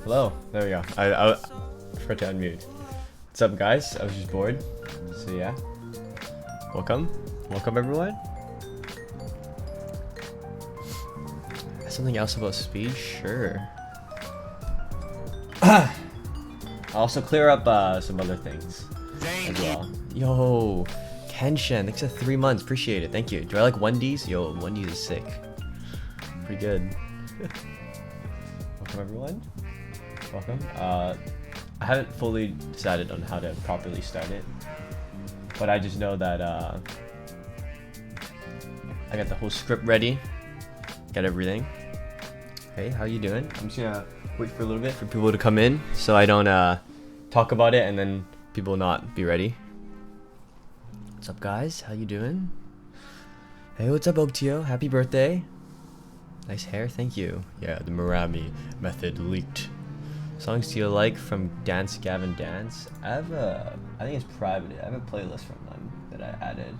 Hello. There we go. I forgot to unmute. What's up, guys? I was just bored. So yeah. Welcome. Welcome, everyone. Something else about speed? Sure. I'll also clear up some other things as well. Yo, Kenshin, thanks for 3 months. Appreciate it. Thank you. Do I like 1Ds? Yo, 1Ds is sick. Pretty good. Welcome, everyone. Welcome. I haven't fully decided on how to properly start it, but I just know that I got the whole script ready. Got everything. Hey, how you doing? I'm just gonna wait for a little bit for people to come in so I don't talk about it and then people not be ready. What's up, guys? How you doing? Hey, what's up, Oktio? Happy birthday. Nice hair, thank you. Yeah, the Marami method leaked. Songs do you like from Dance Gavin Dance? I think it's private. I have a playlist from them that I added.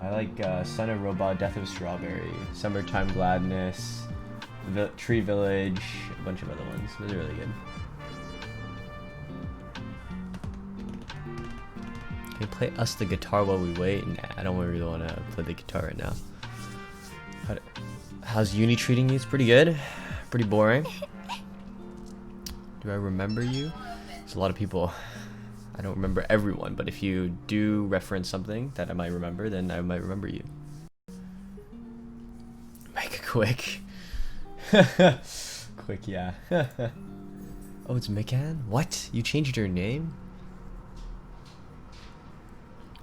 I like Son of Robot, Death of Strawberry, Summertime Gladness, Tree Village, a bunch of other ones. Those are really good. Can you play us the guitar while we wait? Nah, I don't really want to play the guitar right now. How's uni treating you? It's pretty good. Pretty boring. Do I remember you? There's a lot of people. I don't remember everyone, but if you do reference something that I might remember, then I might remember you. Make it quick. Quick, yeah. Oh, it's Mikan? What? You changed your name?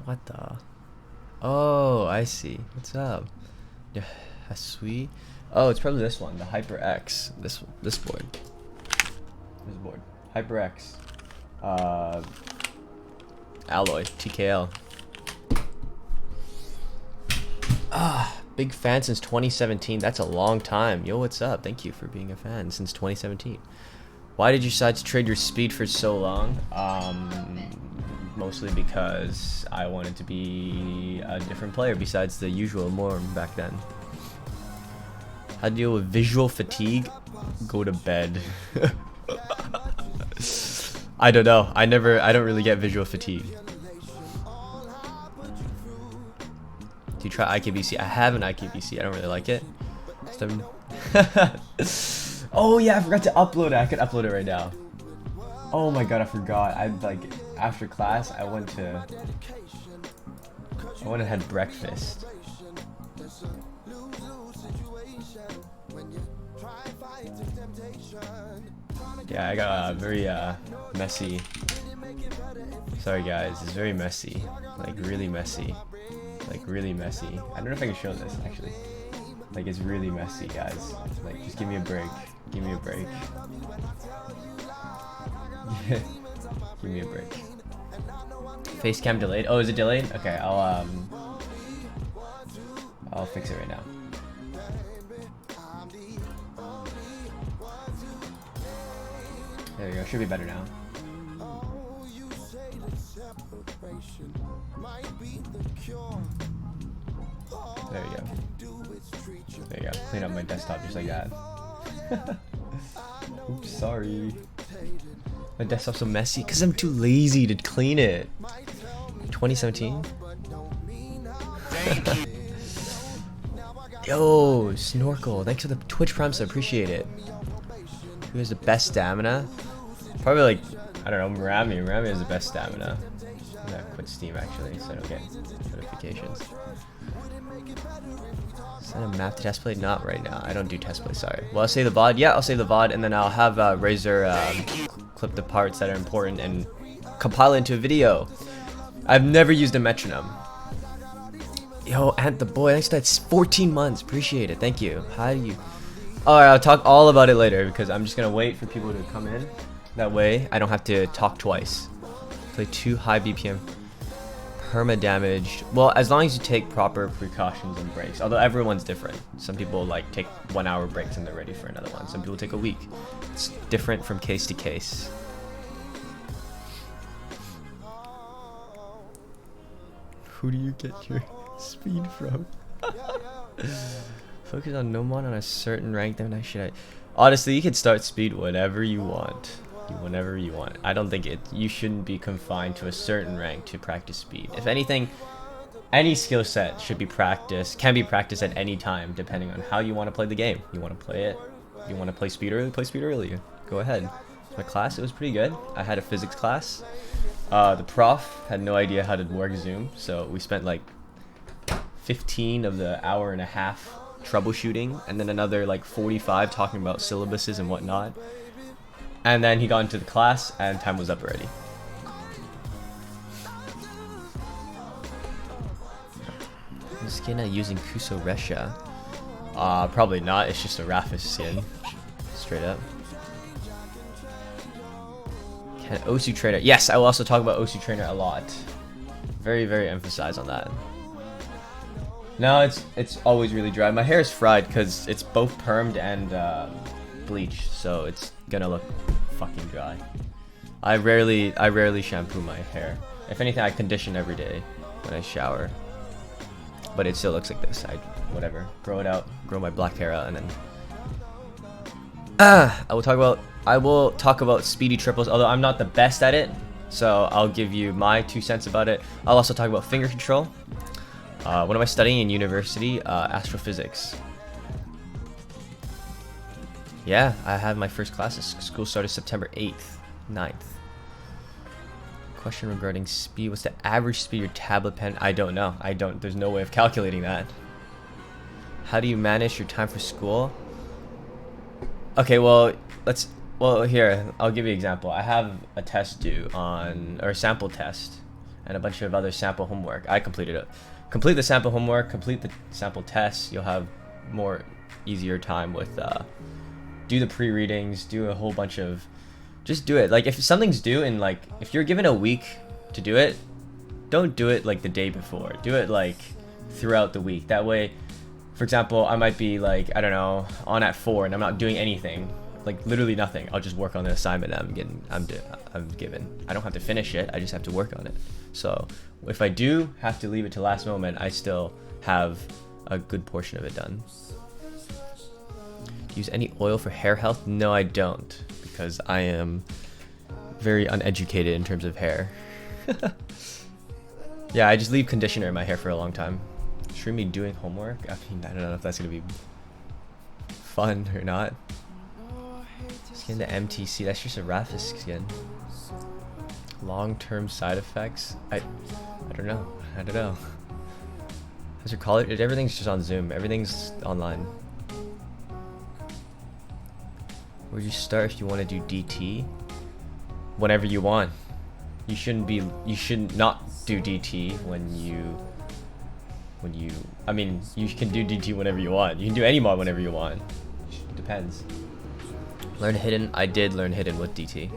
What the? Oh, I see. What's up? Yeah, sweet. Oh, it's probably this one, the HyperX. This board. This board. HyperX. Alloy, TKL. Big fan since 2017. That's a long time. Yo, what's up? Thank you for being a fan since 2017. Why did you decide to trade your speed for so long? Mostly because I wanted to be a different player besides the usual norm back then. How to deal with visual fatigue? Go to bed. I don't know. I don't really get visual fatigue. Do you try IKBC? I have an IKBC. I don't really like it. Oh yeah, I forgot to upload it. I could upload it right now. Oh my god, I forgot. After class, I went and had breakfast. Yeah, I got very messy. Sorry guys, it's very messy. Like really messy. Like really messy. I don't know if I can show this actually. Like it's really messy, guys. Like just give me a break. Give me a break. Give me a break. Facecam delayed. Oh, is it delayed? Okay, I'll fix it right now. There we go, should be better now. There you go. There you go, clean up my desktop just like that. Oops, sorry. My desktop's so messy because I'm too lazy to clean it. 2017? Yo, Snorkel, thanks for the Twitch Prime, so I appreciate it. Who has the best stamina? Probably like, I don't know, Marami. Marami has the best stamina. I'm gonna quit Steam actually, so I don't get notifications. Send a map to test play? Not right now. I don't do test play, sorry. Well, I'll save the VOD. Yeah, I'll save the VOD, and then I'll have Razor clip the parts that are important and compile it into a video. I've never used a metronome. Yo, Ant the boy, thanks for that 14 months. Appreciate it. Thank you. How do you... Alright, I'll talk all about it later because I'm just gonna wait for people to come in. That way, I don't have to talk twice. Play 2 high BPM. Perma-damaged. Well, as long as you take proper precautions and breaks. Although everyone's different. Some people like take 1 hour breaks and they're ready for another one. Some people take a week. It's different from case to case. Who do you get your speed from? Focus on no mod on a certain rank, then I should. Honestly, you can start speed whenever you want. Whenever you want. I don't think you shouldn't be confined to a certain rank to practice speed. If anything, any skill set should be practiced, can be practiced at any time, depending on how you want to play the game. You want to play it, you want to play speed early, go ahead. My class, it was pretty good. I had a physics class. The prof had no idea how to work Zoom, so we spent like 15 of the hour and a half troubleshooting, and then another like 45 talking about syllabuses and whatnot. And then he got into the class, and time was up already. Is QnA using Kuso Resha? Probably not. It's just a Rafis skin, straight up. Can Osu Trainer? Yes, I will also talk about Osu Trainer a lot. Very, very emphasize on that. No, it's always really dry. My hair is fried because it's both permed and bleached, so it's gonna look fucking dry. I rarely shampoo my hair. If anything, I condition every day when I shower. But it still looks like this. Whatever. Grow it out, grow my black hair out, and then I will talk about speedy triples, although I'm not the best at it, so I'll give you my 2 cents about it. I'll also talk about finger control. What am I studying in university? Astrophysics. Yeah, I have my first classes. School started September 8th, 9th. Question regarding speed. What's the average speed of your tablet pen? I don't know. There's no way of calculating that. How do you manage your time for school? Okay, well, here, I'll give you an example. I have a test due or a sample test, and a bunch of other sample homework. I completed it. Complete the sample homework, complete the sample tests. You'll have easier time with, do the pre-readings, do a whole bunch of, just do it. Like, if something's due and like, if you're given a week to do it, don't do it like the day before. Do it like throughout the week. That way, for example, I might be like, I don't know, on at 4 and I'm not doing anything, like literally nothing. I'll just work on the assignment I'm given. I don't have to finish it. I just have to work on it. So if I do have to leave it to last moment, I still have a good portion of it done. Do you use any oil for hair health? No, I don't, because I am very uneducated in terms of hair. Yeah, I just leave conditioner in my hair for a long time. Stream me doing homework? I mean, I don't know if that's gonna be fun or not. Skin the MTC, that's just a Rafis skin. Long-term side effects? I don't know. How's your college? Everything's just on Zoom. Everything's online. Where'd you start if you want to do DT? Whenever you want. You should not do DT I mean, you can do DT whenever you want. You can do any mod whenever you want. Depends. Learn hidden. I did learn hidden with DT.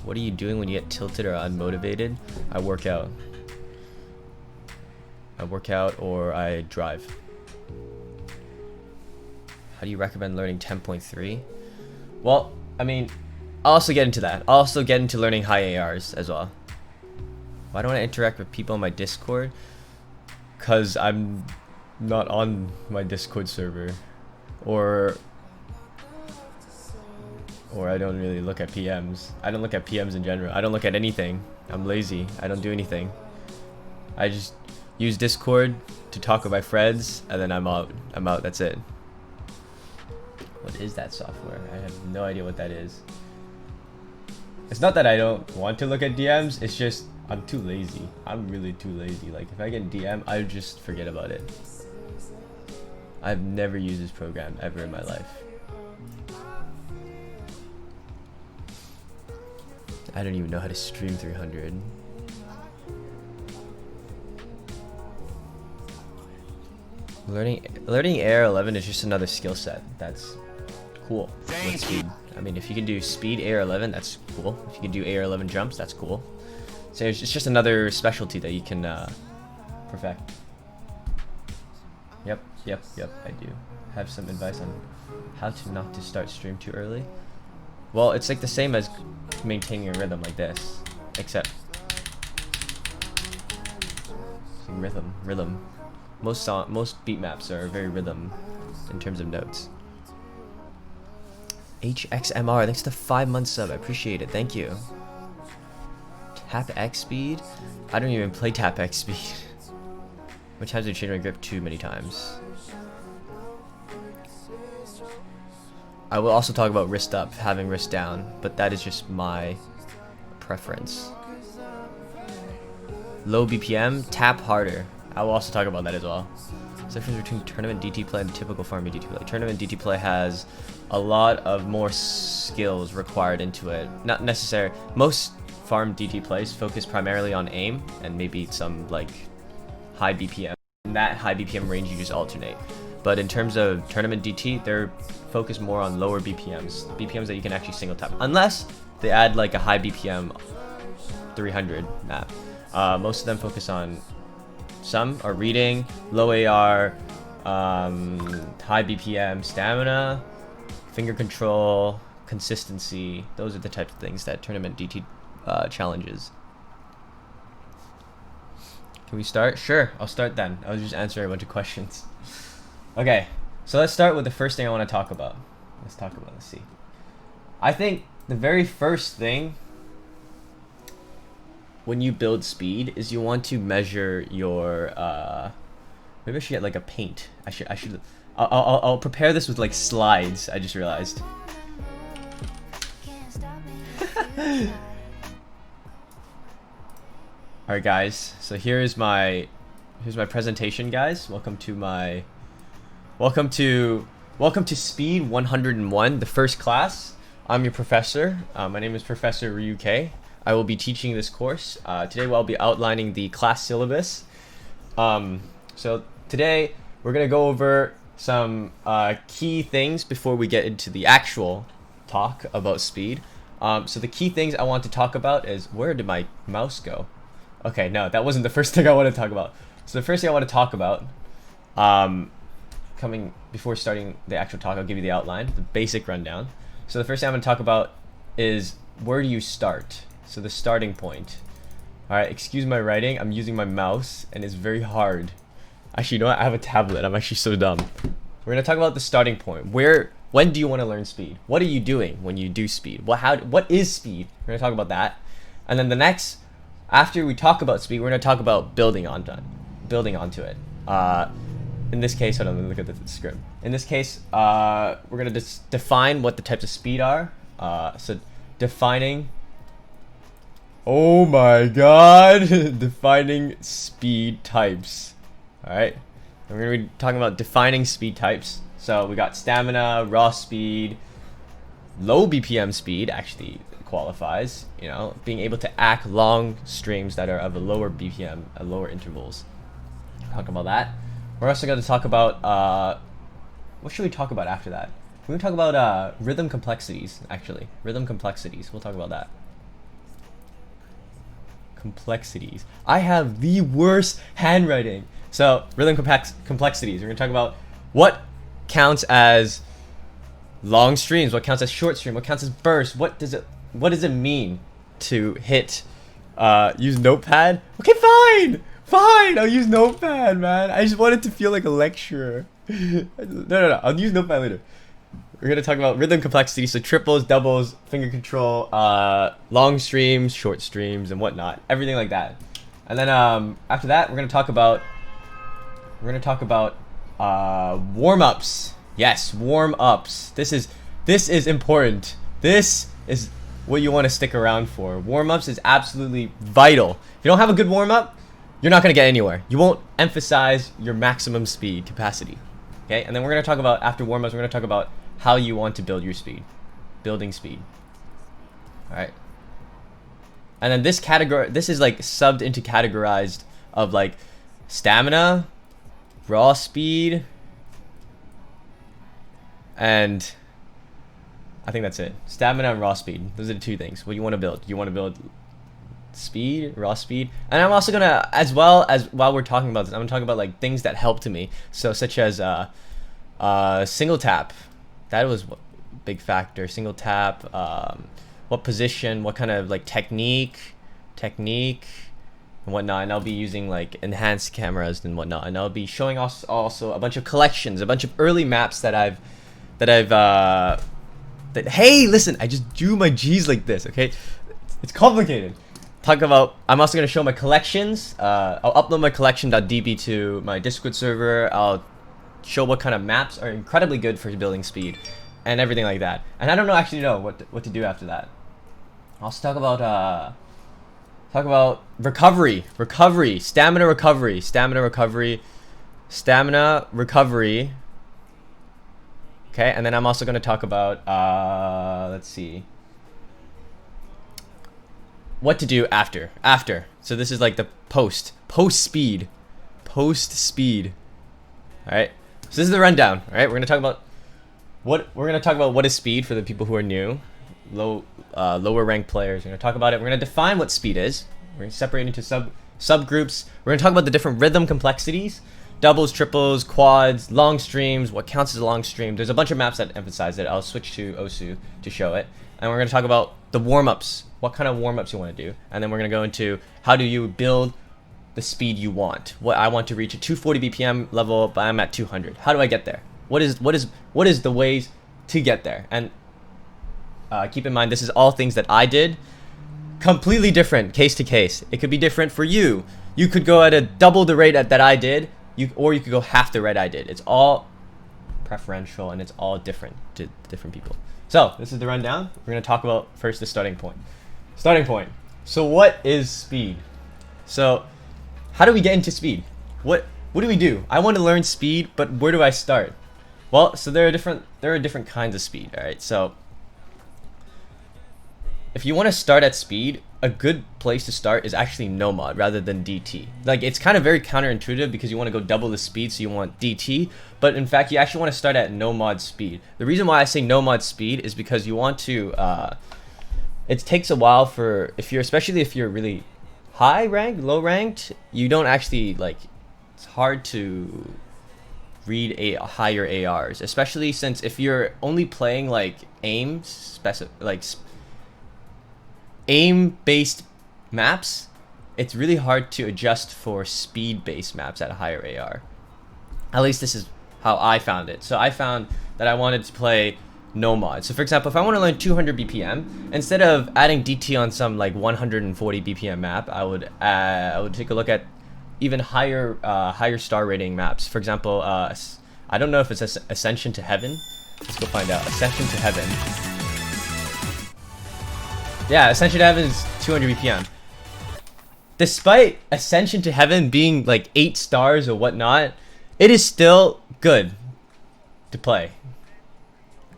What are you doing when you get tilted or unmotivated? I work out. Or I drive. How do you recommend learning 10.3? Well, I mean, I'll also get into that. I'll also get into learning high ARs as well. Why don't I interact with people on my Discord? Because I'm not on my Discord server. Or I don't really look at PMs. I don't look at PMs in general. I don't look at anything. I'm lazy. I don't do anything. I just use Discord to talk with my friends, and then I'm out. That's it. What is that software? I have no idea what that is. It's not that I don't want to look at DMs. It's just I'm too lazy. I'm really too lazy. Like, if I get DM, I just forget about it. I've never used this program ever in my life. I don't even know how to stream 300. Learning AR11 is just another skill set. That's cool. With speed. I mean, if you can do speed AR11, that's cool. If you can do AR11 jumps, that's cool. So it's just another specialty that you can perfect. Yep, I do. Have some advice on how to not to start stream too early. Well, it's like the same as maintaining a rhythm like this, except rhythm. Most beat maps are very rhythm in terms of notes. HXMR, thanks to 5 months sub. I appreciate it. Thank you. Tap X speed? I don't even play Tap X speed. Which times do you change my grip? Too many times. I will also talk about wrist up, having wrist down, but that is just my preference. Low BPM, tap harder. I will also talk about that as well. What's the difference between tournament DT play and typical farming DT play? Tournament DT play has a lot of more skills required into it. Not necessary. Most farm DT plays focus primarily on aim and maybe some like high BPM. In that high BPM range, you just alternate. But in terms of tournament DT, they're focused more on lower BPMs, BPMs that you can actually single tap, unless they add like a high BPM 300 map. Most of them focus on, some are reading, low AR, high BPM, stamina, finger control, consistency. Those are the types of things that tournament DT challenges. Can we start? Sure, I'll start then. I was just answering a bunch of questions. Okay, so let's start with the first thing I want to talk about. Let's see. I think the very first thing when you build speed is you want to measure your, maybe I should get like a paint. I'll prepare this with like slides, I just realized. Alright guys, so here's my presentation, guys. Welcome to Speed 101, the first class. I'm your professor. My name is Professor RyuK. I will be teaching this course. Today I'll be outlining the class syllabus. So today we're gonna go over some key things before we get into the actual talk about speed. So the key things I want to talk about is, where did my mouse go? Okay, no, that wasn't the first thing I want to talk about. So the first thing I want to talk about, before starting the actual talk, I'll give you the outline, the basic rundown. So the first thing I'm going to talk about is, where do you start? So the starting point. Alright, excuse my writing, I'm using my mouse and it's very hard. Actually, you know what? I have a tablet, I'm actually so dumb. We're going to talk about the starting point. When do you want to learn speed? What are you doing when you do speed? What is speed? We're going to talk about that. And then after we talk about speed, we're going to talk about building onto it. In this case, hold on, let me look at the script. In this case, we're going to define what the types of speed are. So defining, oh my god, defining speed types. Alright, we're going to be talking about defining speed types. So we got stamina, raw speed, low BPM speed actually qualifies, you know, being able to act long streams that are of a lower BPM at lower intervals. Talk about that. We're also going to talk about, what should we talk about after that? We're going to talk about rhythm complexities, actually. Rhythm complexities, we'll talk about that. Complexities. I have the worst handwriting. So, rhythm complexities. We're going to talk about what counts as long streams, what counts as short stream, what counts as burst, what does it mean to hit, use Notepad? Okay, fine, I'll use Notepad, man. I just wanted to feel like a lecturer. No, I'll use Notepad later. We're gonna talk about rhythm complexity, so triples, doubles, finger control, long streams, short streams, and whatnot, everything like that. And then after that, we're gonna talk about warm-ups. Yes, warm-ups. This is important. This is what you want to stick around for. Warm-ups is absolutely vital. If you don't have a good warm-up, you're not going to get anywhere. You won't emphasize your maximum speed capacity. Okay, and then we're going to talk about, after warm-ups, we're going to talk about how you want to build your speed. Building speed. Alright. And then this is like subbed into categorized of like stamina, raw speed, and I think that's it. Stamina and raw speed. Those are the two things. What you want to build. You want to build speed, raw speed. And I'm also gonna, as well as while we're talking about this, I'm gonna talk about like things that help to me. So such as single tap. That was a big factor. Single tap, what position, what kind of like technique, and whatnot. And I'll be using like enhanced cameras and whatnot. And I'll be showing us also a bunch of collections, a bunch of early maps hey, listen, I just drew my G's like this, okay? It's complicated. I'm also gonna show my collections. I'll upload my collection.db to my Discord server. I'll show what kind of maps are incredibly good for building speed and everything like that. And I don't actually know what to do after that. I'll also talk about recovery, stamina recovery. Okay, and then I'm also gonna talk about let's see, what to do after. So this is like the post speed. All right. So this is the rundown. All right, we're gonna talk about what is speed for the people who are new, lower ranked players. We're gonna talk about it. We're gonna define what speed is. We're gonna separate into subgroups. We're gonna talk about the different rhythm complexities, doubles, triples, quads, long streams, what counts as a long stream. There's a bunch of maps that emphasize it. I'll switch to Osu to show it. And we're gonna talk about the warm-ups, what kind of warm-ups you want to do. And then we're gonna go into how do you build the speed you want. What I want to reach a 240 BPM level, but I'm at 200. How do I get there? What is the ways to get there? And keep in mind, this is all things that I did. Completely different case to case. It could be different for you. You could go at a double the rate that I did, or you could go half the rate I did. It's all preferential and it's all different to different people. So this is the rundown. We're gonna talk about first the starting point. So what is speed? So how do we get into speed? What do we do? I want to learn speed, but where do I start? Well, so there are different kinds of speed. All right. So if you want to start at speed, a good place to start is actually no mod rather than DT. Like, it's kind of very counterintuitive because you want to go double the speed, so you want DT, but in fact you actually want to start at no mod speed. The reason why I say no mod speed is because you want to it takes a while for, especially if you're really high ranked, low ranked, you don't actually, like, it's hard to read higher ARs, especially since if you're only playing like aim-based maps, it's really hard to adjust for speed-based maps at a higher AR. At least this is how I found it. So I found that I wanted to play no mod. So for example, if I want to learn 200 BPM, instead of adding DT on some like 140 BPM map, I would take a look at even higher star rating maps. For example, I don't know if it's Ascension to Heaven. Let's go find out. Ascension to Heaven. Yeah, Ascension to Heaven is 200 BPM. Despite Ascension to Heaven being like 8 stars or whatnot, it is still good to play.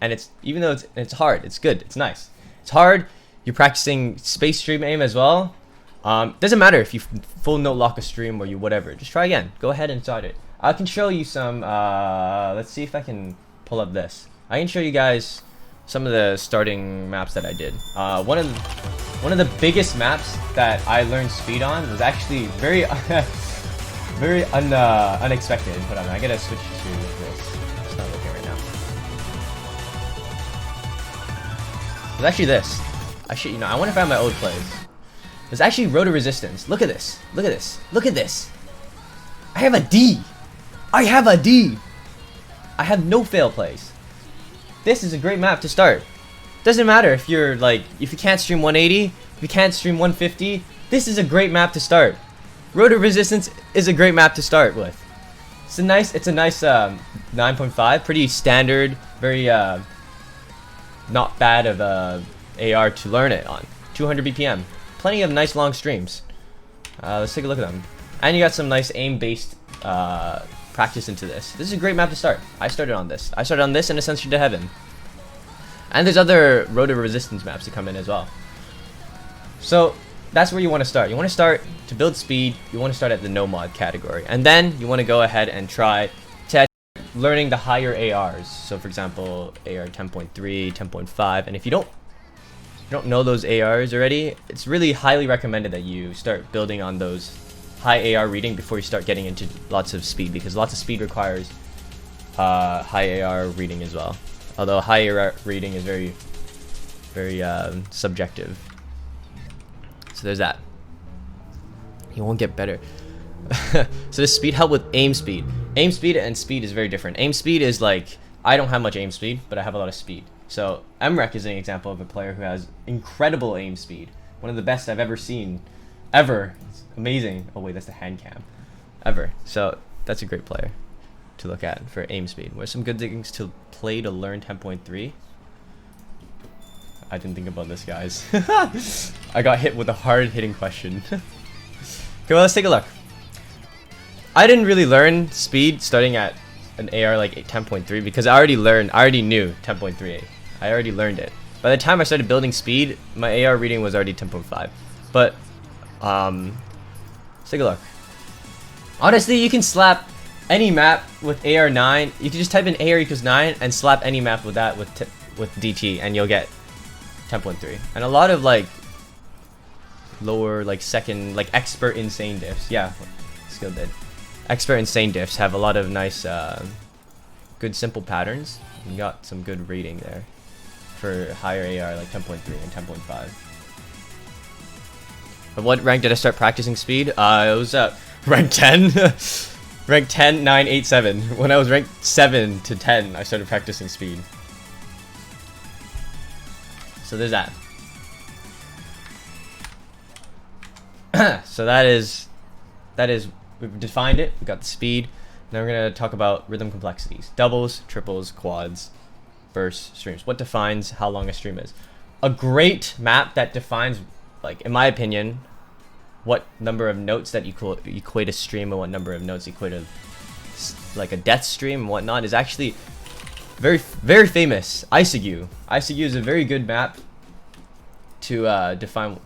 And even though it's hard, it's good, it's nice. It's hard, you're practicing space stream aim as well. Doesn't matter if you full note lock a stream or you whatever, just try again. Go ahead and start it. I can show you some, let's see if I can pull up this. I can show you guys some of the starting maps that I did. One of the biggest maps that I learned speed on was actually very unexpected. Hold on, I gotta switch to this. It's not working right now. It's actually this. I want to find my old plays. There's actually rotor resistance. Look at this. Look at this. Look at this. I have a D. I have no fail plays. This is a great map to start. Doesn't matter if you can't stream 180, if you can't stream 150, this is a great map to start. Rotor resistance is a great map to start with. It's a nice 9.5, pretty standard, very not bad of a AR to learn it on. 200 BPM, plenty of nice long streams. Let's take a look at them. And you got some nice aim-based practice into this. This is a great map to start. I started on this and Ascension to Heaven. And there's other rotor resistance maps to come in as well. So that's where you want to start. You want to start to build speed. You want to start at the no mod category, and then you want to go ahead and try to learning the higher ARs. So for example, AR 10.3, 10.5, and if you don't know those ARs already, it's really highly recommended that you start building on those high AR reading before you start getting into lots of speed, because lots of speed requires high AR reading as well. Although high AR reading is very very subjective. So there's that. You won't get better. So does speed help with aim speed? Aim speed and speed is very different. Aim speed is like, I don't have much aim speed, but I have a lot of speed. So MREC is an example of a player who has incredible aim speed. One of the best I've ever seen. Ever. It's amazing. Oh wait, that's the hand cam. Ever. So that's a great player to look at for aim speed. What are some good things to play to learn 10.3? I didn't think about this, guys. I got hit with a hard-hitting question. Okay, well, let's take a look. I didn't really learn speed starting at an AR like 10.3 because I already knew 10.3. I already learned it. By the time I started building speed, my AR reading was already 10.5. But let's take a look. Honestly, you can slap any map with AR9. You can just type in AR equals 9 and slap any map with that with DT, and you'll get 10.3. And a lot of like lower, like second, like expert insane diffs. Yeah, skill did. Expert insane diffs have a lot of nice, good simple patterns. You got some good rating there for higher AR like 10.3 and 10.5. But what rank did I start practicing speed? It was rank 10. Rank 10, 9, 8, 7. When I was ranked 7 to 10, I started practicing speed. So there's that. So that is we've defined it. We got the speed. Now we're gonna talk about rhythm complexities: doubles, triples, quads, bursts, streams. What defines how long a stream is? A great map that defines, like in my opinion, what number of notes that equate a stream and what number of notes equate a like a death stream and whatnot is actually very famous. Isagu. Isagu is a very good map to define,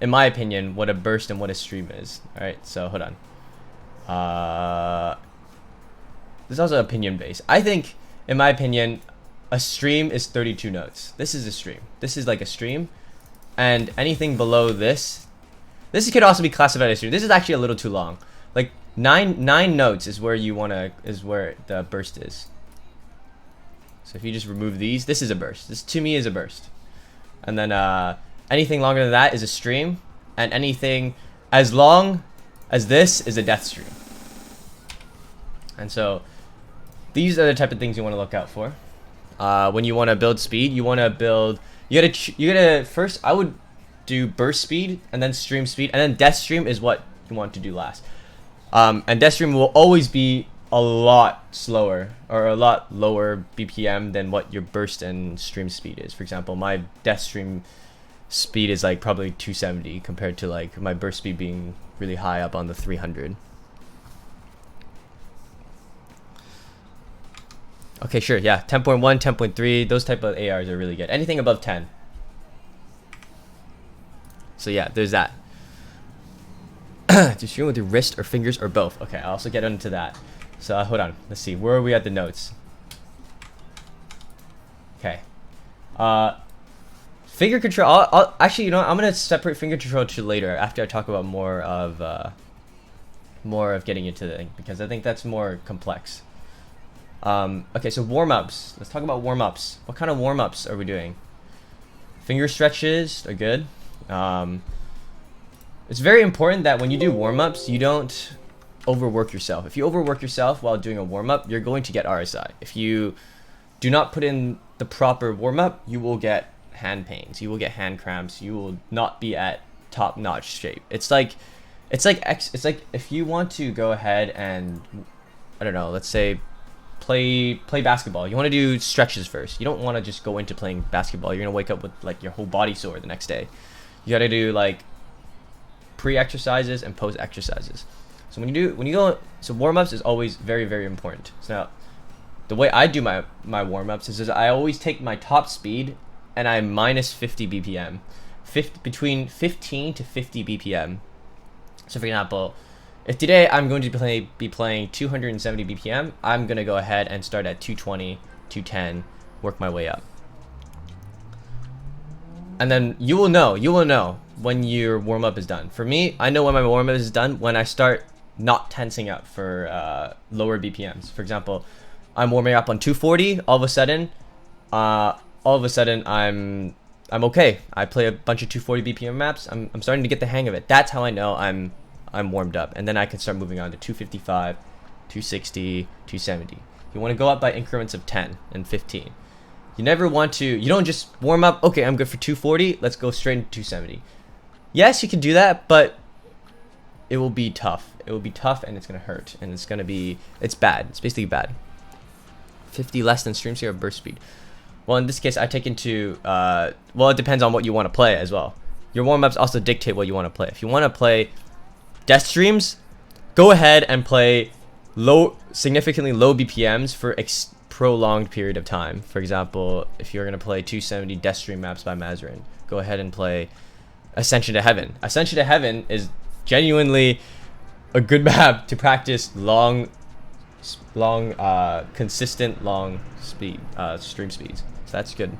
in my opinion, what a burst and what a stream is. All right, so hold on. This is also opinion based. I think, in my opinion, a stream is 32 notes. This is a stream. This is like a stream, and anything below this could also be classified as stream. This is actually a little too long. Like nine notes is where where the burst is. So if you just remove these, this is a burst. This to me is a burst. And then anything longer than that is a stream, and anything as long as this is a death stream. And so these are the type of things you want to look out for when you want to build speed. You gotta first, I would do burst speed and then stream speed, and then death stream is what you want to do last. And death stream will always be a lot slower or a lot lower BPM than what your burst and stream speed is. For example, my death stream speed is like probably 270 compared to like my burst speed being really high up on the 300. Okay, sure, yeah, 10.1, 10.3, those type of ARs are really good. Anything above 10. So yeah, there's that. Do you stream with your wrist or fingers or both? Okay, I'll also get into that. So hold on, let's see, where are we at the notes? Okay. Finger control, I'll actually, you know what, I'm gonna separate finger control to later after I talk about more of getting into the thing, because I think that's more complex. Okay, so warm-ups. Let's talk about warm-ups. What kind of warm-ups are we doing? Finger stretches are good. It's very important that when you do warm-ups, you don't overwork yourself. If you overwork yourself while doing a warm-up, you're going to get RSI. If you do not put in the proper warm-up, you will get hand pains. You will get hand cramps. You will not be at top-notch shape. It's like if you want to go ahead and, I don't know, let's say play basketball. You want to do stretches first. You don't want to just go into playing basketball. You're gonna wake up with like your whole body sore the next day. You gotta do like pre-exercises and post-exercises. So so warm-ups is always very important. So now, the way I do my warm-ups is I always take my top speed and I minus 50 BPM, between 15 to 50 BPM. So for example, if today I'm going to be playing 270 BPM, I'm gonna go ahead and start at 220, 210, work my way up. And then you will know when your warm-up is done. For me, I know when my warm-up is done when I start not tensing up for lower BPMs. For example, I'm warming up on 240, all of a sudden I'm I'm okay. I play a bunch of 240 BPM maps. I'm starting to get the hang of it. That's how I know I'm warmed up, and then I can start moving on to 255, 260, 270. You want to go up by increments of 10 and 15. You never want to. You don't just warm up. Okay, I'm good for 240. Let's go straight into 270. Yes, you can do that, but it will be tough. It will be tough, and it's gonna hurt, and it's bad. It's basically bad. 50 less than stream speed or burst speed. Well, in this case, I take into, well, it depends on what you want to play as well. Your warm-ups also dictate what you want to play. If you want to play death streams, go ahead and play significantly low BPMs for prolonged period of time. For example, if you're going to play 270 death stream maps by Mazarin, go ahead and play Ascension to Heaven. Ascension to Heaven is genuinely a good map to practice consistent long stream speeds. So that's good.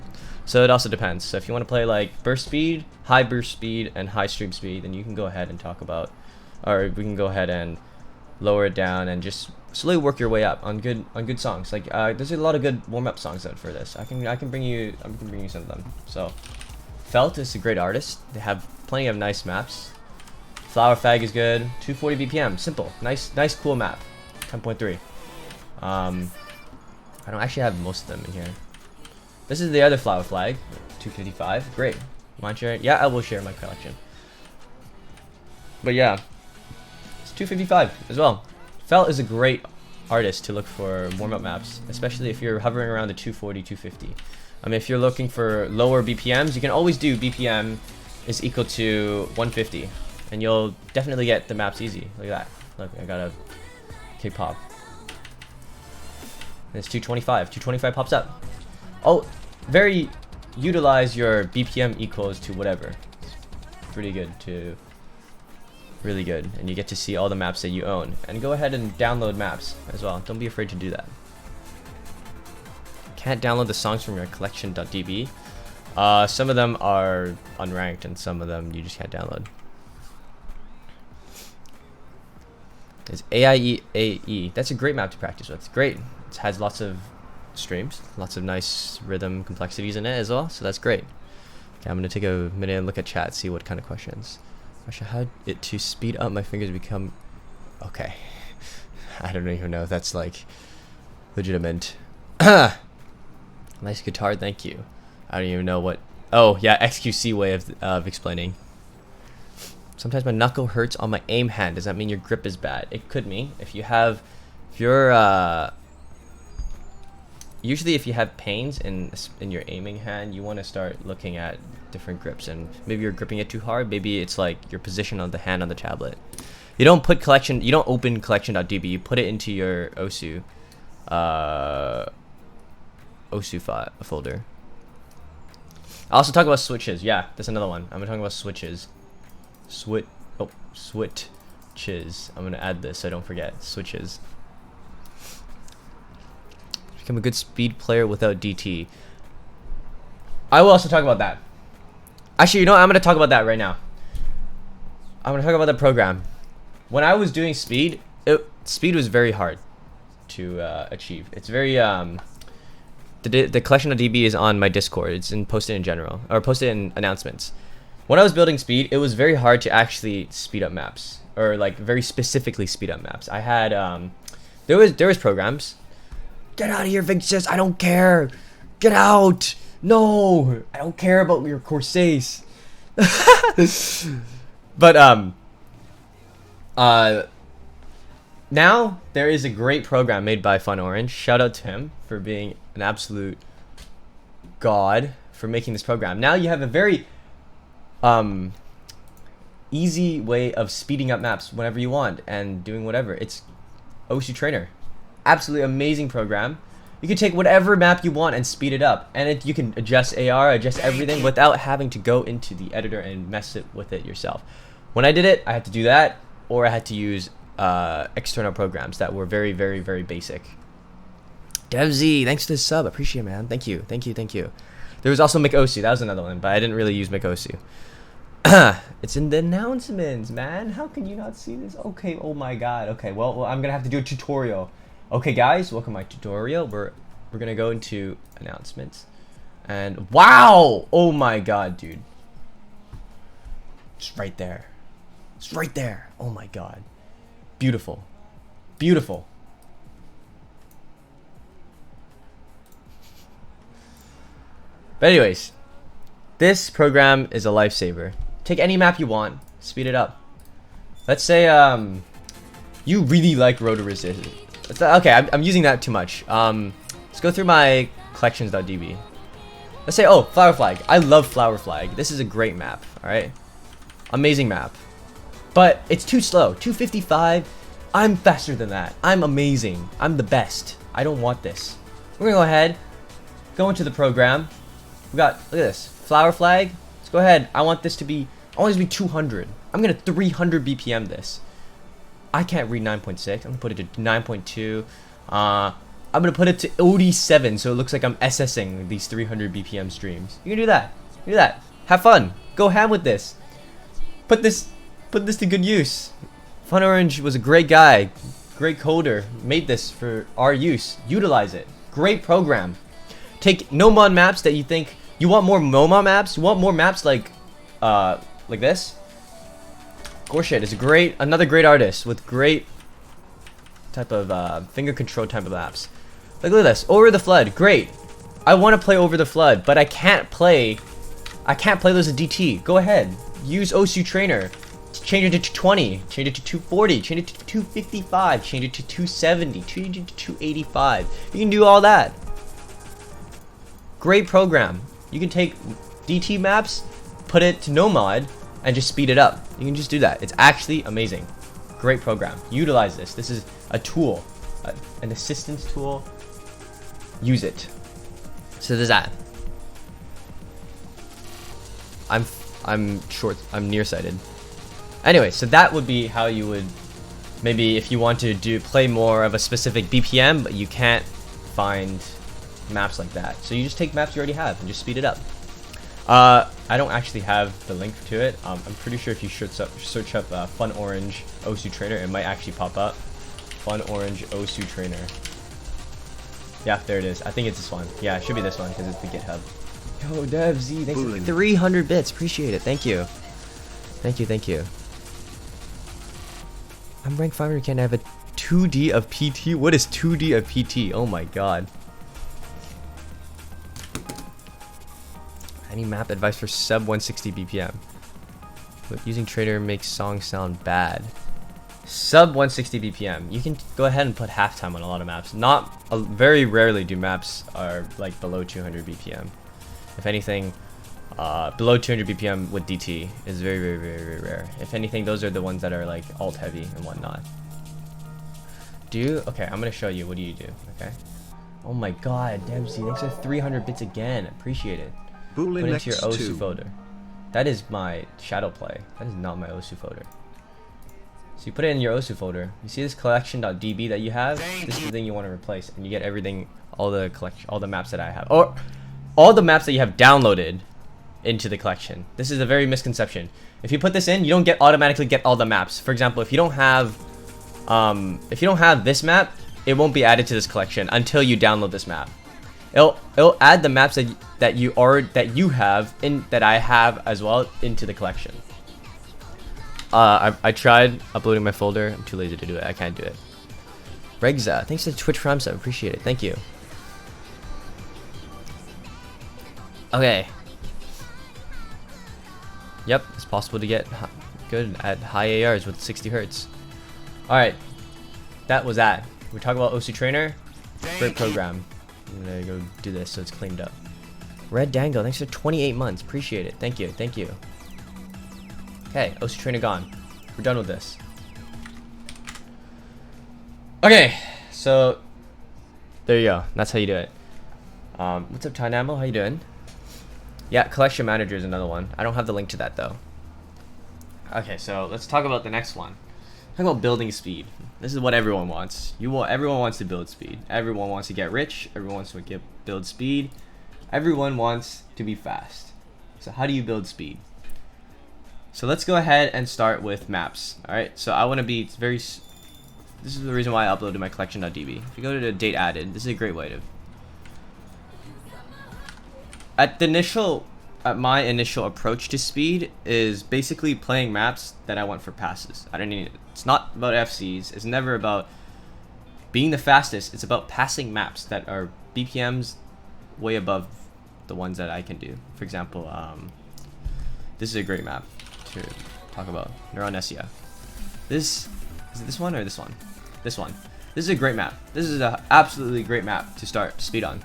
So it also depends. So if you want to play like burst speed, high burst speed, and high stream speed, then you can go ahead and talk about, or we can go ahead and lower it down and just slowly work your way up on good songs. Like there's a lot of good warm up songs out for this. I can bring you some of them. So Felt is a great artist. They have plenty of nice maps. Flower Fag is good. 240 BPM, simple, nice cool map. 10.3. I don't actually have most of them in here. This is the other Flower Flag, 255. Great. Mind sharing? Yeah, I will share my collection. But yeah, it's 255 as well. Felt is a great artist to look for warm-up maps, especially if you're hovering around the 240, 250. I mean, if you're looking for lower BPMs, you can always do BPM is equal to 150, and you'll definitely get the maps easy. Look at that. Look, I got a K-pop. It's 225. 225 pops up. Oh, utilize your BPM equals to whatever. Pretty good to really good, and you get to see all the maps that you own. And go ahead and download maps as well. Don't be afraid to do that. Can't download the songs from your collection.db. Some of them are unranked, and some of them you just can't download. It's AIEAE. That's a great map to practice with. It's great. It has lots of streams, lots of nice rhythm complexities in it as well, so that's great. Okay, I'm gonna take a minute and look at chat, see what kind of questions. Actually, how it to speed up my fingers become okay. I don't even know if that's like legitimate. Nice guitar, thank you. I don't even know what. Oh yeah, XQC way of explaining. Sometimes my knuckle hurts on my aim hand. Does that mean your grip is bad? It could mean if you're usually if you have pains in your aiming hand, you want to start looking at different grips, and maybe you're gripping it too hard. Maybe it's like your position of the hand on the tablet. You don't open collection.db. You put it into your OSU folder. I also talk about switches. Yeah, that's another one. I'm gonna talk about switches. Switches. I'm gonna add this so I don't forget. Switches. Become a good speed player without DT. I will also talk about that. Actually, you know what? I'm gonna talk about that right now. I'm gonna talk about the program. When I was doing speed, speed was very hard to achieve. It's very the collection of DB is on my Discord. It's posted in general, or posted in announcements. When I was building speed, it was very hard to actually speed up maps, or like very specifically speed up maps. I had there was programs. Get out of here, Vinicius! I don't care. Get out! No, I don't care about your Corsairs. But now there is a great program made by Fun Orange. Shout out to him for being an absolute god for making this program. Now you have a very easy way of speeding up maps whenever you want and doing whatever. It's OSU Trainer. Absolutely amazing program. You can take whatever map you want and speed it up, and you can adjust AR, adjust everything without having to go into the editor and mess with it yourself. When I did it, I had to do that, or I had to use external programs that were very, very, very basic. DevZ, thanks for the sub. Appreciate it, man. Thank you, thank you, thank you. There was also McOSU. That was another one, but I didn't really use McOSU. It's in the announcements, man. How can you not see this? Okay, oh my god. Okay, well I'm gonna have to do a tutorial. Okay, guys, welcome to my tutorial. We're gonna go into announcements, And wow! Oh my god, dude. It's right there. It's right there. Oh my god. Beautiful. Beautiful. But anyways, this program is a lifesaver. Take any map you want, speed it up. Let's say you really like rotor resist. Okay, I'm using that too much. Let's go through my collections.db. Let's say, oh, Flower Flag. I love Flower Flag. This is a great map, alright? Amazing map. But it's too slow. 255. I'm faster than that. I'm amazing. I'm the best. I don't want this. We're gonna go ahead, go into the program. We got, look at this, Flower Flag. Let's go ahead. I want this to be 200. I'm gonna 300 BPM this. I can't read 9.6. I'm gonna put it to 9.2. I'm gonna put it to OD7 so it looks like I'm SSing these 300 BPM streams. You can do that. Do that. Have fun. Go ham with this. Put this to good use. Fun Orange was a great guy, great coder. Made this for our use. Utilize it. Great program. Take no mod maps that you think you want more MoMA maps. You want more maps like this. Gorshit is another great artist with great type of finger control type of maps. Like, look at this, Over the Flood, great. I want to play Over the Flood, but I can't play those in DT. Go ahead, use Osu Trainer. Change it to 220, change it to 240, change it to 255, change it to 270, change it to 285. You can do all that. Great program. You can take DT maps, put it to no mod, and just speed it up. You can just do that. It's actually amazing. Great program. Utilize this. This is a tool, an assistance tool. Use it. So there's that. I'm nearsighted. Anyway, so that would be how you would, maybe if you want to play more of a specific BPM, but you can't find maps like that. So you just take maps you already have and just speed it up. I don't actually have the link to it. I'm pretty sure if you search up Fun Orange Osu Trainer, it might actually pop up. Fun Orange Osu Trainer. Yeah, there it is. I think it's this one. Yeah, it should be this one because it's the GitHub. Yo, Dev Z, thanks for 300 bits. Appreciate it. Thank you. Thank you, thank you. I'm ranked 500. Can I have a 2D of PT? What is 2D of PT? Oh my god. Any map advice for sub 160 BPM? But using Trader makes songs sound bad. Sub 160 BPM. You can go ahead and put halftime on a lot of maps. Very rarely do maps are like below 200 BPM. If anything, below 200 BPM with DT is very, very, very, very rare. If anything, those are the ones that are like alt heavy and whatnot. Okay, I'm gonna show you. What do you do? Okay. Oh my god, Dempsey, thanks for 300 bits again. Appreciate it. Put it into your Osu folder. That is my shadow play. That is not my Osu folder. So you put it in your Osu folder. You see this collection.db that you have? This is the thing you want to replace, and you get everything, all the maps that I have, or all the maps that you have downloaded into the collection. This is a very misconception. If you put this in, you don't automatically get all the maps. For example, if you don't have this map, it won't be added to this collection until you download this map. It'll add the maps that you have that I have as well into the collection. I tried uploading my folder. I'm too lazy to do it. I can't do it. Regza, thanks to Twitch Prime sub. Appreciate it. Thank you. Okay. Yep, it's possible to get good at high ARs with 60 Hz. Alright. That was that. We're talking about Osu Trainer. Great program. I'm gonna go do this so it's cleaned up. Red Dango, thanks for 28 months. Appreciate it. Thank you. Thank you. Okay, Osu Trainer gone. We're done with this. Okay, so there you go. That's how you do it. What's up, Tynamo? How you doing? Yeah, Collection Manager is another one. I don't have the link to that though. Okay, so let's talk about the next one. Talk about building speed. This is what everyone wants. Everyone wants to build speed. Everyone wants to get rich. Everyone wants to build speed. Everyone wants to be fast. So how do you build speed? So let's go ahead and start with maps. All right. So I want to be this is the reason why I uploaded my collection.db. If you go to the date added, this is a great way to At my initial approach to speed is basically playing maps that I want for passes. I don't need it. It's not about FCs. It's never about being the fastest. It's about passing maps that are BPMs way above the ones that I can do. For example, this is a great map to talk about. Neuronesia. Is it this one or this one? This one. This is a great map. This is an absolutely great map to start speed on.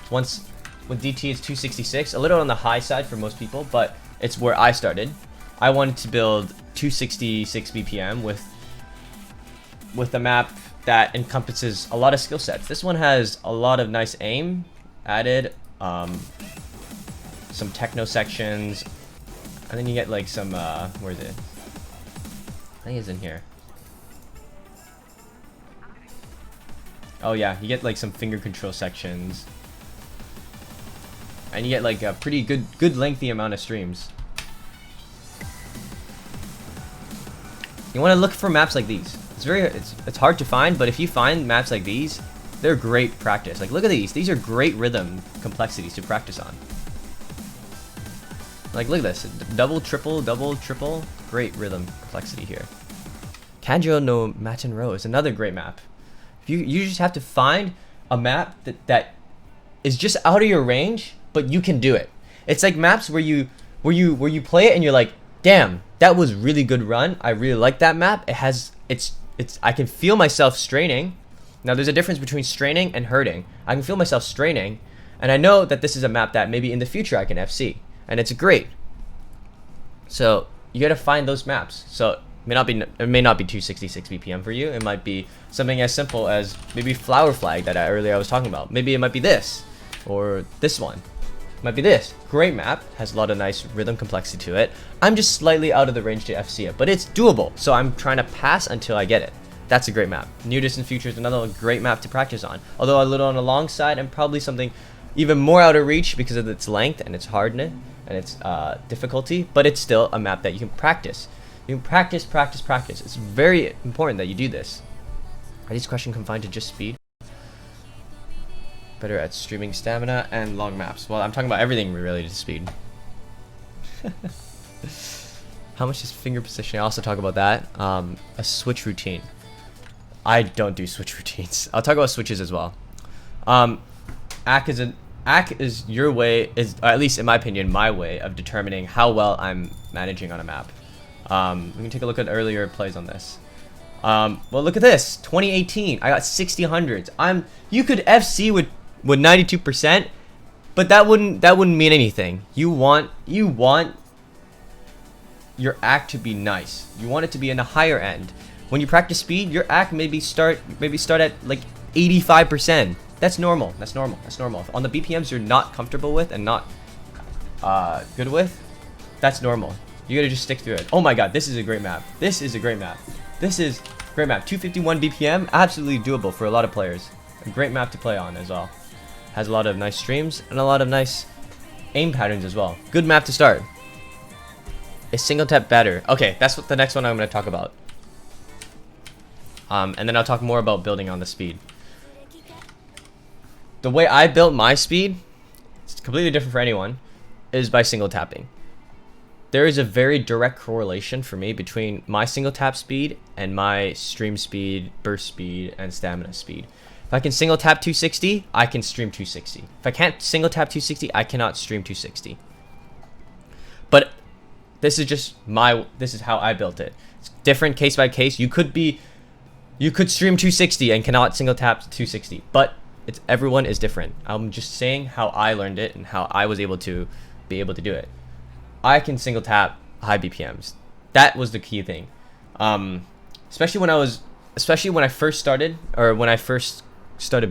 With DT it's 266, a little on the high side for most people, but it's where I started. I wanted to build 266 BPM with a map that encompasses a lot of skill sets. This one has a lot of nice aim added, some techno sections, and then you get like some where is it? I think it's in here. Oh yeah, you get like some finger control sections. And you get like a pretty good lengthy amount of streams. You want to look for maps like these. It's hard to find, but if you find maps like these, they're great practice. Like look at these. These are great rhythm complexities to practice on. Like look at this. Double, triple, great rhythm complexity here. Kanjo no Matin Row is another great map. You just have to find a map that is just out of your range, but you can do it. It's like maps where you play it and you're like, damn, that was really good run. I really like that map. I can feel myself straining. Now there's a difference between straining and hurting. I can feel myself straining, and I know that this is a map that maybe in the future I can FC, and it's great. So you gotta find those maps. So it may not be 266 BPM for you. It might be something as simple as maybe Flower Flag that earlier I was talking about. Maybe it might be this, or this one. It might be this. Great map, has a lot of nice rhythm complexity to it. I'm just slightly out of the range to FC it, but it's doable. So I'm trying to pass until I get it. That's a great map. Near Distant Future is another great map to practice on. Although a little on the long side, and probably something even more out of reach because of its length and its hardness and its difficulty. But it's still a map that you can practice. You can practice. It's very important that you do this. Are these questions confined to just speed? Better at streaming stamina and long maps. Well, I'm talking about everything related to speed. How much is finger positioning? I also talk about that. A switch routine. I don't do switch routines. I'll talk about switches as well. ACK is your way, or at least in my opinion, my way of determining how well I'm managing on a map. We can take a look at earlier plays on this. Well, look at this. 2018. I got 60 hundreds. You could FC with 92%, but that wouldn't mean anything. You want your ACK to be nice. You want it to be in the higher end. When you practice speed, your ACK maybe start at like 85%. That's normal. On the BPMs you're not comfortable with and not good with, that's normal. You gotta just stick through it. Oh my god, this is a great map. 251 BPM, absolutely doable for a lot of players. A great map to play on as well. Has a lot of nice streams and a lot of nice aim patterns as well. Good map to start. Is single tap better? Okay, that's what the next one I'm going to talk about. And then I'll talk more about building on the speed. The way I built my speed, it's completely different for anyone, is by single tapping. There is a very direct correlation for me between my single tap speed and my stream speed, burst speed, and stamina speed. If I can single tap 260, I can stream 260. If I can't single tap 260, I cannot stream 260. But this is how I built it. It's different case by case. You could stream 260 and cannot single tap 260, but everyone is different. I'm just saying how I learned it and how I was able to do it. I can single tap high BPMs. That was the key thing. Especially when I first started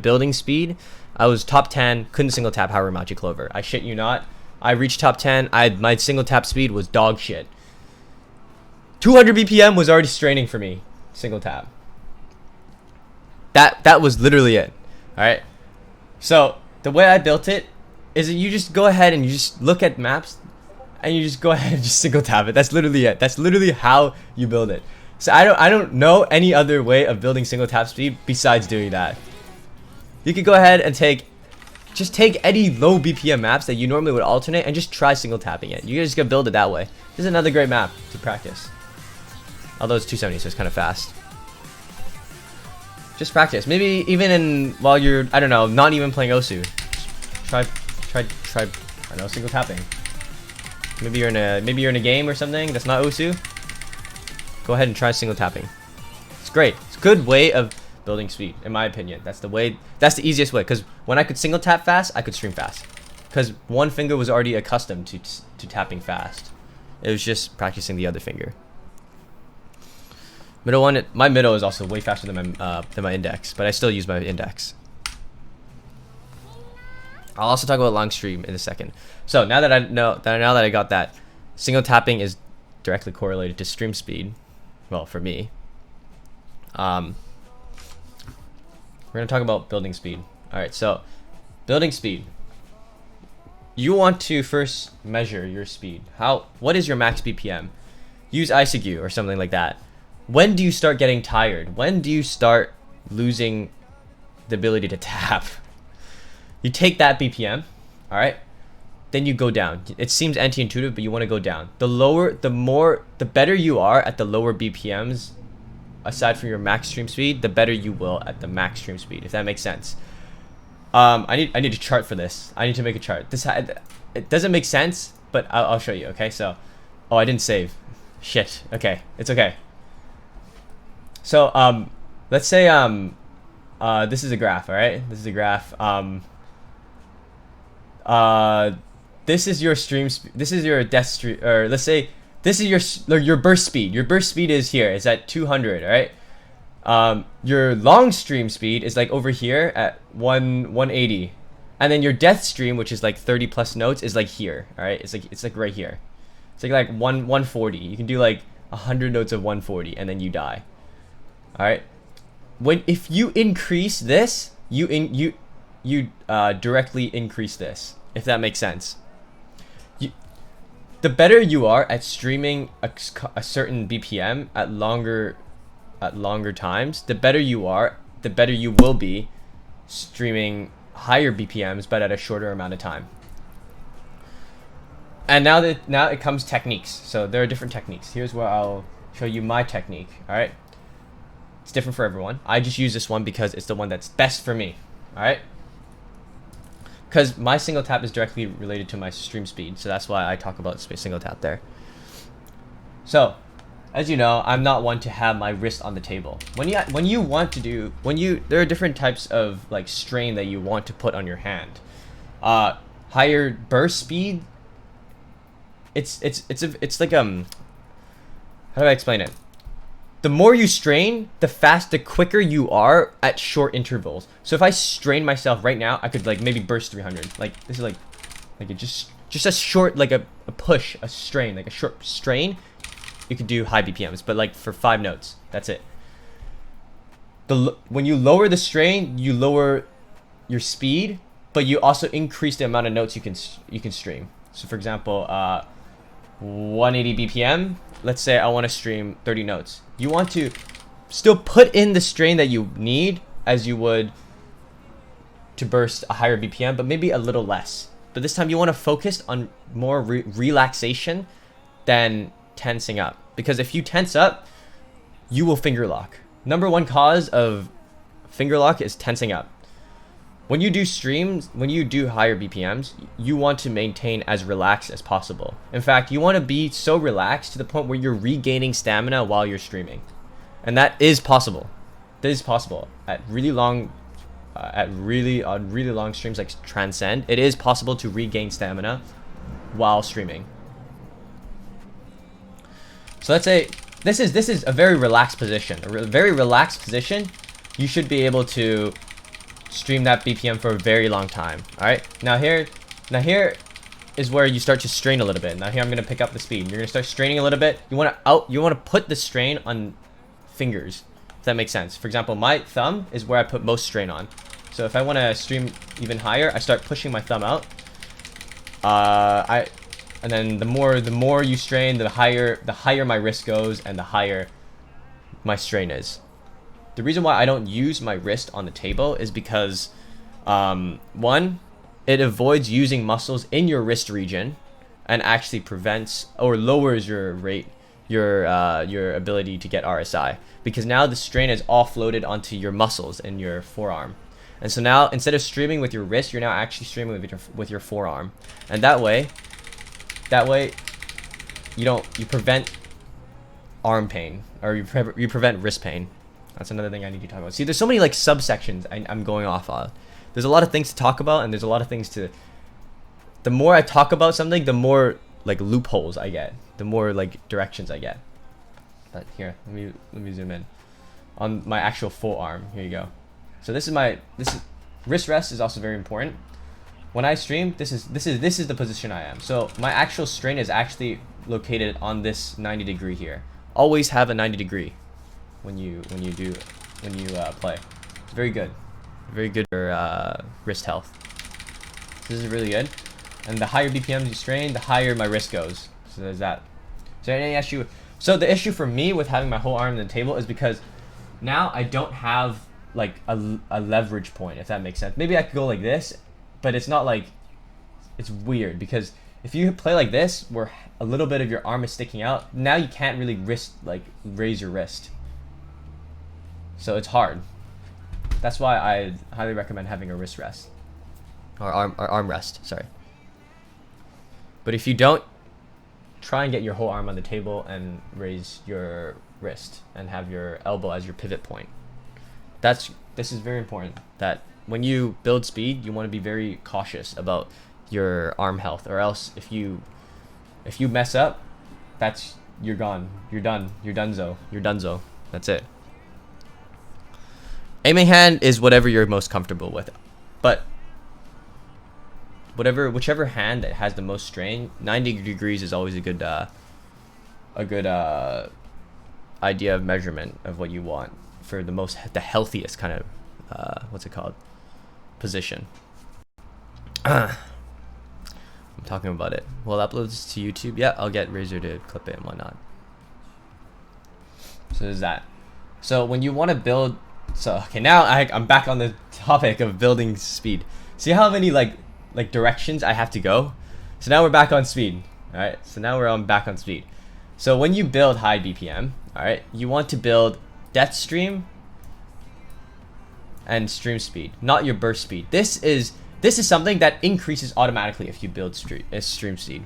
building speed, I was top 10, couldn't single tap Harumachi Clover. I shit you not. I reached top 10, my single tap speed was dog shit. 200 BPM was already straining for me, single tap. That was literally it. Alright? So, the way I built it is that you just go ahead and you just look at maps and you just go ahead and just single tap it. That's literally it. That's literally how you build it. So I don't know any other way of building single tap speed besides doing that. You could go ahead and take just take any low BPM maps that you normally would alternate and just try single tapping it. You're just gonna build it that way. This is another great map to practice. Although it's 270, so it's kind of fast. Just practice. Maybe even in while you're, I don't know, not even playing Osu. Try, I don't know, single tapping. Maybe you're in a game or something that's not Osu. Go ahead and try single tapping. It's great. It's a good way of building speed, in my opinion. That's the easiest way. Because when I could single tap fast, I could stream fast. Because one finger was already accustomed to tapping fast. It was just practicing the other finger. Middle one, my middle is also way faster than my index, but I still use my index. I'll also talk about long stream in a second. So now that I got that, single tapping is directly correlated to stream speed. Well, for me. We're gonna talk about building speed. All right, so building speed. You want to first measure your speed. What is your max BPM? Use ICQ or something like that. When do you start getting tired? When do you start losing the ability to tap? You take that BPM, all right? Then you go down. It seems anti-intuitive, but you want to go down. The better you are at the lower BPMs, aside from your max stream speed, the better you will at the max stream speed, if that makes sense. I need a chart for this. I need to make a chart. It doesn't make sense, but I'll show you, okay? So, oh, I didn't save. Shit. Okay, it's okay. So, let's say this is a graph, all right? This is a graph. This is your stream. This is your death stream, or let's say this is your burst speed. Your burst speed is here. It's at 200, all right? Your long stream speed is like over here at 180, and then your death stream, which is like 30 plus notes, is like here, all right? It's like right here. It's like 140. You can do like 100 notes of 140, and then you die. All right. If you increase this, you directly increase this, if that makes sense. The better you are at streaming a certain BPM at longer times, the better you are, the better you will be streaming higher BPMs, but at a shorter amount of time. And now it comes techniques. So there are different techniques. Here's where I'll show you my technique. All right. It's different for everyone. I just use this one because it's the one that's best for me. All right. Because my single tap is directly related to my stream speed, so that's why I talk about single tap there. So, as you know, I'm not one to have my wrist on the table. There are different types of like strain that you want to put on your hand. Higher burst speed. It's like how do I explain it? The more you strain, the quicker you are at short intervals. So if I strain myself right now, I could like maybe burst 300. Like this is like it just a short, like a push, a strain, like a short strain. You could do high BPMs, but like for 5 notes, that's it. When you lower the strain, you lower your speed, but you also increase the amount of notes you can stream. So for example, 180 BPM. Let's say I want to stream 30 notes. You want to still put in the strain that you need as you would to burst a higher BPM, but maybe a little less. But this time you want to focus on more relaxation than tensing up. Because if you tense up, you will finger lock. Number one cause of finger lock is tensing up. When you do streams, when you do higher BPMs, you want to maintain as relaxed as possible. In fact, you want to be so relaxed to the point where you're regaining stamina while you're streaming. And that is possible. That is possible. At really long streams like Transcend, it is possible to regain stamina while streaming. So let's say this is a very relaxed position. A very relaxed position, you should be able to stream that BPM for a very long time. All right. Now here is where you start to strain a little bit. Now here I'm gonna pick up the speed. You're gonna start straining a little bit. You want to put the strain on fingers, if that makes sense. For example, my thumb is where I put most strain on. So if I want to stream even higher, I start pushing my thumb out. And then the more you strain, the higher my wrist goes, and the higher my strain is. The reason why I don't use my wrist on the table is because, one, it avoids using muscles in your wrist region, and actually prevents or lowers your ability to get RSI, because now the strain is offloaded onto your muscles in your forearm. And so now, instead of streaming with your wrist, you're now actually streaming with your forearm, and that way you prevent arm pain, or you prevent wrist pain. That's another thing I need to talk about. See, there's so many like subsections I'm going off on. There's a lot of things to talk about, and there's a lot of things to. The more I talk about something, the more like loopholes I get, the more like directions I get. But here, let me zoom in on my actual forearm. Here you go. So this is wrist rest is also very important. When I stream, this is the position I am. So my actual strain is actually located on this 90 degree here. Always have a 90 degree when you play. It's very good for wrist health. This is really good. And the higher BPMs you strain, the higher my wrist goes. So there's that. So any issue? So the issue for me with having my whole arm on the table is because now I don't have like a leverage point, if that makes sense. Maybe I could go like this, but it's not like, it's weird, because if you play like this where a little bit of your arm is sticking out, now you can't really raise your wrist. So it's hard. That's why I highly recommend having a wrist rest, or arm rest, sorry. But if you don't, try and get your whole arm on the table and raise your wrist and have your elbow as your pivot point. This is very important, that when you build speed, you want to be very cautious about your arm health, or else if you mess up, you're gone. You're done. You're donezo. That's it. Aiming hand is whatever you're most comfortable with, but whichever hand that has the most strain, 90 degrees is always a good idea of measurement of what you want for the healthiest kind of position. I'm talking about it. Well, upload this to YouTube. Yeah, I'll get Razor to clip it and whatnot. So there's that. So when you want to build, okay, now I'm back on the topic of building speed. See how many like directions I have to go? So now we're back on speed. All right. So now we're back on speed. So when you build high BPM, all right, you want to build death stream and stream speed, not your burst speed. This is something that increases automatically if you build stream speed.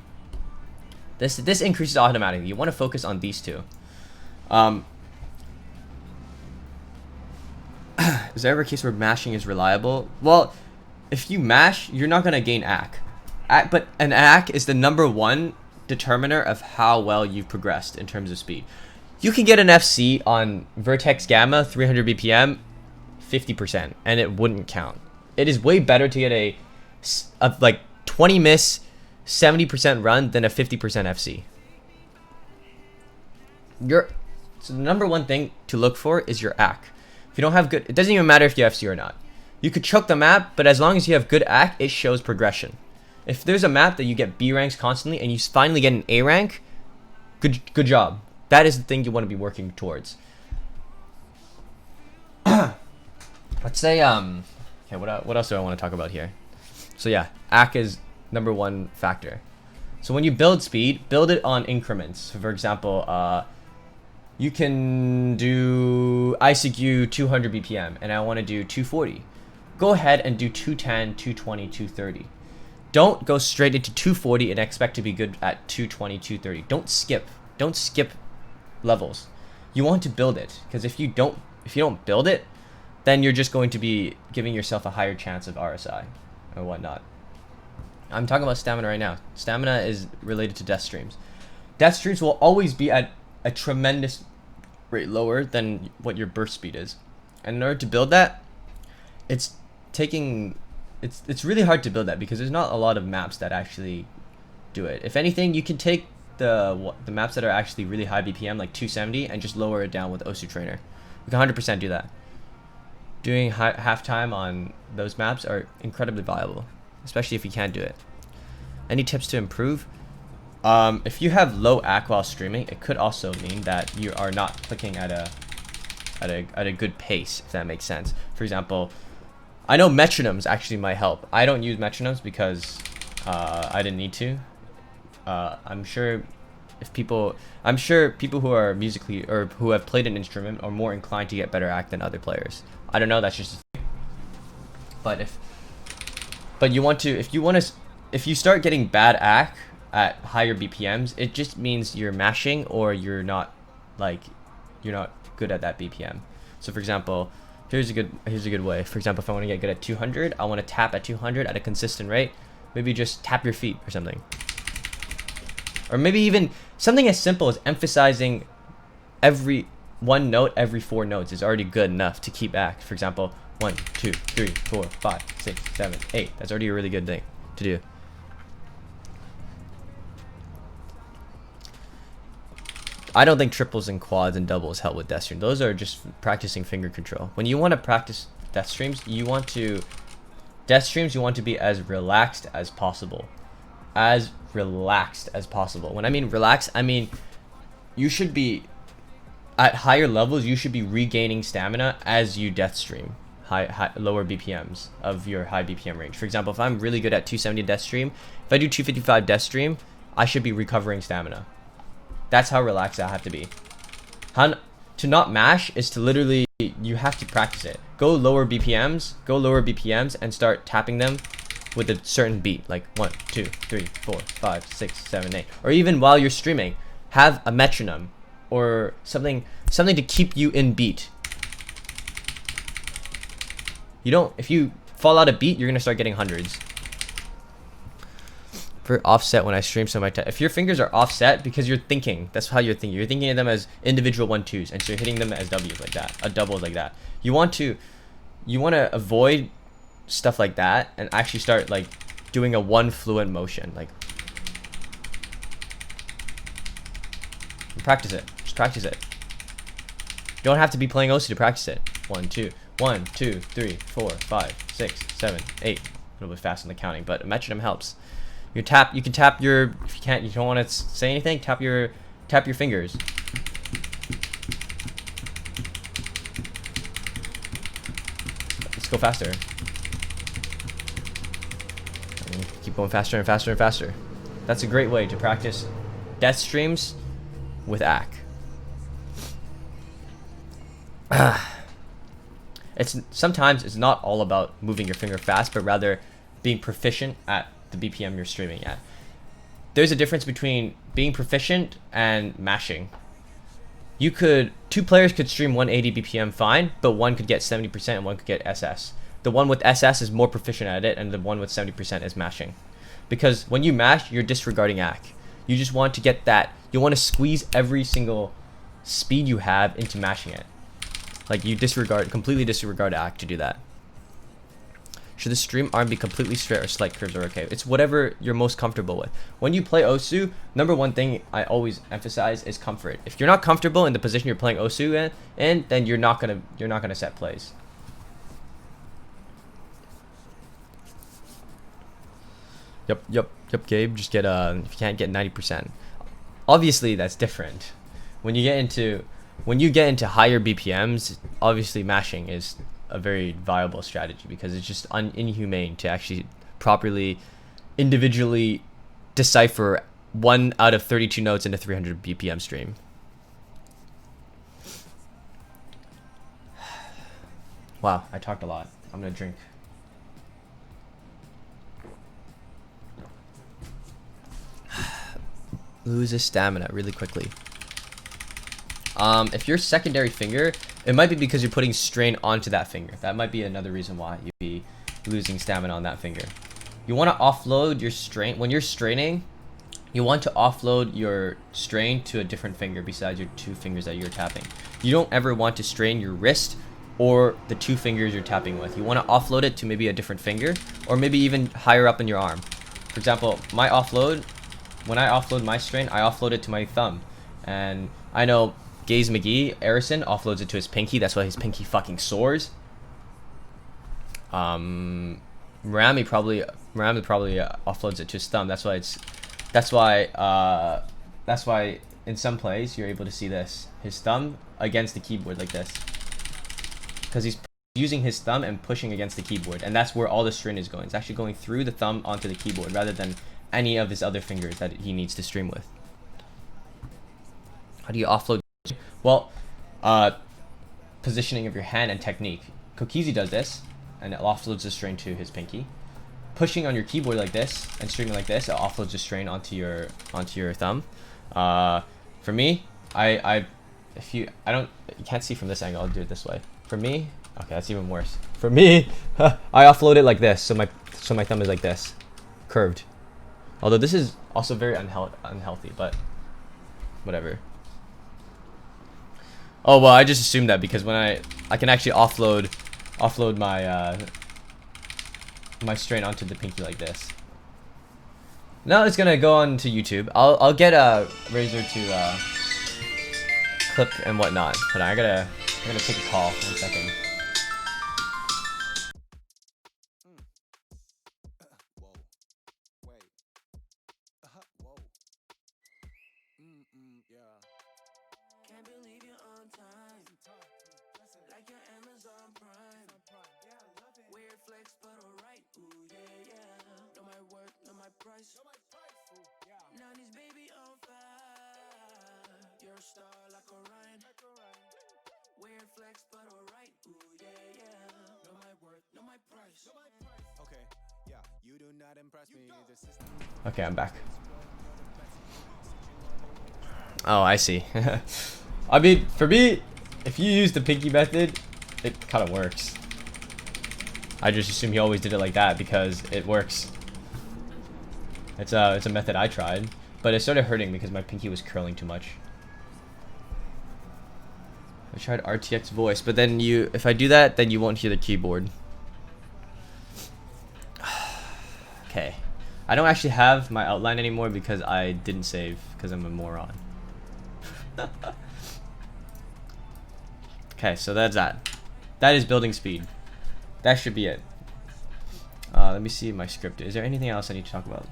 This increases automatically. You want to focus on these two. Is there ever a case where mashing is reliable? Well, if you mash, you're not gonna gain AC. But an AC is the #1 determiner of how well you've progressed in terms of speed. You can get an FC on Vertex Gamma 300 BPM 50%, and it wouldn't count. It is way better to get a like 20 miss 70% run than a 50% FC. So the #1 thing to look for is your AC. If you don't have good, it doesn't even matter if you FC or not. You could choke the map, but as long as you have good AC, it shows progression. If there's a map that you get B ranks constantly and you finally get an A rank, good job. That is the thing you want to be working towards. Let's say okay, what else do I want to talk about here? So yeah, AC is #1 factor. So when you build speed, build it on increments. So for example, you can do ICQ 200 BPM and I want to do 240. Go ahead and do 210, 220, 230. Don't go straight into 240 and expect to be good at 220, 230. Don't skip levels. You want to build it, because if you don't build it, then you're just going to be giving yourself a higher chance of RSI or whatnot. I'm talking about stamina right now. Stamina is related to death streams. Death streams will always be at a tremendous rate lower than what your burst speed is. And in order to build that, it's really hard to build that because there's not a lot of maps that actually do it. If anything, you can take the maps that are actually really high BPM, like 270, and just lower it down with Osu Trainer. We can 100% do that. Doing halftime on those maps are incredibly viable, especially if you can't do it. Any tips to improve? If you have low AC while streaming, it could also mean that you are not clicking at a good pace, if that makes sense. For example, I know metronomes actually might help. I don't use metronomes because I didn't need to. I'm sure people who are musically or who have played an instrument are more inclined to get better act than other players. I don't know. That's just. But you want to if you start getting bad act at higher BPMs, it just means you're mashing or you're not good at that BPM. So for example, here's a good way. For example, if I want to get good at 200, I want to tap at 200 at a consistent rate. Maybe just tap your feet or something. Or maybe even something as simple as emphasizing every one note every 4 notes is already good enough to keep act. For example, 1, 2, 3, 4, 5, 6, 7, 8. That's already a really good thing to do. I don't think triples and quads and doubles help with death stream. Those are just practicing finger control. When you want to practice death streams, you want to be as relaxed as possible. As relaxed as possible. When I mean relaxed, I mean you should be at higher levels. You should be regaining stamina as you death stream lower BPMs of your high BPM range. For example, if I'm really good at 270 death stream, if I do 255 death stream, I should be recovering stamina. That's how relaxed I have to be. To not mash is to literally, you have to practice it. Go lower BPMs and start tapping them with a certain beat, like 1, 2, 3, 4, 5, 6, 7, 8. Or even while you're streaming, have a metronome or something to keep you in beat. If you fall out of beat, you're gonna start getting hundreds. For offset when I stream, so if your fingers are offset because you're thinking, that's how you're thinking. You're thinking of them as individual 1-2s, and so you're hitting them as W's like that, a double like that. You want to avoid stuff like that and actually start like doing a one fluent motion. Like practice it. Just practice it. You don't have to be playing OC to practice it. 1, 2, 1, 2, 3, 4, 5, 6, 7, 8. A little bit fast in the counting, but a metronome helps. You can tap your, if you don't want to say anything, tap your fingers. Let's go faster. Keep going faster and faster and faster. That's a great way to practice death streams with AC. Sometimes it's not all about moving your finger fast, but rather being proficient at the BPM you're streaming at. There's a difference between being proficient and mashing. Two players could stream 180 BPM fine, but one could get 70% and one could get SS. The one with SS is more proficient at it, and the one with 70% is mashing. Because when you mash, you're disregarding AC. You just want to get that. You want to squeeze every single speed you have into mashing it. Like you completely disregard AC to do that. Should the stream arm be completely straight or slight curves are okay? It's whatever you're most comfortable with. When you play Osu, number one thing I always emphasize is comfort. If you're not comfortable in the position you're playing Osu in, then you're not gonna set plays. Yep, Gabe. Just get if you can't get 90%. Obviously that's different. When you get into higher BPMs, obviously mashing is a very viable strategy because it's just inhumane to actually properly individually decipher 1 out of 32 notes in a 300 BPM stream. Wow, I talked a lot. I'm gonna drink. Loses stamina really quickly. If your secondary finger, it might be because you're putting strain onto that finger. That might be another reason why you'd be losing stamina on that finger. You want to offload your strain. When you're straining, you want to offload your strain to a different finger besides your 2 fingers that you're tapping. You don't ever want to strain your wrist or the 2 fingers you're tapping with. You want to offload it to maybe a different finger or maybe even higher up in your arm. For example, when I offload my strain, I offload it to my thumb. And I know Gaze McGee, Arison, offloads it to his pinky. That's why his pinky fucking sores. Marami probably offloads it to his thumb. That's why in some plays you're able to see this, his thumb against the keyboard like this, because he's using his thumb and pushing against the keyboard, and that's where all the strain is going. It's actually going through the thumb onto the keyboard rather than any of his other fingers that he needs to stream with. How do you offload? Well, positioning of your hand and technique. Kokizi does this, and it offloads the strain to his pinky. Pushing on your keyboard like this and streaming like this, it offloads the strain onto your thumb. For me, you can't see from this angle, I'll do it this way. For me, okay, that's even worse. For me, I offload it like this, so my thumb is like this, curved. Although this is also very unhealthy, but whatever. Oh well, I just assumed that because when I can actually offload my my strain onto the pinky like this. Now it's gonna go on to YouTube. I'll get a Razor to clip and whatnot. But I'm gonna take a call. 1 second. Can't believe you're on time. Like your Amazon Prime. Weird flex, but alright. Ooh, yeah, yeah. Know my worth, know my price. Nani's baby on fire. You're a star like Orion. Weird flex, but alright. Ooh, yeah, yeah. Know my worth, know my price. Okay, yeah, you do not impress me. Okay, I'm back. Oh, I see. I mean, for me, if you use the pinky method, it kind of works. I just assume he always did it like that because it works. It's a method I tried, but it started hurting because my pinky was curling too much. I tried RTX voice, but then if I do that, then you won't hear the keyboard. Okay. I don't actually have my outline anymore because I didn't save because I'm a moron. Okay, so that's that. That is building speed. That should be it. Let me see my script. Is there anything else I need to talk about?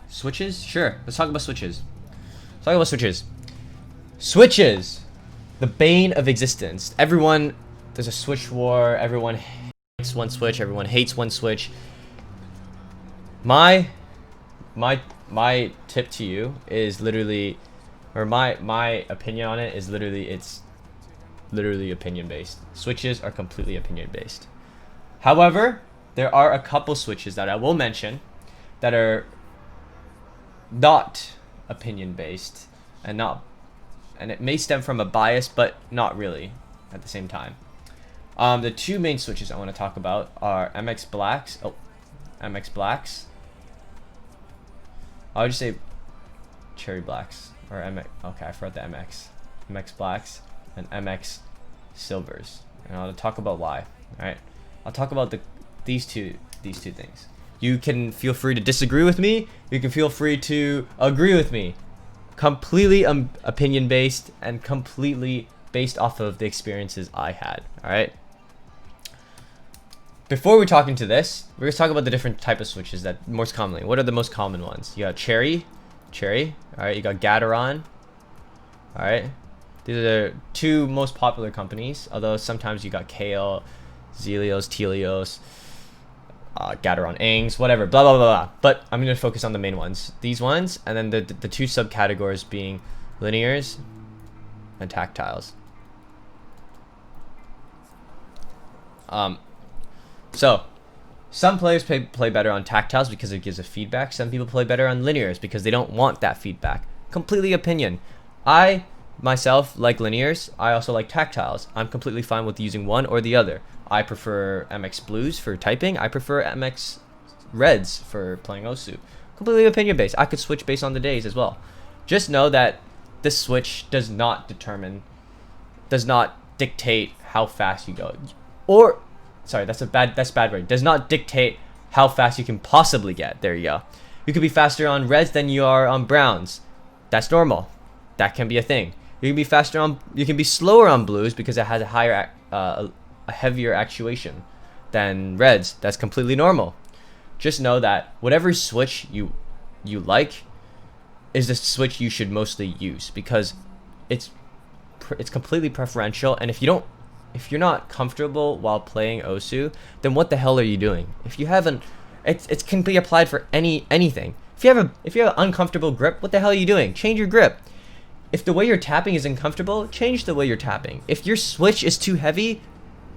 Switches? Sure. Let's talk about switches. Let's talk about switches. Switches! The bane of existence. There's a switch war. Everyone hates one switch. Everyone hates one switch. My tip to you is literally, or my opinion on it is literally, it's literally opinion based. Switches are completely opinion based. However, there are a couple switches that I will mention that are not opinion based and it may stem from a bias, but not really at the same time. The two main switches I want to talk about are MX Blacks. MX Blacks. I would just say Cherry Blacks or MX. Okay, I forgot the MX. MX Blacks and MX Silvers, and I'll talk about why. All right, I'll talk about these two things. You can feel free to disagree with me. You can feel free to agree with me. Completely opinion based and completely based off of the experiences I had. All right. Before we talk into this, we're gonna talk about the different type of switches that most commonly. What are the most common ones? You got Cherry. All right. You got Gateron. All right. These are the two most popular companies. Although sometimes you got Kale, Zelios, Telios, Gateron, Aings, whatever. Blah blah blah blah. But I'm gonna focus on the main ones. These ones, and then the two subcategories being linears and tactiles. So, some players play better on tactiles because it gives a feedback. Some people play better on linears because they don't want that feedback. Completely opinion. I, myself, like linears. I also like tactiles. I'm completely fine with using one or the other. I prefer MX Blues for typing. I prefer MX Reds for playing Osu. Completely opinion based. I could switch based on the days as well. Just know that this switch does not dictate how fast you go. Or sorry, that's bad word. Does not dictate how fast you can possibly get. There you go. You could be faster on reds than you are on browns. That's normal. That can be a thing. You can be slower on blues because it has a higher, a heavier actuation than reds. That's completely normal. Just know that whatever switch you like, is the switch you should mostly use, because it's completely preferential. And if you're not comfortable while playing Osu, then what the hell are you doing? If you haven't, it can be applied for anything. If you have an uncomfortable grip, what the hell are you doing? Change your grip. If the way you're tapping is uncomfortable, change the way you're tapping. If your switch is too heavy,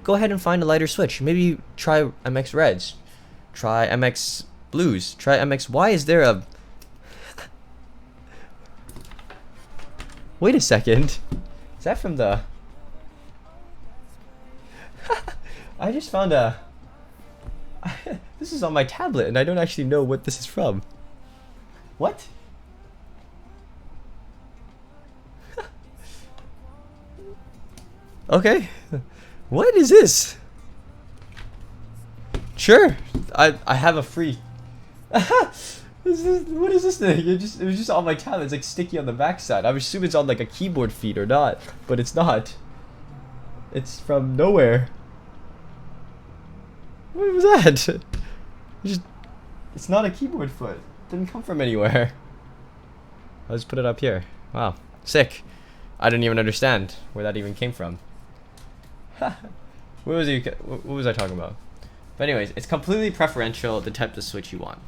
go ahead and find a lighter switch. Maybe try MX Reds, try MX Blues, try MX. Why is there a... Wait a second. Is that from the... I just found a... This is on my tablet and I don't actually know what this is from. What? Okay. What is this? Sure. I have a free... What is this thing? It was just on my tablet. It's like sticky on the backside. I assume it's on like a keyboard feed or not, but it's not. It's from nowhere. What was that? It's not a keyboard foot. It didn't come from anywhere. I'll just put it up here. Wow. Sick. I didn't even understand where that even came from. What was I talking about? But anyways, it's completely preferential the type of switch you want.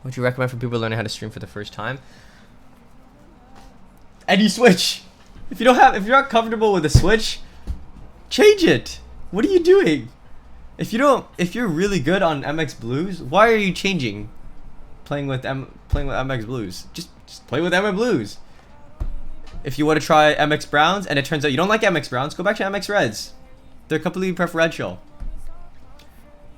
What do you recommend for people learning how to stream for the first time? Any switch. If you're not comfortable with a switch, change it. What are you doing? If you're really good on MX Blues, why are you changing? Playing with MX Blues. Just play with MX Blues. If you want to try MX Browns and it turns out you don't like MX Browns, go back to MX Reds. They're completely preferential.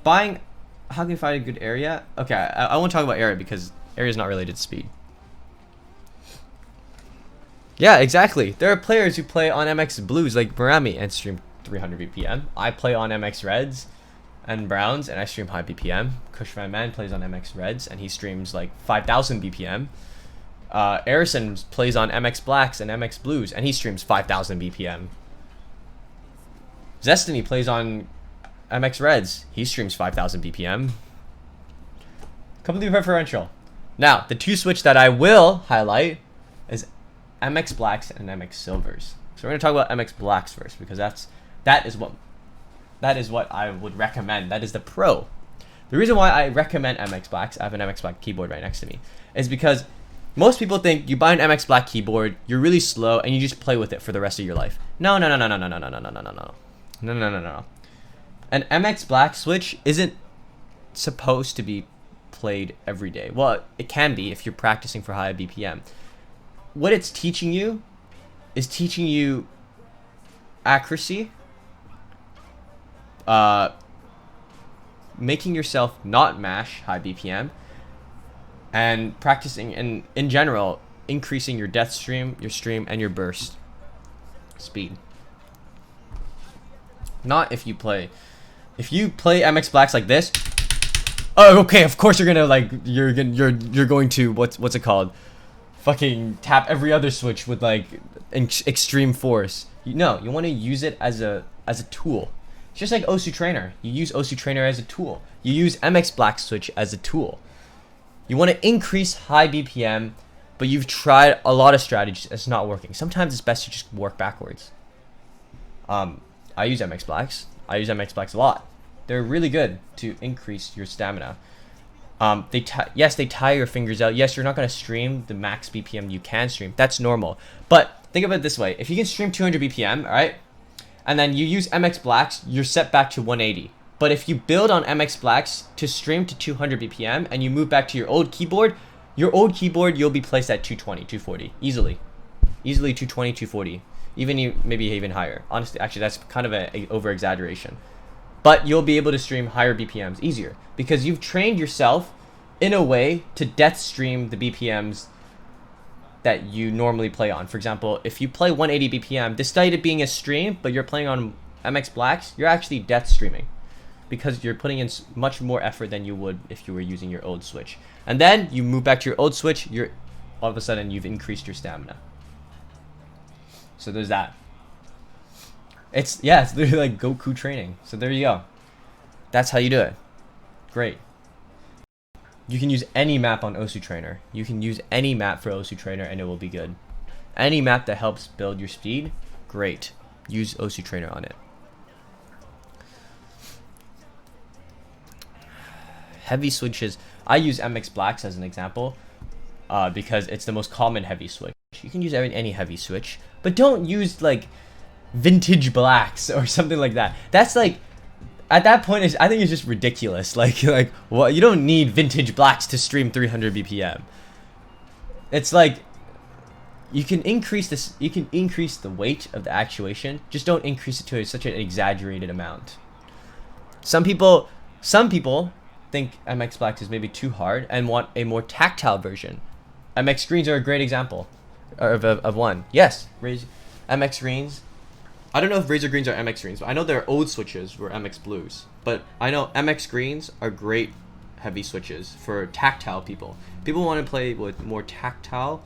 How can you find a good area? Okay, I won't talk about area because area is not related to speed. Yeah, exactly. There are players who play on MX Blues like Barami and stream 300 BPM. I play on MX Reds and Browns and I stream high BPM. Cushman Man plays on MX Reds and he streams like 5,000 BPM. Arison plays on MX Blacks and MX Blues and he streams 5,000 BPM. Zestiny plays on MX Reds. He streams 5,000 BPM. Completely preferential. Now, the two switch that I will highlight is MX Blacks and MX Silvers. So we're going to talk about MX Blacks first because that is what I would recommend. That is the pro. The reason why I recommend MX Blacks, I have an MX Black keyboard right next to me, is because most people think you buy an MX Black keyboard, you're really slow, and you just play with it for the rest of your life. No. An MX Black switch isn't supposed to be played every day. Well, it can be if you're practicing for high BPM. What it's teaching you is teaching you accuracy, making yourself not mash high BPM, and practicing and in general increasing your death stream, your stream, and your burst speed. Not if you play MX Blacks like this. Oh, okay. Of course you're gonna you're going to what's it called? Fucking tap every other switch with like extreme force. No, you want to use it as a tool. It's just like Osu Trainer. You use Osu Trainer as a tool. You use MX Black switch as a tool. You want to increase high BPM, but you've tried a lot of strategies. It's not working. Sometimes it's best to just work backwards. I use MX Blacks. I use MX Blacks a lot. They're really good to increase your stamina. Yes, they tire your fingers out. Yes, you're not going to stream the max BPM you can stream. That's normal. But think of it this way. If you can stream 200 BPM, all right, and then you use MX Blacks, you're set back to 180. But if you build on MX Blacks to stream to 200 BPM and you move back to your old keyboard, you'll be placed at 220, 240, easily. Easily 220, 240. Maybe even higher. Honestly, actually, that's kind of a over-exaggeration. But you'll be able to stream higher BPMs easier because you've trained yourself in a way to death stream the BPMs that you normally play on. For example, if you play 180 BPM, despite it being a stream, but you're playing on MX Blacks, you're actually death streaming because you're putting in much more effort than you would if you were using your old switch. And then you move back to your old switch, all of a sudden you've increased your stamina. So there's that. It's literally like Goku training. So there you go. That's how you do it. Great. You can use any map on Osu Trainer. You can use any map for Osu Trainer and it will be good. Any map that helps build your speed, great. Use Osu Trainer on it. Heavy switches. I use MX Blacks as an example because it's the most common heavy switch. You can use any heavy switch, but don't use like vintage blacks or something like that. That's like, at that point, I think it's just ridiculous. Like what? You don't need vintage blacks to stream 300 BPM. It's like, you can increase this. You can increase the weight of the actuation. Just don't increase it to such an exaggerated amount. Some people think MX Blacks is maybe too hard and want a more tactile version. MX Greens are a great example of one. Yes, MX Greens. I don't know if Razor Greens are MX Greens, but I know their old switches were MX Blues. But I know MX Greens are great heavy switches for tactile people. People want to play with more tactile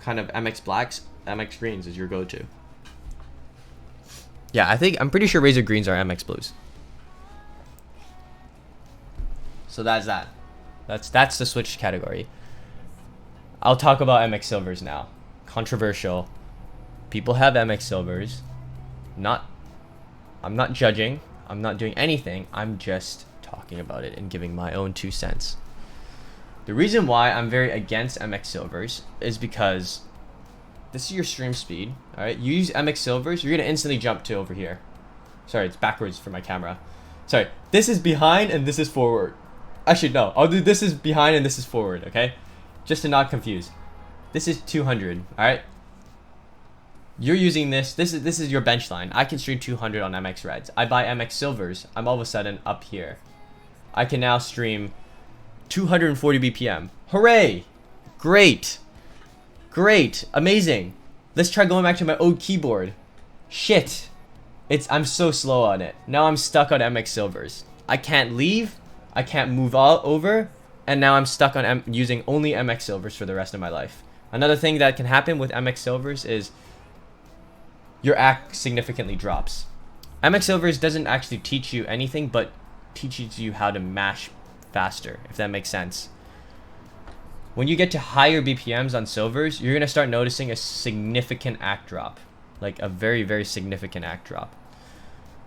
kind of MX Blacks. MX Greens is your go-to. Yeah, I'm pretty sure Razor Greens are MX Blues. So that's that. That's the switch category. I'll talk about MX Silvers now. Controversial. People have MX Silvers. I'm not judging. I'm not doing anything. I'm just talking about it and giving my own 2 cents. The reason why I'm very against MX Silvers is because this is your stream speed. Alright, you use MX Silvers, you're gonna instantly jump to over here. Sorry, it's backwards for my camera. Sorry, this is behind and this is forward. Actually, no, I'll do this is behind and this is forward, okay? Just to not confuse. This is 200, alright? You're using this is your bench line. I can stream 200 on MX Reds. I buy MX Silvers, I'm all of a sudden up here. I can now stream 240 BPM. Hooray! Great! Great! Amazing! Let's try going back to my old keyboard. Shit! I'm so slow on it. Now I'm stuck on MX Silvers. I can't leave, I can't move all over, and now I'm stuck on using only MX Silvers for the rest of my life. Another thing that can happen with MX Silvers is your act significantly drops. MX Silvers doesn't actually teach you anything, but teaches you how to mash faster, if that makes sense. When you get to higher BPMs on Silvers, you're going to start noticing a significant act drop. Like a very, very significant act drop.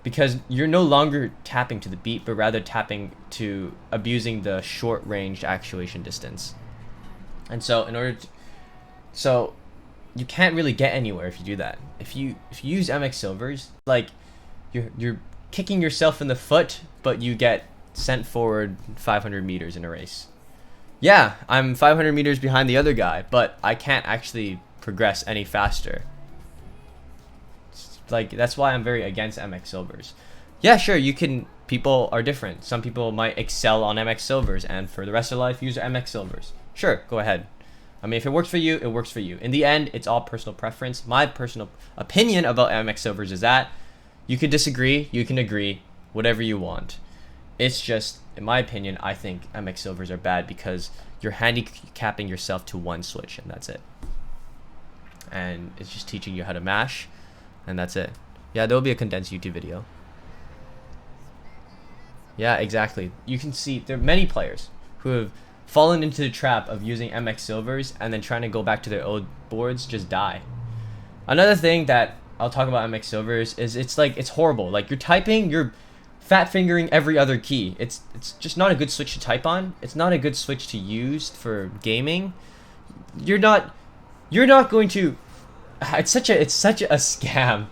Because you're no longer tapping to the beat, but rather tapping to abusing the short range actuation distance. And so so you can't really get anywhere if you do that. If you use MX Silvers, like you're kicking yourself in the foot, but you get sent forward 500 meters in a race. Yeah, I'm 500 meters behind the other guy, but I can't actually progress any faster. Like, that's why I'm very against MX Silvers. Yeah, sure, people are different. Some people might excel on MX Silvers, and for the rest of life, use MX Silvers. Sure, go ahead. I mean, if it works for you, it works for you. In the end, it's all personal preference. My personal opinion about MX Silvers is that you can disagree, you can agree, whatever you want. It's just, in my opinion, I think MX Silvers are bad because you're handicapping yourself to one switch, and that's it. And it's just teaching you how to mash, and that's it. Yeah, there will be a condensed YouTube video. Yeah, exactly. You can see there are many players who have fallen into the trap of using MX Silvers and then trying to go back to their old boards just die. Another thing that I'll talk about MX Silvers is it's horrible. Like, you're typing, you're fat fingering every other key. It's just not a good switch to type on. It's not a good switch to use for gaming. You're not going to. It's such a scam.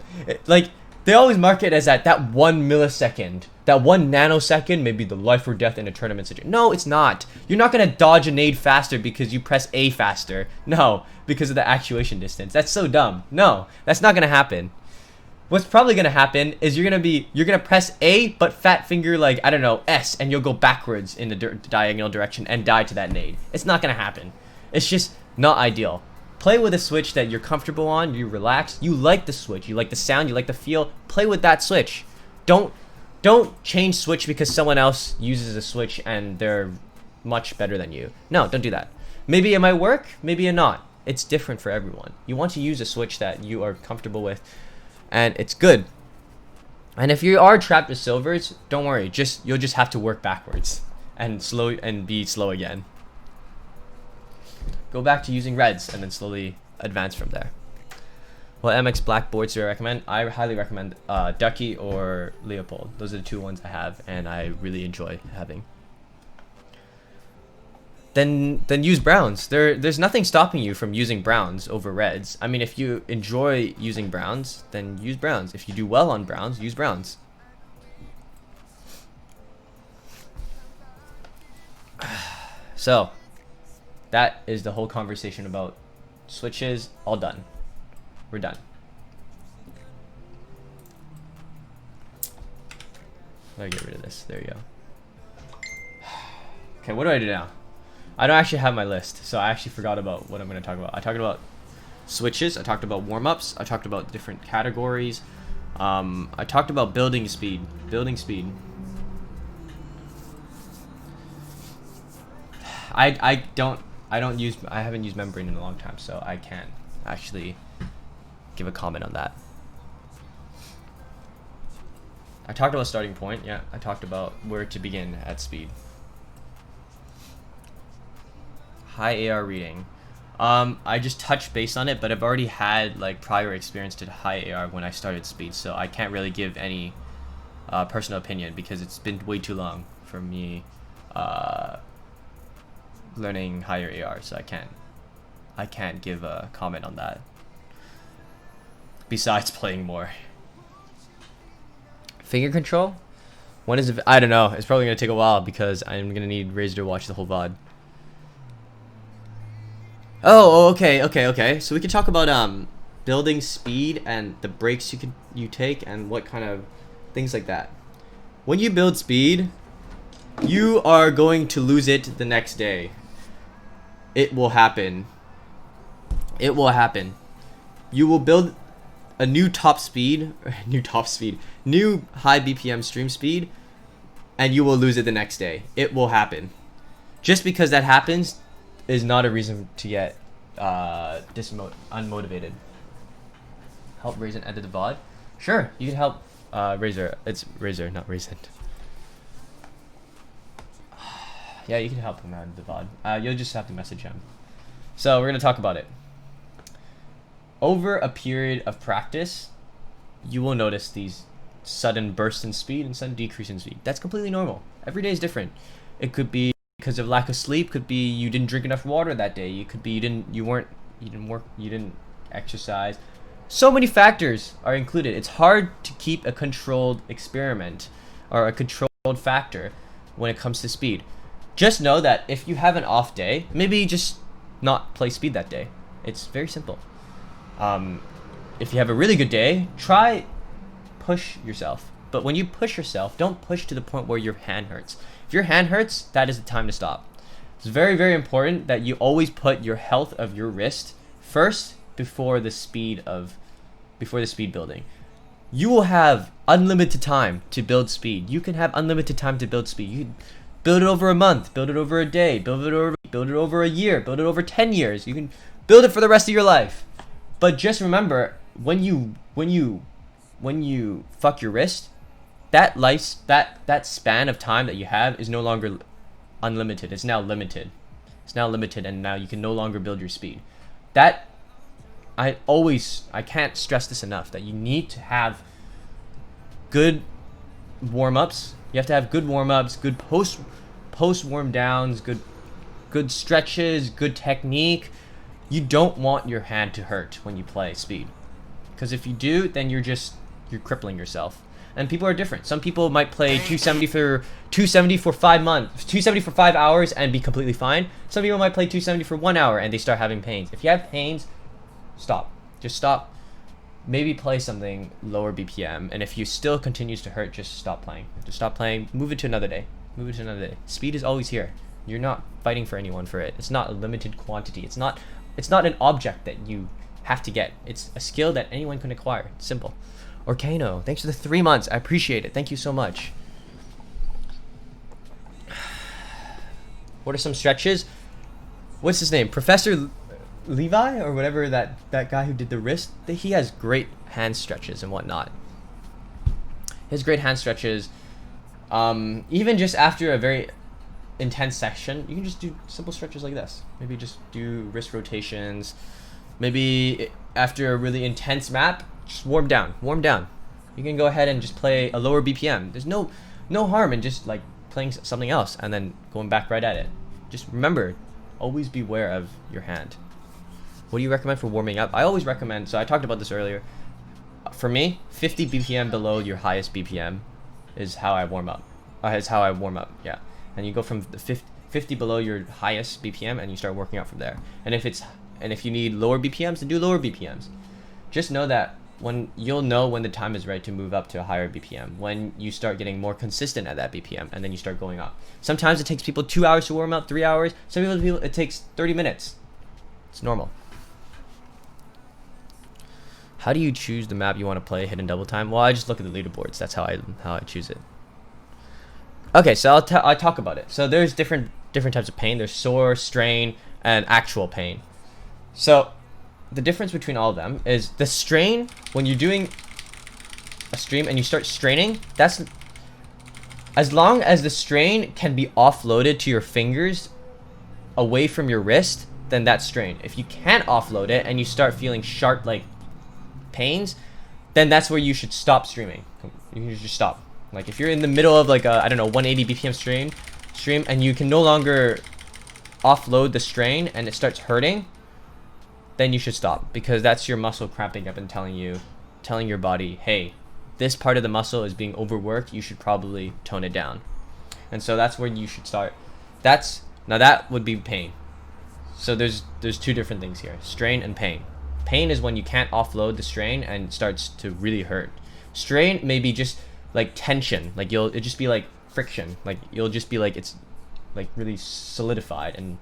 Like, they always mark it as that 1 millisecond, that 1 nanosecond may be the life or death in a tournament situation. No, it's not. You're not gonna dodge a nade faster because you press A faster. No, because of the actuation distance. That's so dumb. No, that's not gonna happen. What's probably gonna happen is you're gonna press A but fat finger, like, I don't know, S, and you'll go backwards in the diagonal direction and die to that nade. It's not gonna happen. It's just not ideal. Play with a switch that you're comfortable on, you relax, you like the switch, you like the sound, you like the feel. Play with that switch. Don't change switch because someone else uses a switch and they're much better than you. No, don't do that. Maybe it might work, maybe it not. It's different for everyone. You want to use a switch that you are comfortable with, and it's good. And if you are trapped with Silvers, don't worry, you'll just have to work backwards. and be slow again. Go back to using reds and then slowly advance from there. What MX black boards do I recommend? I highly recommend Ducky or Leopold. Those are the two ones I have and I really enjoy having. Then use browns. There's nothing stopping you from using browns over reds. I mean, if you enjoy using browns, then use browns. If you do well on browns, use browns. So, that is the whole conversation about switches. All done. We're done. Let me get rid of this. There you go. Okay, what do I do now? I don't actually have my list, so I actually forgot about what I'm going to talk about. I talked about switches. I talked about warm-ups. I talked about different categories. I talked about building speed. Building speed. I haven't used membrane in a long time, so I can't actually give a comment on that. I talked about starting point. Yeah, I talked about where to begin at speed. High AR reading. I just touched base on it, but I've already had like prior experience to high AR when I started speed, so I can't really give any personal opinion because it's been way too long for me learning higher AR, so I can't give a comment on that. Besides playing more. Finger control? When is it? I don't know. It's probably gonna take a while because I'm gonna need Razor to watch the whole VOD. Oh, okay. So we can talk about building speed and the breaks you take and what kind of things like that. When you build speed, you are going to lose it the next day. It will happen. It will happen. You will build a new new high BPM stream speed, and you will lose it the next day. It will happen. Just because that happens is not a reason to get unmotivated. Help Razor edit the VOD? Sure, you can help Razor. It's Razor, not Raisin. Yeah, you can help him out in the VOD. You'll just have to message him. So we're gonna talk about it. Over a period of practice, you will notice these sudden bursts in speed and sudden decrease in speed. That's completely normal. Every day is different. It could be because of lack of sleep. Could be you didn't drink enough water that day. It could be you didn't exercise. So many factors are included. It's hard to keep a controlled experiment or a controlled factor when it comes to speed. Just know that if you have an off day, maybe just not play speed that day. It's very simple. If you have a really good day, try push yourself. But when you push yourself, don't push to the point where your hand hurts. If your hand hurts, that is the time to stop. It's very, very important that you always put your health of your wrist first before the speed building. You will have unlimited time to build speed. You can have unlimited time to build speed. You can build it over a month, build it over a day, build it over a year, build it over 10 years. You can build it for the rest of your life. But just remember, when you fuck your wrist, that span of time that you have is no longer unlimited. It's now limited. And now you can no longer build your speed. I can't stress this enough, that you need to have good warm-ups. You have to have good warm-ups, good post warm downs, good stretches, good technique. You don't want your hand to hurt when you play speed, because if you do, then you're crippling yourself. And people are different. Some people might play 270 for 5 months, 270 for 5 hours and be completely fine. Some people might play 270 for 1 hour and they start having pains. If you have pains, stop. Just stop. Maybe play something lower BPM, and if you still continues to hurt, just stop playing. Just stop playing. Move it to another day. Speed is always here. You're not fighting for anyone for it. It's not a limited quantity. It's not an object that you have to get. It's a skill that anyone can acquire. It's simple. Orkano, thanks for the 3 months. I appreciate it. Thank you so much. What are some stretches? What's his name? Professor Levi or whatever, that guy who did the wrist. He has great hand stretches and whatnot. He has great hand stretches. Even just after a very intense section, you can just do simple stretches like this. Maybe just do wrist rotations. Maybe after a really intense map, just warm down. You can go ahead and just play a lower BPM. There's no harm in just like playing something else and then going back right at it. Just remember, always beware of your hand. What do you recommend for warming up? I always recommend, so I talked about this earlier. For me, 50 BPM below your highest BPM is how I warm up. Yeah. And you go from the 50 below your highest BPM and you start working out from there. And if you need lower BPMs, then do lower BPMs. Just know that you'll know when the time is right to move up to a higher BPM, when you start getting more consistent at that BPM, and then you start going up. Sometimes it takes people 2 hours to warm up, 3 hours. Some people it takes 30 minutes. It's normal. How do you choose the map you want to play, hidden double time? Well, I just look at the leaderboards. That's how I choose it. Okay, so I'll talk about it. So there's different types of pain. There's sore, strain, and actual pain. So the difference between all of them is the strain. When you're doing a stream and you start straining, that's as long as the strain can be offloaded to your fingers away from your wrist, then that's strain. If you can't offload it and you start feeling sharp like pains, then that's where you should stop streaming. You can just stop. Like if you're in the middle of like a, I don't know, 180 BPM stream and you can no longer offload the strain and it starts hurting, then you should stop, because that's your muscle cramping up and telling your body, hey, this part of the muscle is being overworked, you should probably tone it down. And so that's where you should start. Now that would be pain. So there's two different things here, strain and pain. Pain is when you can't offload the strain and it starts to really hurt. Strain may be just like tension, like it'll just be like friction, like you'll just be like, it's like really solidified and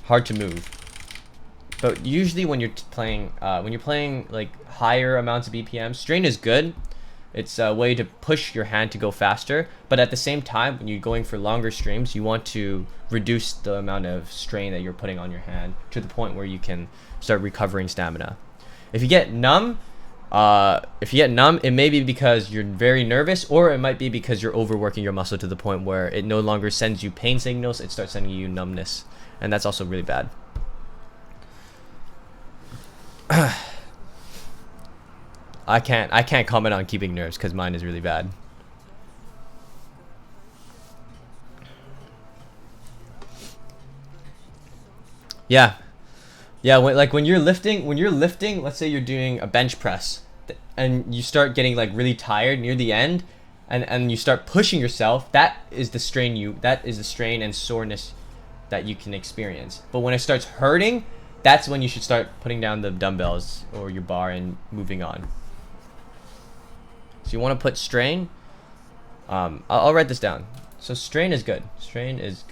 hard to move. But usually when you're playing like higher amounts of BPM, strain is good. It's a way to push your hand to go faster, but at the same time, when you're going for longer streams, you want to reduce the amount of strain that you're putting on your hand to the point where you can start recovering stamina. If you get numb, it may be because you're very nervous, or it might be because you're overworking your muscle to the point where it no longer sends you pain signals, it starts sending you numbness, and that's also really bad. I can't comment on keeping nerves because mine is really bad. Yeah, when you're lifting, let's say you're doing a bench press and you start getting like really tired near the end, and you start pushing yourself, that is the strain and soreness that you can experience. But when it starts hurting, that's when you should start putting down the dumbbells or your bar and moving on. So you want to put strain. I'll write this down. So strain is good. Strain is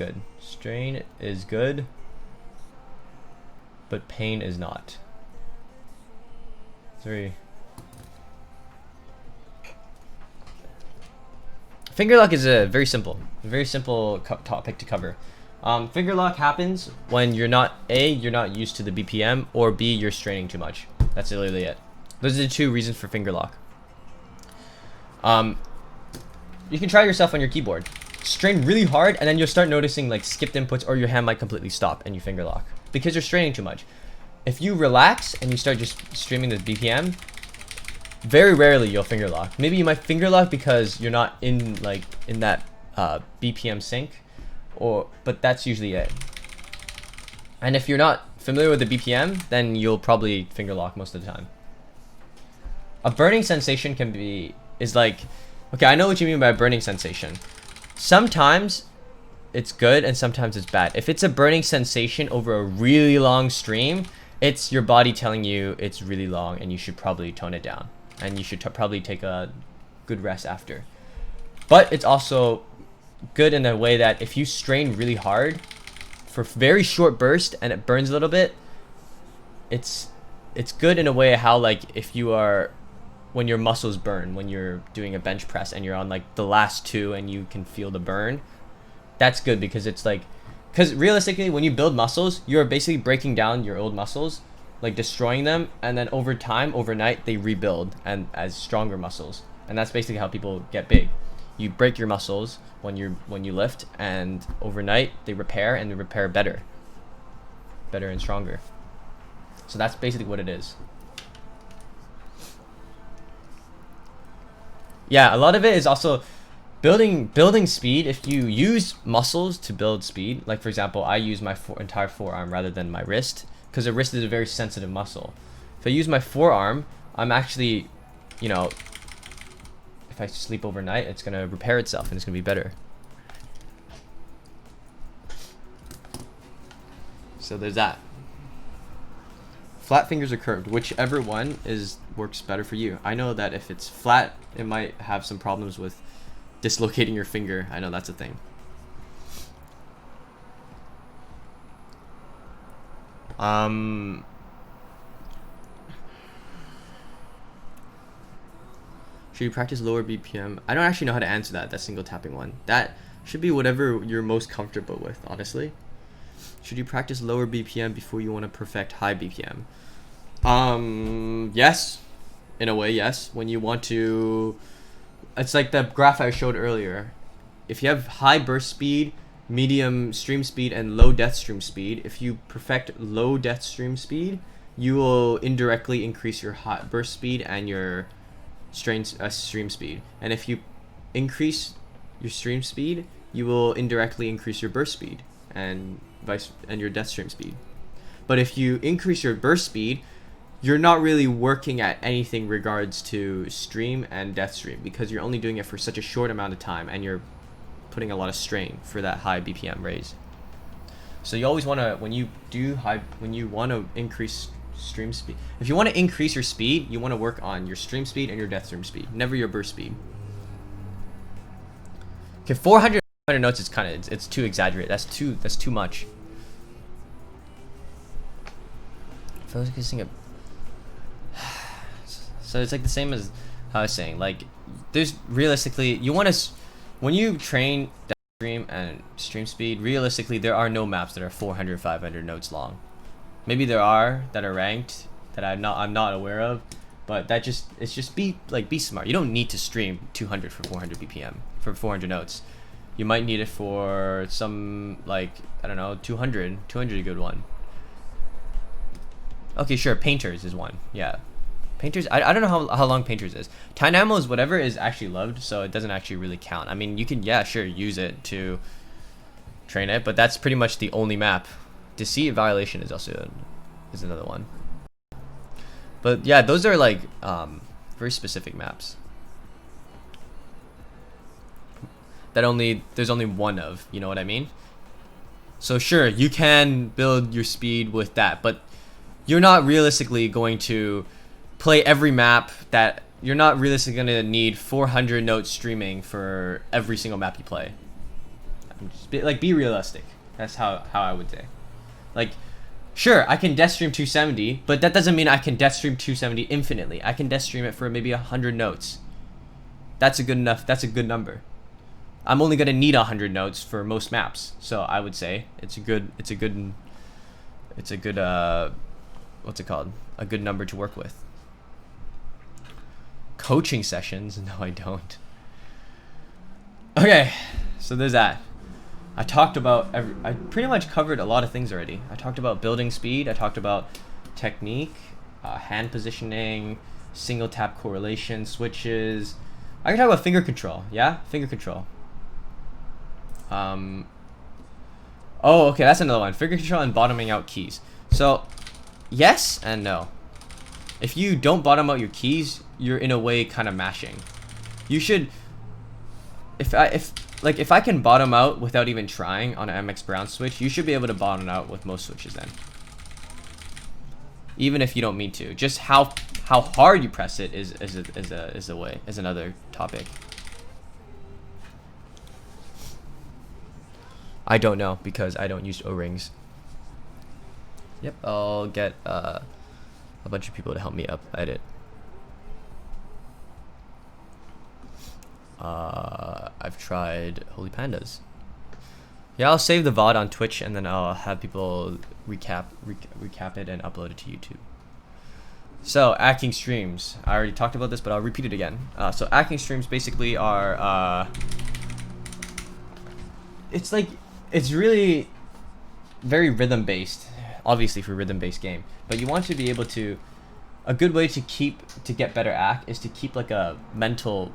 good. But pain is not. Finger lock is a very simple topic to cover. Finger lock happens when you're not used to the BPM, or B, you're straining too much. That's literally it. Those are the two reasons for finger lock. You can try yourself on your keyboard. Strain really hard, and then you'll start noticing like skipped inputs, or your hand might completely stop and you finger lock because you're straining too much. If you relax and you start just streaming the BPM, very rarely you'll finger lock. Maybe you might finger lock because you're not in that BPM sync, but that's usually it. And if you're not familiar with the BPM, then you'll probably finger lock most of the time. A burning sensation is like, okay, I know what you mean by a burning sensation. Sometimes it's good and sometimes it's bad. If it's a burning sensation over a really long stream, it's your body telling you it's really long and you should probably tone it down, and you should probably take a good rest after. But it's also good in a way that if you strain really hard for very short burst and it burns a little bit, it's good in a way how, like, if you are, when your muscles burn when you're doing a bench press and you're on like the last two and you can feel the burn, that's good, because it's like, because realistically when you build muscles, you're basically breaking down your old muscles, like destroying them, and then overnight they rebuild and as stronger muscles, and that's basically how people get big. You break your muscles when you lift, and overnight they repair, and they repair better and stronger. So that's basically what it is. Yeah, a lot of it is also building speed. If you use muscles to build speed, like for example, I use my entire forearm rather than my wrist, because the wrist is a very sensitive muscle. If I use my forearm, I'm actually, you know, if I sleep overnight, it's gonna repair itself and it's gonna be better. So there's that. Flat fingers or curved, whichever one works better for you. I know that if it's flat, it might have some problems with dislocating your finger. I know that's a thing. Should you practice lower BPM? I don't actually know how to answer that single tapping one. That should be whatever you're most comfortable with, honestly. Should you practice lower BPM before you want to perfect high BPM? Yes. In a way, yes. When you want to... It's like the graph I showed earlier. If you have high burst speed, medium stream speed, and low death stream speed, if you perfect low death stream speed, you will indirectly increase your high burst speed and your stream speed. And if you increase your stream speed, you will indirectly increase your burst speed and your death stream speed. But if you increase your burst speed, you're not really working at anything regards to stream and death stream, because you're only doing it for such a short amount of time and you're putting a lot of strain for that high BPM raise. So you always want to, when you want to increase stream speed, if you want to increase your speed, you want to work on your stream speed and your death stream speed, never your burst speed. Okay, 400 notes is kind of, it's too exaggerated. That's too much. Focusing it. So it's like the same as how I was saying, like there's realistically, you want to, when you train death stream and stream speed, realistically there are no maps that are 400 500 notes long. Maybe there are that are ranked that I'm not aware of, but it's just be smart. You don't need to stream 200 for 400 BPM for 400 notes. You might need it for some, like, I don't know, 200 a good one. Okay, sure, Painters is one. Yeah, Painters, I don't know how long Painters is. Dynamo is whatever is actually loved, so it doesn't actually really count. I mean, you can, yeah, sure, use it to train it, but that's pretty much the only map. Deceit Violation is also another one. But yeah, those are like very specific maps that there's only one of, you know what I mean? So sure, you can build your speed with that, but you're not realistically going to play every map that you're not realistically going to need 400 notes streaming for every single map you play. Be realistic. That's how I would say. Like, sure, I can death stream 270, but that doesn't mean I can death stream 270 infinitely. I can death stream it for maybe 100 notes. That's a good number. I'm only gonna need 100 notes for most maps, so I would say it's a good what's it called? A good number to work with. Coaching sessions? No, I don't. Okay, so there's that. I talked about I pretty much covered a lot of things already. I talked about building speed. I talked about technique, hand positioning, single tap correlation, switches. I can talk about finger control. Yeah, finger control. Oh, okay, that's another one. Finger control and bottoming out keys. So, yes and no. If you don't bottom out your keys, you're in a way kind of mashing. You should. If I can bottom out without even trying on an MX Brown switch, you should be able to bottom out with most switches then. Even if you don't mean to. Just how hard you press it is another topic. I don't know because I don't use O-rings. Yep, I'll get a bunch of people to help me edit. I've tried Holy Pandas. Yeah, I'll save the VOD on Twitch and then I'll have people recap it and upload it to YouTube. So acting streams, I already talked about this, but I'll repeat it again. So acting streams basically are it's like, it's really very rhythm based, obviously for rhythm based game, but you want to be able to, a good way to get better act is to keep like a mental,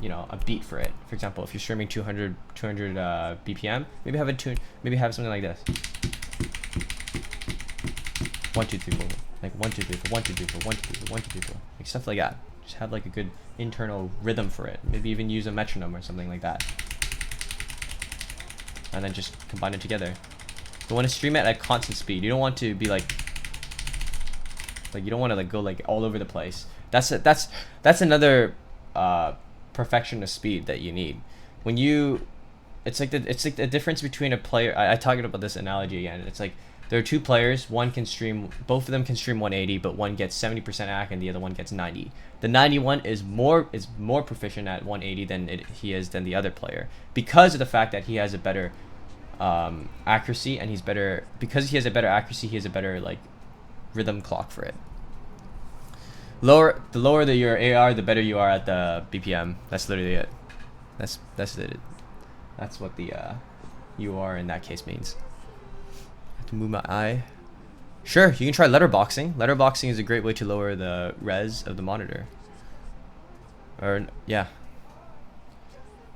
you know, a beat for it. For example, if you're streaming 200 BPM, maybe have a tune, maybe have something like this. 1 2 3 4, like 1 2 3 4 1 2 3 4 1 2 3 4 1 2 3 4, like stuff like that. Just have like a good internal rhythm for it. Maybe even use a metronome or something like that, and then just combine it together. You want to stream it at constant speed. You don't want to be like you don't want to like go like all over the place. That's another perfection of speed that you need. When you, it's like the difference between a player. I talked about this analogy again. It's like there are two players. One can stream, both of them can stream 180, but one gets 70% AC and the other one gets 90. The 91 is more proficient at 180 than he is than the other player, because of the fact that he has a better accuracy, and because he has a better accuracy, he has a better like rhythm clock for it. The lower your AR, the better you are at the BPM. That's literally it. That's it. That's what the UR in that case means. I have to move my eye. Sure, you can try letterboxing. Letterboxing is a great way to lower the res of the monitor. Or yeah.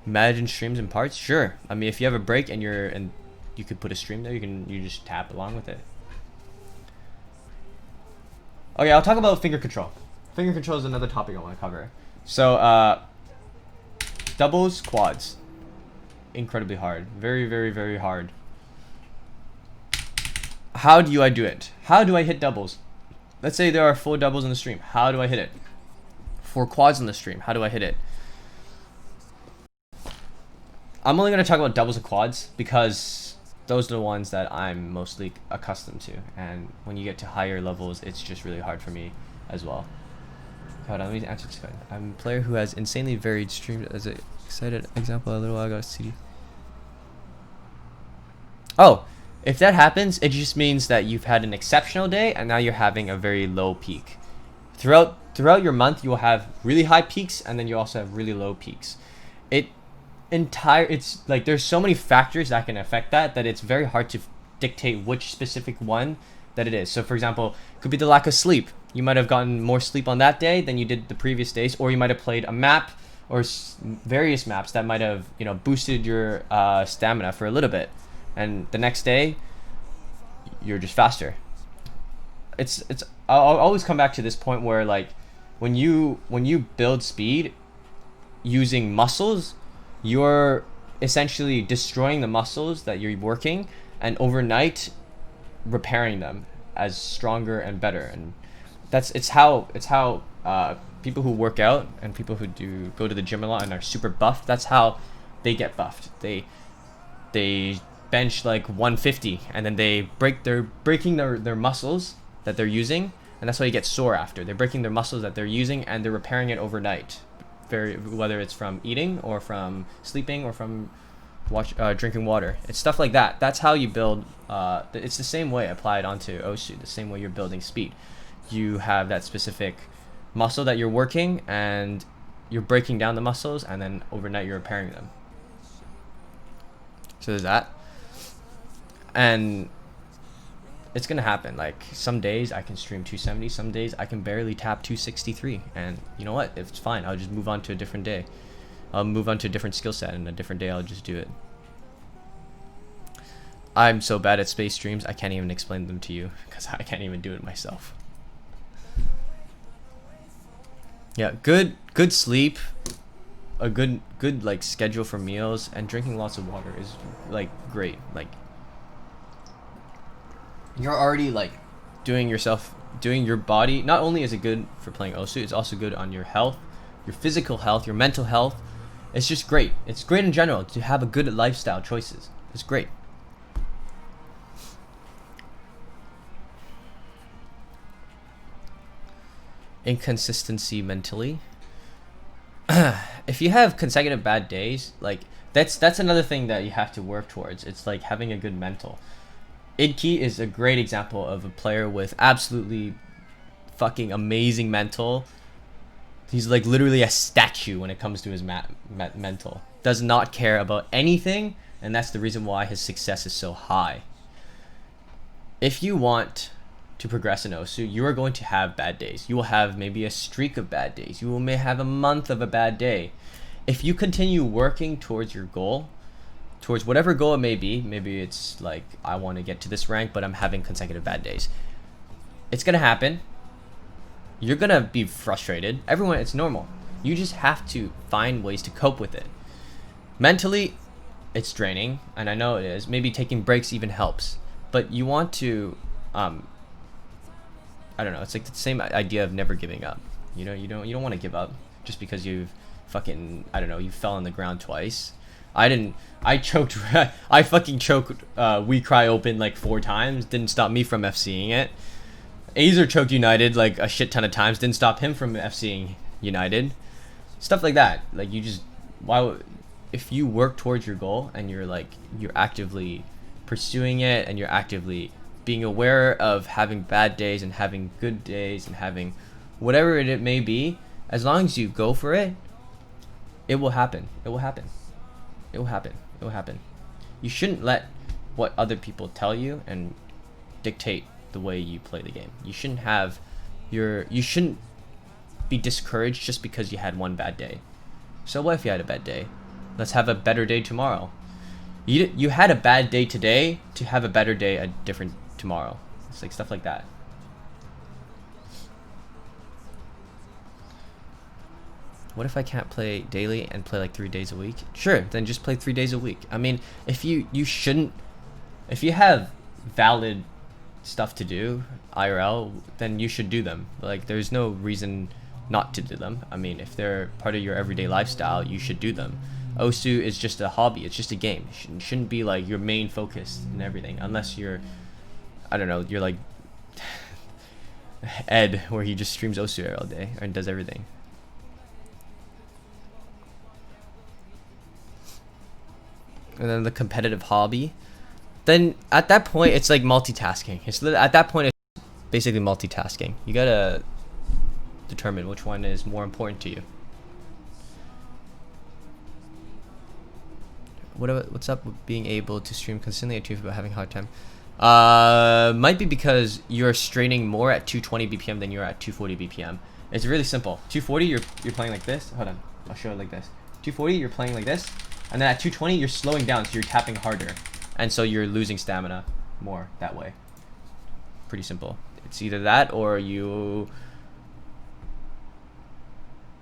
Imagine streams in parts. Sure. I mean, if you have a break and you could put a stream there, you just tap along with it. Okay, I'll talk about finger control. Finger control is another topic I want to cover. So, doubles, quads. Incredibly hard. Very, very, very hard. How do I do it? How do I hit doubles? Let's say there are 4 doubles in the stream. How do I hit it? 4 quads in the stream. How do I hit it? I'm only going to talk about doubles and quads because those are the ones that I'm mostly accustomed to. And when you get to higher levels, it's just really hard for me as well. Hold on, let me answer this question. I'm a player who has insanely varied streams. As an excited example, a little while ago, I got a CD. Oh, if that happens, it just means that you've had an exceptional day and now you're having a very low peak. Throughout your month, you will have really high peaks and then you also have really low peaks. It's like there's so many factors that can affect that it's very hard to dictate which specific one that it is. So for example, it could be the lack of sleep. You might have gotten more sleep on that day than you did the previous days, or you might have played a map or various maps that might have, you know, boosted your stamina for a little bit, and the next day you're just faster. I'll always come back to this point where like when you build speed using muscles, you're essentially destroying the muscles that you're working and overnight repairing them as stronger and better. And it's how people who work out and people who go to the gym a lot and are super buffed, that's how they get buffed. They bench like 150 and then they're breaking their muscles that they're using, and that's why you get sore after. They're breaking their muscles that they're using and they're repairing it overnight. Whether it's from eating or from sleeping or from drinking water. It's stuff like that. That's how you build. It's the same way applied onto OSU, the same way you're building speed. You have that specific muscle that you're working and you're breaking down the muscles, and then overnight you're repairing them. So there's that. And it's gonna happen. Like some days I can stream 270, some days I can barely tap 263, and you know what, it's fine. I'll just move on to a different day. I'll move on to a different skill set, and a different day I'll just do it. I'm so bad at space streams, I can't even explain them to you because I can't even do it myself. Yeah, good sleep, a good like schedule for meals, and drinking lots of water is like great. Like you're already like doing your body. Not only is it good for playing OSU, it's also good on your health, your physical health, your mental health. It's just great. It's great in general to have a good lifestyle choices. It's great. Inconsistency mentally. If you have consecutive bad days, like that's another thing that you have to work towards. It's like having a good mental. IdKey is a great example of a player with absolutely fucking amazing mental. He's like literally a statue when it comes to his mental. Does not care about anything, and that's the reason why his success is so high. If you want to progress in Osu, you are going to have bad days. You will have maybe a streak of bad days. You may have a month of a bad day. If you continue working towards your goal, towards whatever goal it may be, maybe it's like, I want to get to this rank, but I'm having consecutive bad days. It's going to happen. You're going to be frustrated. Everyone, it's normal. You just have to find ways to cope with it. Mentally, it's draining, and I know it is. Maybe taking breaks even helps. But you want to, I don't know, it's like the same idea of never giving up. You know, you don't want to give up just because you've fucking, I don't know, you fell on the ground twice. I choked, I fucking choked We Cry Open like 4 times, didn't stop me from FCing it. Azer choked United like a shit ton of times, didn't stop him from FCing United. Stuff like that. Like, you just, if you work towards your goal and you're actively pursuing it and you're actively being aware of having bad days and having good days and having whatever it may be, as long as you go for it, it will happen. It will happen. It will happen. It will happen. You shouldn't let what other people tell you and dictate the way you play the game. You shouldn't have you shouldn't be discouraged just because you had one bad day. So what if you had a bad day? Let's have a better day tomorrow. You had a bad day today to have a better day a different tomorrow. It's like stuff like that. What if I can't play daily and play like 3 days a week? Sure, then just play 3 days a week. I mean, if you have valid stuff to do IRL, then you should do them. Like, there's no reason not to do them. I mean, if they're part of your everyday lifestyle, you should do them. Osu is just a hobby. It's just a game. It shouldn't be like your main focus and everything, unless you're, I don't know, you're like Ed, where he just streams Osu all day and does everything. And then the competitive hobby, then at that point it's like multitasking. At that point it's basically multitasking. You gotta determine which one is more important to you. What's up with being able to stream consistently at 2 but having a hard time? Might be because you're straining more at 220 BPM than you're at 240 BPM. It's really simple. 240 you're playing like this. Hold on, I'll show it like this. 240 you're playing like this, and then at 220 you're slowing down, so you're tapping harder, and so you're losing stamina more that way. Pretty simple. It's either that or you,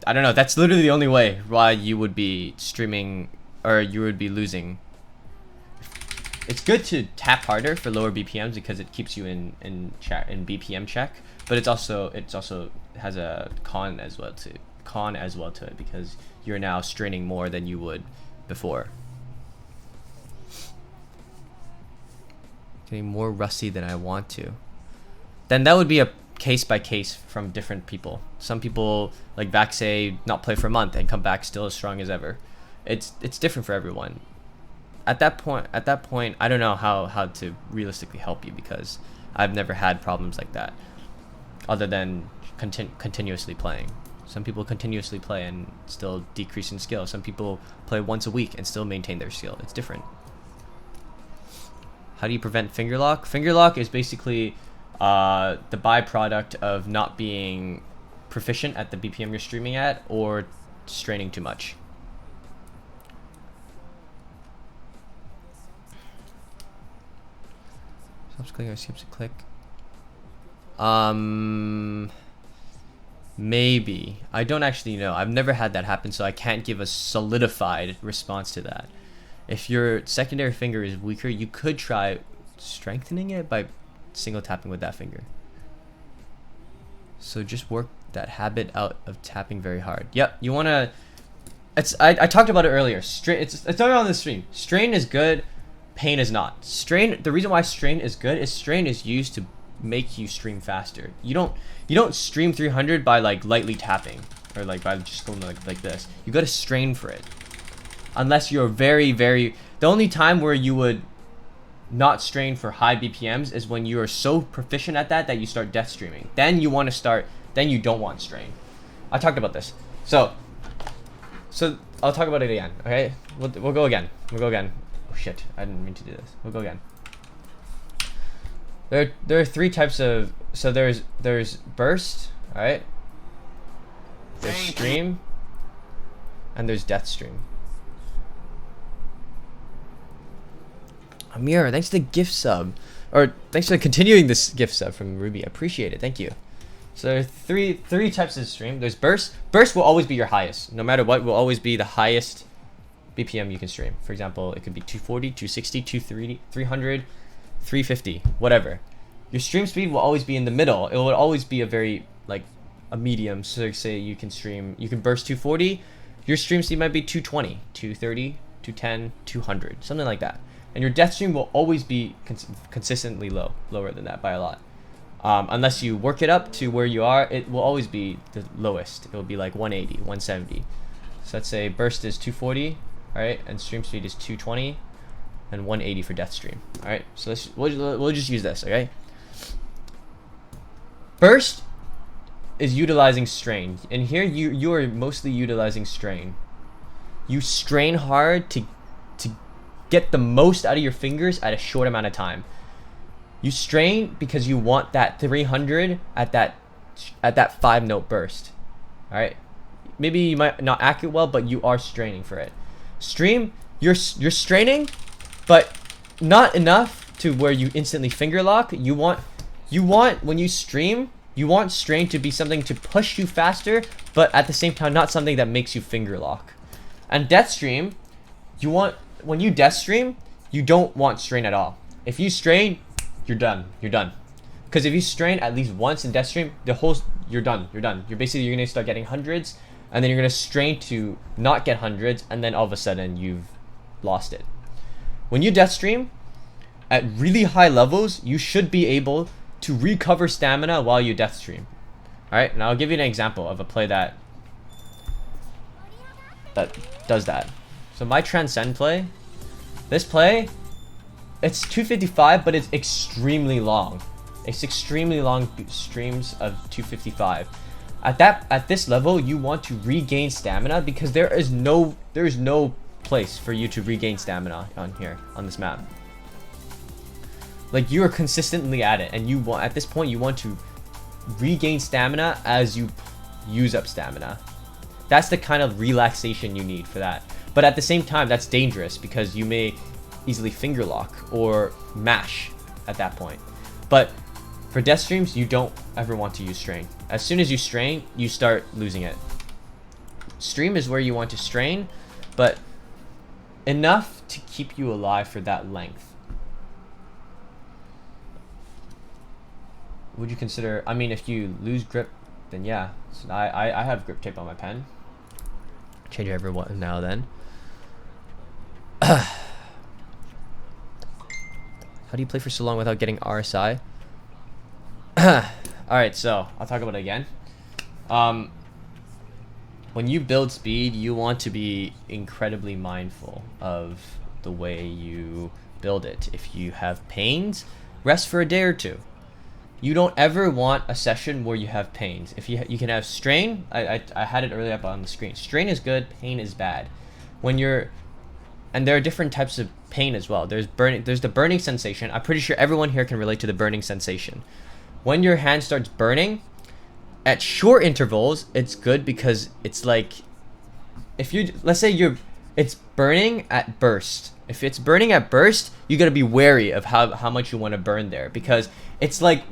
I don't know, that's literally the only way why you would be streaming or you would be losing. It's good to tap harder for lower BPMs because it keeps you in BPM check, but it also has a con as well to it because you're now straining more than you would before. Getting more rusty than I want to. Then that would be a case by case from different people. Some people like Vaxay not play for a month and come back still as strong as ever. It's different for everyone. At that point, I don't know how to realistically help you because I've never had problems like that, other than continuously playing. Some people continuously play and still decrease in skill. Some people play once a week and still maintain their skill. It's different. How do you prevent finger lock? Finger lock is basically the byproduct of not being proficient at the BPM you're streaming at or straining too much. Stops clicking or skips a click. Maybe. I don't actually know. I've never had that happen, so I can't give a solidified response to that. If your secondary finger is weaker, you could try strengthening it by single tapping with that finger. So just work that habit out of tapping very hard. Yep, you want to... I talked about it earlier. It's not on the stream. Strain is good, pain is not. Strain, the reason why strain is good is strain is used to make you stream faster. You don't stream 300 by like lightly tapping or like by just going like this. You got to strain for it. Unless you're very, very, the only time where you would not strain for high BPMs is when you are so proficient at that you start death streaming. Then you want to start. Then you don't want strain. I talked about this. So I'll talk about it again. Okay, we'll go again. We'll go again. Oh shit! I didn't mean to do this. We'll go again. There are 3 types of. So there's burst. All right. There's stream. And there's death stream. Amir, thanks for the gift sub. Or thanks for continuing this gift sub from Ruby. I appreciate it. Thank you. So there are three types of stream. There's burst. Burst will always be your highest. No matter what, will always be the highest BPM you can stream. For example, it could be 240, 260, 230, 300, 350, whatever. Your stream speed will always be in the middle. It will always be a very, like, a medium. So say you can burst 240. Your stream speed might be 220, 230, 210, 200, something like that. And your death stream will always be consistently lower than that by a lot. Unless you work it up to where you are, it will always be the lowest. It will be like 180, 170. So let's say burst is 240, right? And stream speed is 220, and 180 for death stream. All right. So we'll just use this, okay? Burst is utilizing strain, and here you are mostly utilizing strain. You strain hard to get the most out of your fingers at a short amount of time. You strain because you want that 300 at that 5-note burst. All right, maybe you might not act it well, but you are straining for it. Stream, you're straining, but not enough to where you instantly finger lock. You want when you stream, you want strain to be something to push you faster, but at the same time not something that makes you finger lock. And death stream, when you death stream, you don't want strain at all. If you strain, you're done. Because if you strain at least once in death stream, you're done. You're gonna start getting hundreds, and then you're gonna strain to not get hundreds, and then all of a sudden you've lost it. When you death stream at really high levels, you should be able to recover stamina while you death stream. All right, now I'll give you an example of a play that does that. So my transcend play, this play, it's 255, but it's extremely long. It's extremely long streams of 255. At this level, you want to regain stamina because there is no place for you to regain stamina on this map. Like, you are consistently at it, and at this point you want to regain stamina as you use up stamina. That's the kind of relaxation you need for that. But at the same time, that's dangerous because you may easily finger lock or mash at that point. But for death streams, you don't ever want to use strain. As soon as you strain, you start losing it. Stream is where you want to strain, but enough to keep you alive for that length. Would you consider, I mean, if you lose grip, then yeah. So I have grip tape on my pen. Change it every now and then. How do you play for so long without getting RSI? Alright, so I'll talk about it again. When you build speed, you want to be incredibly mindful of the way you build it. If you have pains, rest for a day or two. You don't ever want a session where you have pains. If you can have strain, I had it earlier up on the screen. Strain is good, pain is bad. And there are different types of pain as well. There's the burning sensation. I'm pretty sure everyone here can relate to the burning sensation. When your hand starts burning, at short intervals, it's good because it's like, let's say it's burning at burst. If it's burning at burst, you gotta be wary of how much you want to burn there, because it's like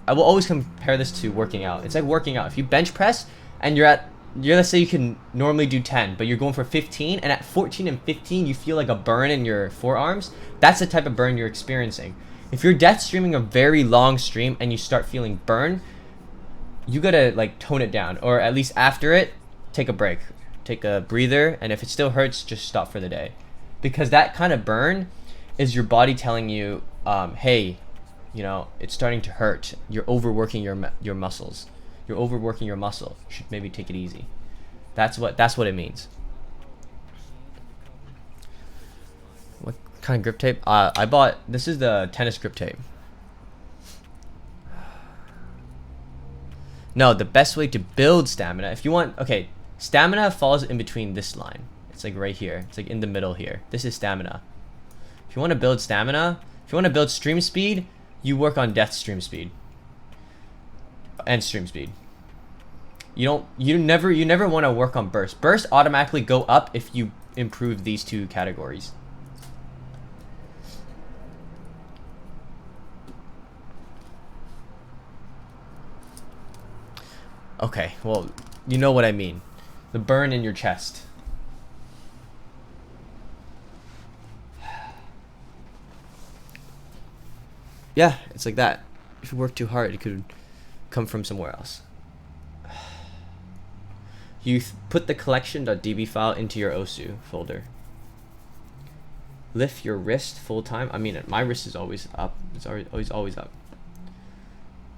I will always compare this to working out. It's like working out. If you bench press and let's say you can normally do 10, but you're going for 15, and at 14 and 15 you feel like a burn in your forearms. That's the type of burn you're experiencing. If you're death streaming a very long stream and you start feeling burn, you gotta like tone it down, or at least after it, take a break, take a breather, and if it still hurts, just stop for the day. Because that kind of burn is your body telling you, hey, it's starting to hurt. You're overworking your muscles. You're overworking your muscle. You should maybe take it easy. That's what it means. What kind of grip tape? I bought, this is the tennis grip tape. No, the best way to build stamina, if you want, okay, stamina falls in between this line. It's like right here. It's like in the middle here. This is stamina. If you want to build stamina, if you want to build stream speed, you work on death stream speed and stream speed. You never want to work on burst. Burst automatically go up if you improve these two categories. Okay, well, you know what I mean. The burn in your chest. Yeah, it's like that. If you work too hard, it could come from somewhere else. You put the collection.db file into your OSU folder. Lift your wrist full time. I mean, my wrist is always up. It's always up.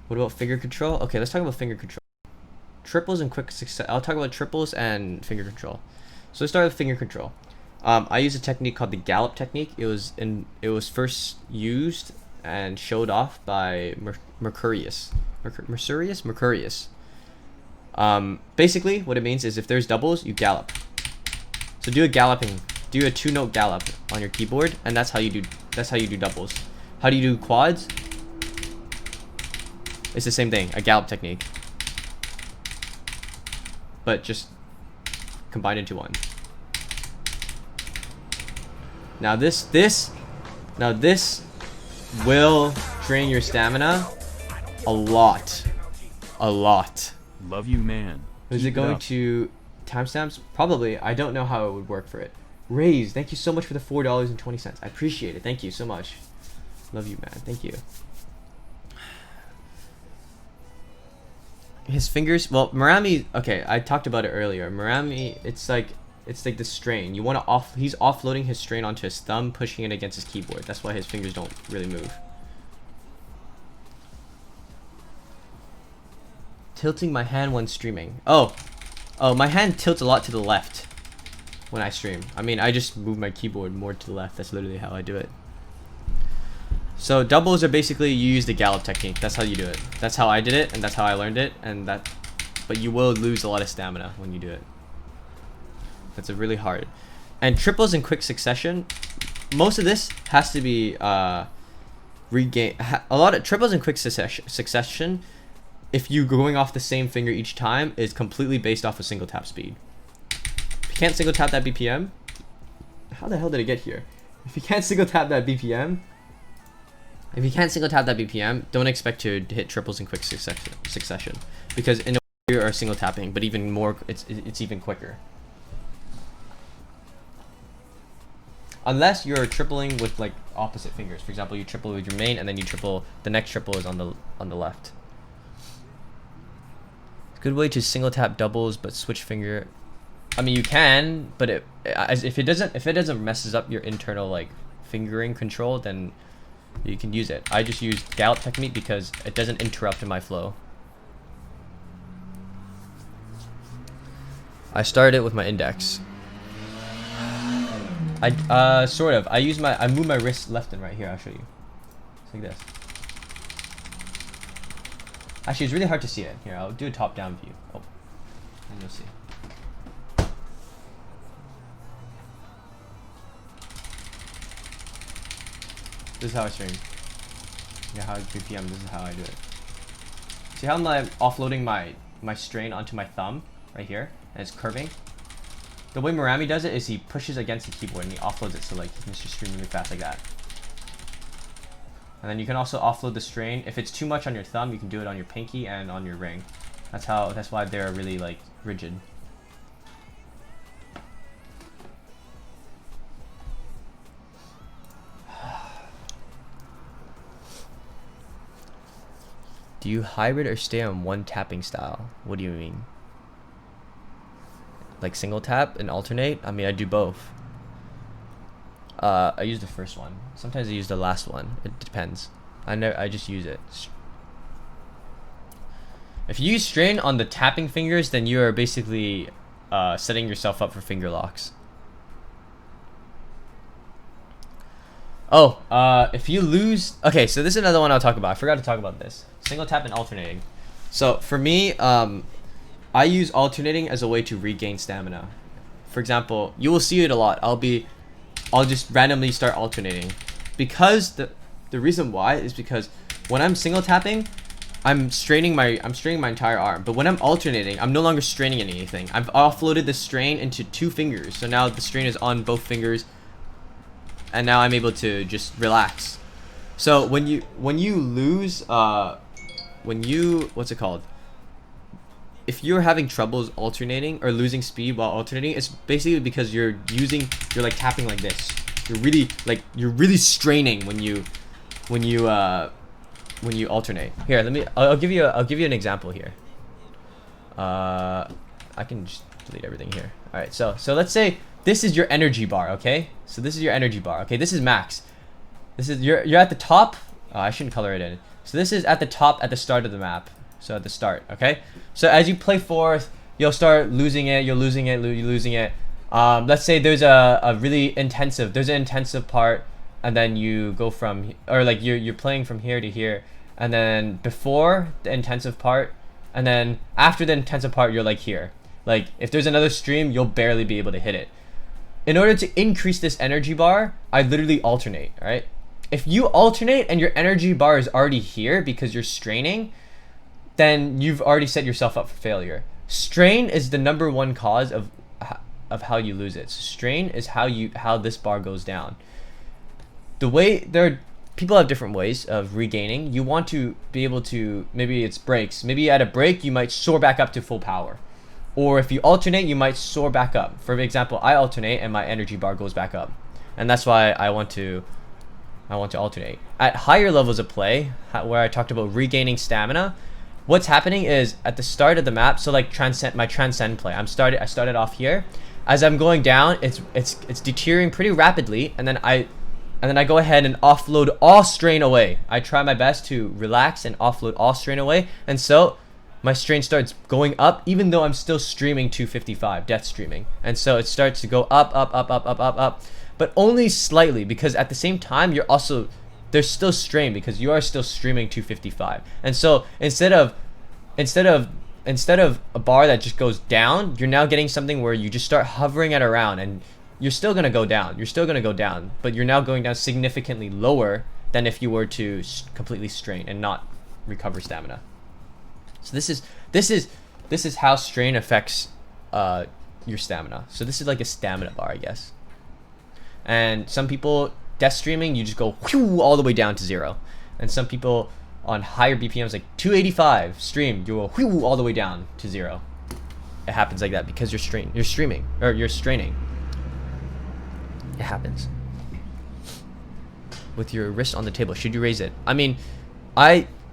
What about finger control? Okay, let's talk about finger control. Triples and quick success. I'll talk about triples and finger control. So let's start with finger control. I use a technique called the gallop technique. It was first used and showed off by Mercurius. Basically, what it means is if there's doubles, you gallop. So do a 2-note gallop on your keyboard, and that's how you do doubles. How do you do quads? It's the same thing, a gallop technique, but just combined into one. Now this will drain your stamina a lot. Love you, man. Is it going to timestamps? Probably. I don't know how it would work for it. Raise, thank you so much for the $4.20. I appreciate it. Thank you so much. Love you, man. Thank you. His fingers, well, Marami, okay, I talked about it earlier. Marami, it's like the strain. You want to he's offloading his strain onto his thumb, pushing it against his keyboard. That's why his fingers don't really move. Tilting my hand when streaming. Oh, my hand tilts a lot to the left when I stream. I mean, I just move my keyboard more to the left. That's literally how I do it. So doubles are basically, you use the gallop technique. That's how you do it. That's how I did it, and that's how I learned it, but you will lose a lot of stamina when you do it. That's a really hard. And triples in quick succession, most of this has to be regain. A lot of triples in quick succession, if you're going off the same finger each time, is completely based off of single tap speed. If you can't single tap that BPM, how the hell did it get here? If you can't single tap that BPM, don't expect to hit triples in quick succession, because in a way you are single tapping, but even more, it's even quicker. Unless you're tripling with like opposite fingers. For example, you triple with your main, and then you triple. The next triple is on the left. Good way to single tap doubles, but switch finger. I mean, you can, but if it doesn't messes up your internal like fingering control, then you can use it. I just use gallop technique because it doesn't interrupt in my flow. I started it with my index. Sort of. I move my wrist left and right here. I'll show you. It's like this. Actually, it's really hard to see it. Here, I'll do a top-down view. Oh, and you'll see. This is how I stream. Yeah, how BPM. This is how I do it. See how I'm offloading my strain onto my thumb right here, and it's curving. The way Marami does it is he pushes against the keyboard and he offloads it, so like he can just stream really fast like that. And then you can also offload the strain. If it's too much on your thumb, you can do it on your pinky and on your ring. That's why they're really like rigid. Do you hybrid or stay on one tapping style? What do you mean? Like single tap and alternate? I mean, I do both. I use the first one. Sometimes I use the last one. It depends. I just use it. If you use strain on the tapping fingers, then you are basically setting yourself up for finger locks. If you lose, okay, so this is another one I'll talk about. I forgot to talk about this. Single tap and alternating. So for me, I use alternating as a way to regain stamina. For example, you will see it a lot. I'll just randomly start alternating, because the reason why is because when I'm single tapping, I'm straining my entire arm. But when I'm alternating, I'm no longer straining anything. I've offloaded the strain into 2 fingers. So now the strain is on both fingers, and now I'm able to just relax. So when you lose what's it called? If you're having troubles alternating or losing speed while alternating, it's basically because you're like tapping like this. You're really straining when you alternate. Here, I'll give you an example here. I can just delete everything here. All right, so let's say this is your energy bar, okay? So this is your energy bar, okay? This is max. This is you're at the top. I shouldn't color it in. So this is at the top at the start of the map. So at the start, okay? So as you play forth, you'll start losing it. You're losing it. Let's say there's a really intensive. There's an intensive part, and then you go from, or like you're playing from here to here, and then before the intensive part, and then after the intensive part, you're like here. Like if there's another stream, you'll barely be able to hit it. In order to increase this energy bar, I literally alternate, right? If you alternate and your energy bar is already here because you're straining, then you've already set yourself up for failure. Strain is the #1 cause of how you lose it. So strain is how this bar goes down. People have different ways of regaining. You want to be able to, maybe it's breaks. Maybe at a break you might soar back up to full power. Or if you alternate, you might soar back up. For example, I alternate and my energy bar goes back up. And that's why I want to alternate. At higher levels of play, where I talked about regaining stamina, what's happening is at the start of the map, so like my transcend play, I started off here. As I'm going down, it's deteriorating pretty rapidly, and then I go ahead and offload all strain away. I try my best to relax and offload all strain away, and so my strain starts going up even though I'm still streaming 255, death streaming. And so it starts to go up, but only slightly, because at the same time there's still strain because you are still streaming 255. And so instead of a bar that just goes down, you're now getting something where you just start hovering at around, and you're still gonna go down. But you're now going down significantly lower than if you were to completely strain and not recover stamina. So this is how strain affects your stamina. So this is like a stamina bar, I guess. And some people, death streaming, you just go all the way down to 0. And some people on higher BPMs, like 285 stream, you go all the way down to 0. It happens like that because you're straining. It happens. With your wrist on the table, should you raise it? I mean,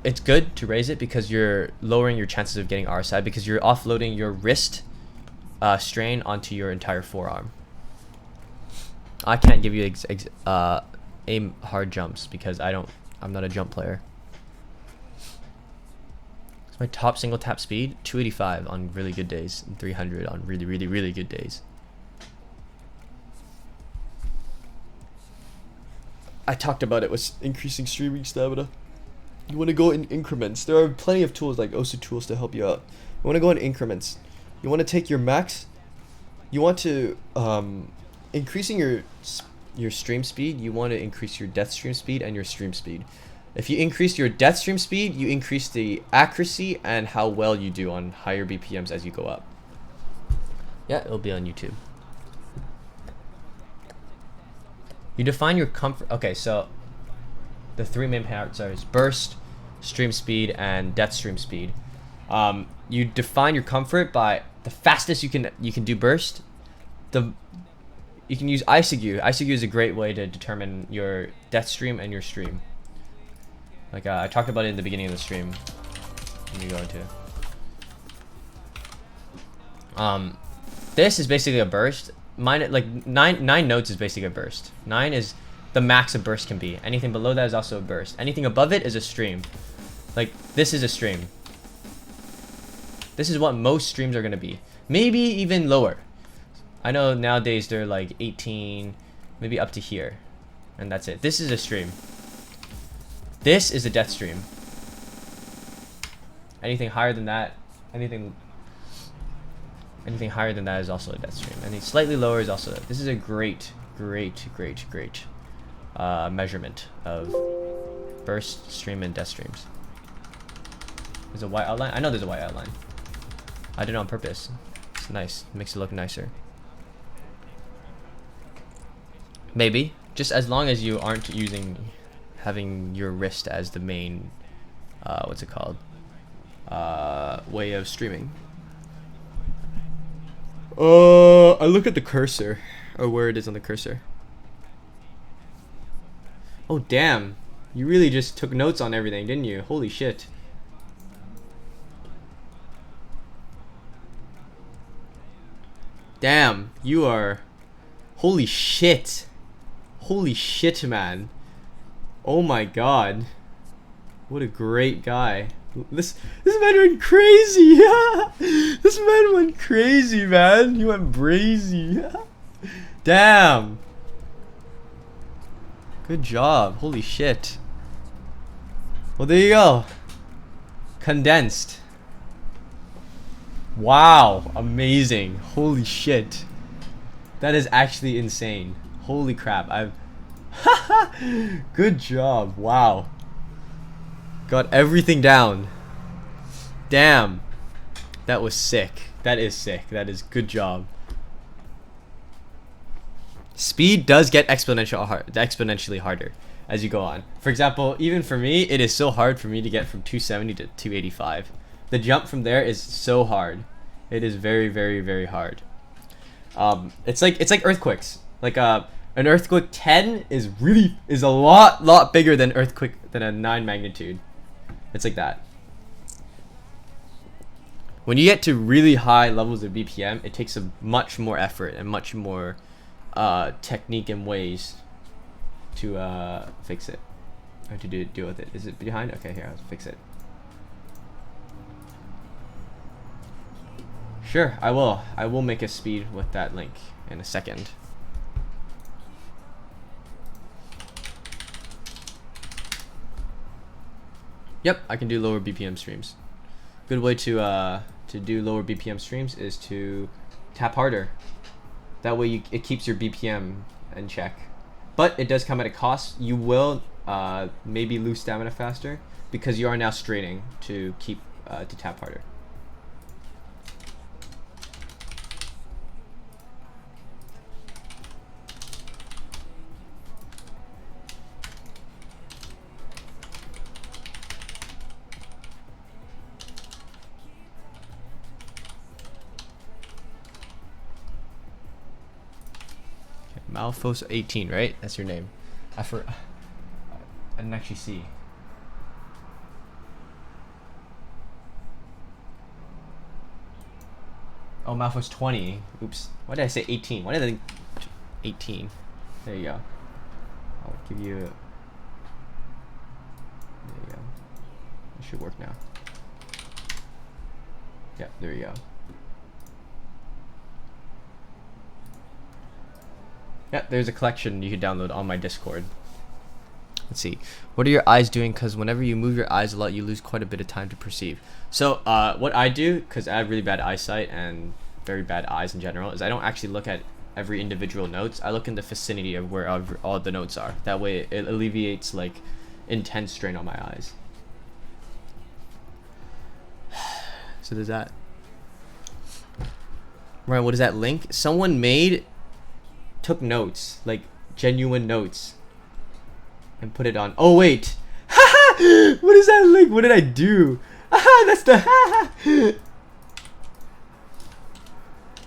it's good to raise it because you're lowering your chances of getting RSI, because you're offloading your wrist strain onto your entire forearm. I can't give you aim hard jumps because I'm not a jump player. So my top single tap speed 285 on really good days, and 300 on really good days. I talked about it with increasing streaming stamina. You want to go in increments. There are plenty of tools like OSU tools to help you out. You want to go in increments. You want to take your max. You want to increasing your stream speed. You want to increase your death stream speed and your stream speed. If you increase your death stream speed, you increase the accuracy and how well you do on higher BPMs as you go up. Yeah, it'll be on YouTube. You define your comfort. Okay, so the 3 main parts are burst, stream speed, and death stream speed. You define your comfort by the fastest you can do burst. You can use ICU. ICU is a great way to determine your death stream and your stream. Like I talked about it in the beginning of the stream. Let me go into. This is basically a burst. Mine, like 9 notes is basically a burst. 9 is the max a burst can be. Anything below that is also a burst. Anything above it is a stream. Like this is a stream. This is what most streams are gonna be. Maybe even lower. I know nowadays they're like 18, maybe up to here. and that's it. This is a stream. This is a death stream. Anything higher than that, anything higher than that is also a death stream. Anything slightly lower is also. This is a great measurement of burst stream and death streams. There's a white outline. I know there's a white outline. I did it on purpose. It's nice. It makes it look nicer. Maybe. Just as long as you aren't having your wrist as the main, what's it called? Way of streaming. I look at the cursor, or where it is on the cursor. Oh damn, you really just took notes on everything, didn't you? Holy shit. Damn, you are. Holy shit. Holy shit, man. Oh my god. What a great guy. This man went crazy. This man went crazy, man. He went brazy. Damn. Good job. Holy shit. Well, there you go. Condensed. Wow. Amazing. Holy shit. That is actually insane. Holy crap. Good job. Wow. Got everything down. Damn. That was sick. That is sick. Good job. Speed does get exponentially harder as you go on. For example, even for me, it is so hard for me to get from 270 to 285. The jump from there is so hard. It is very hard. It's like earthquakes. Like an earthquake 10 is a lot bigger than a 9 magnitude. It's like that. When you get to really high levels of BPM, it takes a much more effort and much more technique and ways to fix it, or to deal with it. Is it behind? Okay, here, I'll fix it. Sure, I will. I will make a speed with that link in a second. Yep, I can do lower BPM streams. Good way to do lower BPM streams is to tap harder. That way it keeps your BPM in check. But it does come at a cost. You will maybe lose stamina faster because you are now straining to keep to tap harder. Malphos 18, right? That's your name. I didn't actually see. Oh, Malphos 20. Oops. Why did I say 18? Why did I think 18? There you go. I'll give you. There you go. It should work now. Yeah, there you go. Yeah, there's a collection you can download on my Discord. Let's see. What are your eyes doing? Because whenever you move your eyes a lot, you lose quite a bit of time to perceive. So what I do, because I have really bad eyesight and very bad eyes in general, is I don't actually look at every individual notes. I look in the vicinity of where all the notes are. That way it alleviates like intense strain on my eyes. So there's that. Right, what is that link? Someone took notes, like genuine notes, and put it on. Oh wait, what is that link? What did I do? That's the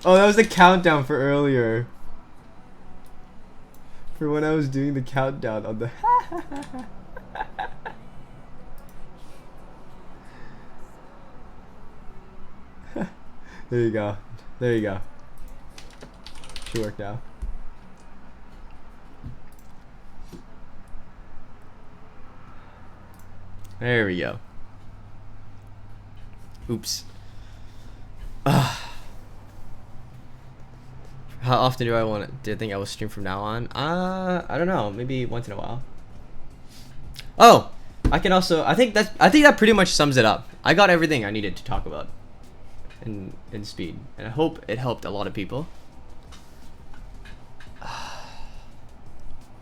oh, that was the countdown for earlier, for when I was doing the countdown on the there you go, there you go. Should work now. There we go. Oops. How How often do I think I will stream from now on? I don't know. Maybe once in a while. Oh, I think that pretty much sums it up. I got everything I needed to talk about in speed, and I hope it helped a lot of people.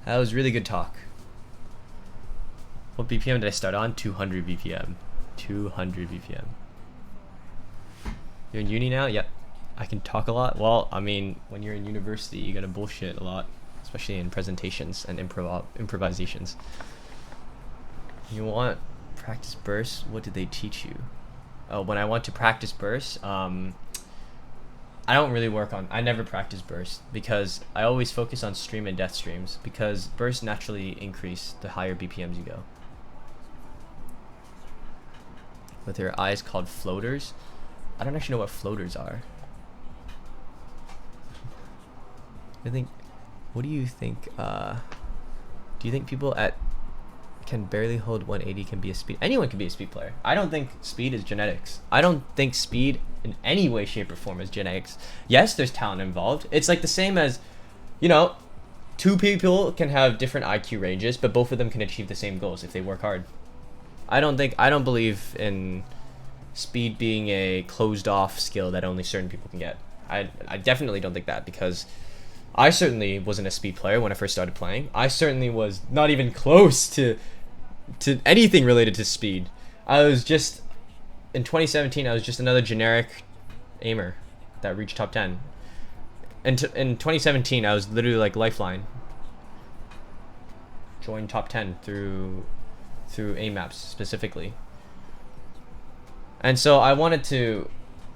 That was really good talk. What BPM did I start on? 200 BPM. 200 BPM. You're in uni now? Yep. I can talk a lot. Well, I mean, when you're in university, you gotta bullshit a lot, especially in presentations and improvisations. You want practice bursts? What did they teach you? Oh, when I want to practice bursts, I don't really I never practice bursts because I always focus on stream and death streams because bursts naturally increase the higher BPMs you go. With your eyes called floaters. I don't actually know what floaters are. What do you think, do you think people can barely hold 180 can be a speed? Anyone can be a speed player. I don't think speed is genetics. I don't think speed in any way, shape, or form is genetics. Yes, there's talent involved. It's like the same as, two people can have different IQ ranges, but both of them can achieve the same goals if they work hard. I don't believe in speed being a closed off skill that only certain people can get. I definitely don't think that, because I certainly wasn't a speed player when I first started playing. I certainly was not even close to anything related to speed. In 2017, I was just another generic aimer that reached top 10. And in 2017, I was literally like Lifeline. Joined top 10 through aim maps specifically. And so I wanted to...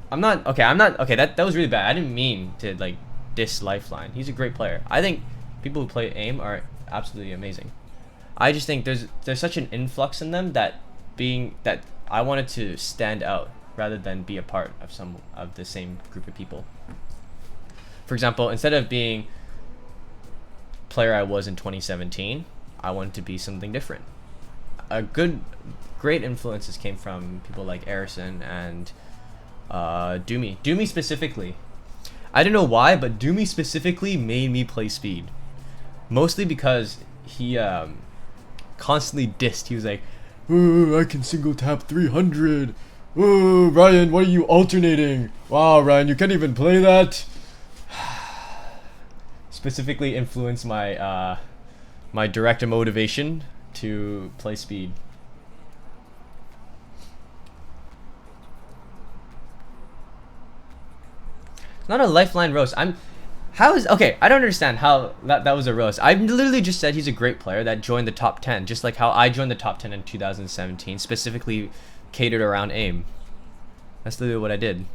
that was really bad. I didn't mean to like diss Lifeline. He's a great player. I think people who play aim are absolutely amazing. I just think there's such an influx in them that I wanted to stand out rather than be a part of the same group of people. For example, instead of being player I was in 2017, I wanted to be something different. Great influences came from people like Arison and Doomy. Doomy specifically. I don't know why, but Doomy specifically made me play speed. Mostly because he constantly dissed. He was like, "Oh, I can single tap 300. Oh, Ryan, why are you alternating? Wow, Ryan, you can't even play that." Specifically influenced my my direct motivation to play speed. Not a Lifeline roast. I don't understand how that was a roast. I literally just said he's a great player that joined the top 10, just like how I joined the top 10 in 2017, specifically catered around aim. That's literally what I did.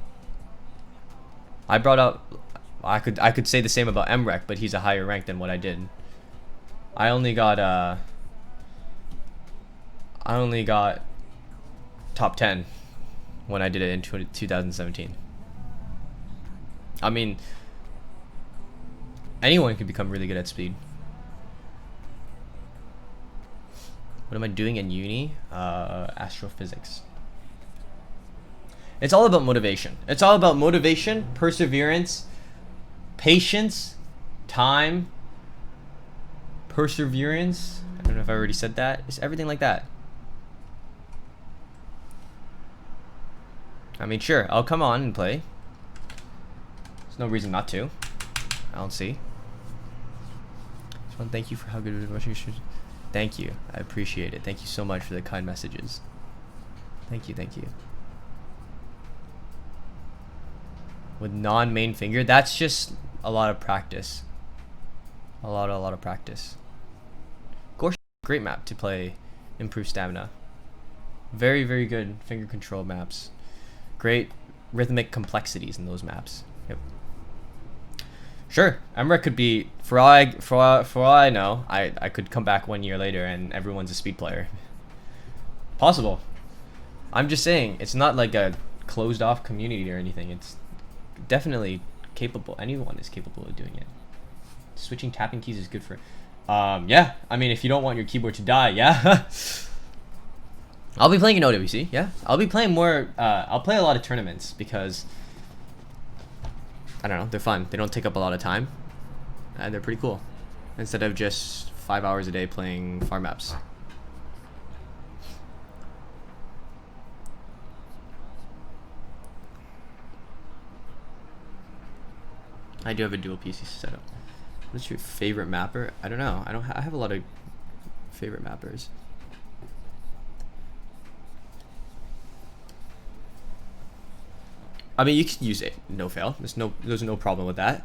I brought up, I could say the same about MREC, but he's a higher rank than what I did. I only got top 10 when I did it in 2017. I mean, anyone can become really good at speed. What am I doing in uni? Astrophysics. It's all about motivation. It's all about motivation, perseverance, patience, time, perseverance. I don't know if I already said that. It's everything like that. I mean, sure, I'll come on and play. There's no reason not to. I don't see. Just want to thank you for how good of a question you should. Thank you. I appreciate it. Thank you so much for the kind messages. Thank you. Thank you. With non-main finger, that's just a lot of practice. A lot of practice. Gorsh, great map to play, improve stamina. Very, very good finger control maps. Great rhythmic complexities in those maps. Yep. Sure, Emmerich could be, for all I know, I could come back 1 year later and everyone's a speed player. Possible. I'm just saying, it's not like a closed off community or anything. It's definitely capable. Anyone is capable of doing it. Switching tapping keys is good for, yeah. I mean, if you don't want your keyboard to die, yeah. I'll be playing in OWC, yeah. I'll be playing more, I'll play a lot of tournaments because I don't know, they're fun. They don't take up a lot of time, and they're pretty cool. Instead of just 5 hours a day playing farm maps. I do have a dual PC setup. What's your favorite mapper? I don't know. I have a lot of favorite mappers. I mean, you can use it no fail. There's no problem with that.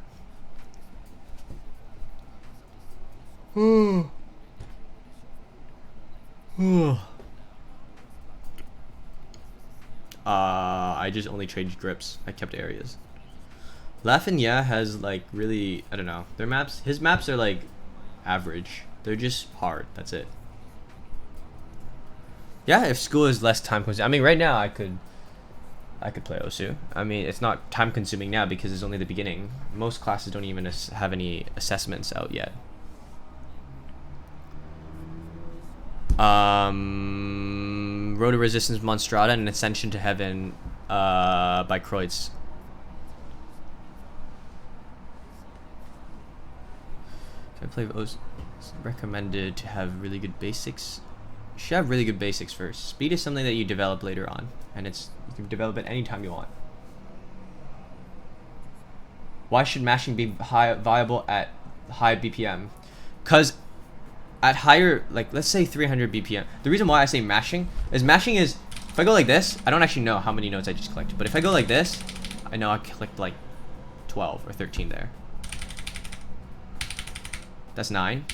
I just only traded grips. I kept areas. Laughing yeah has like really, I don't know. Their maps, his maps are like average. They're just hard. That's it. Yeah, if school is less time consuming. I mean, right now I could play Osu. I mean, it's not time consuming now because it's only the beginning. Most classes don't even have any assessments out yet. Road to Resistance Monstrata and Ascension to Heaven by Kreutz. If I play those, it's recommended to have really good basics. You should have really good basics first. Speed is something that you develop later on, and you can develop it anytime you want. Why should mashing be viable at high BPM? Because at higher, like let's say 300 BPM, the reason why I say mashing is if I go like this, I don't actually know how many notes I just collected, but if I go like this, I know I clicked like 12 or 13 there. That's 9.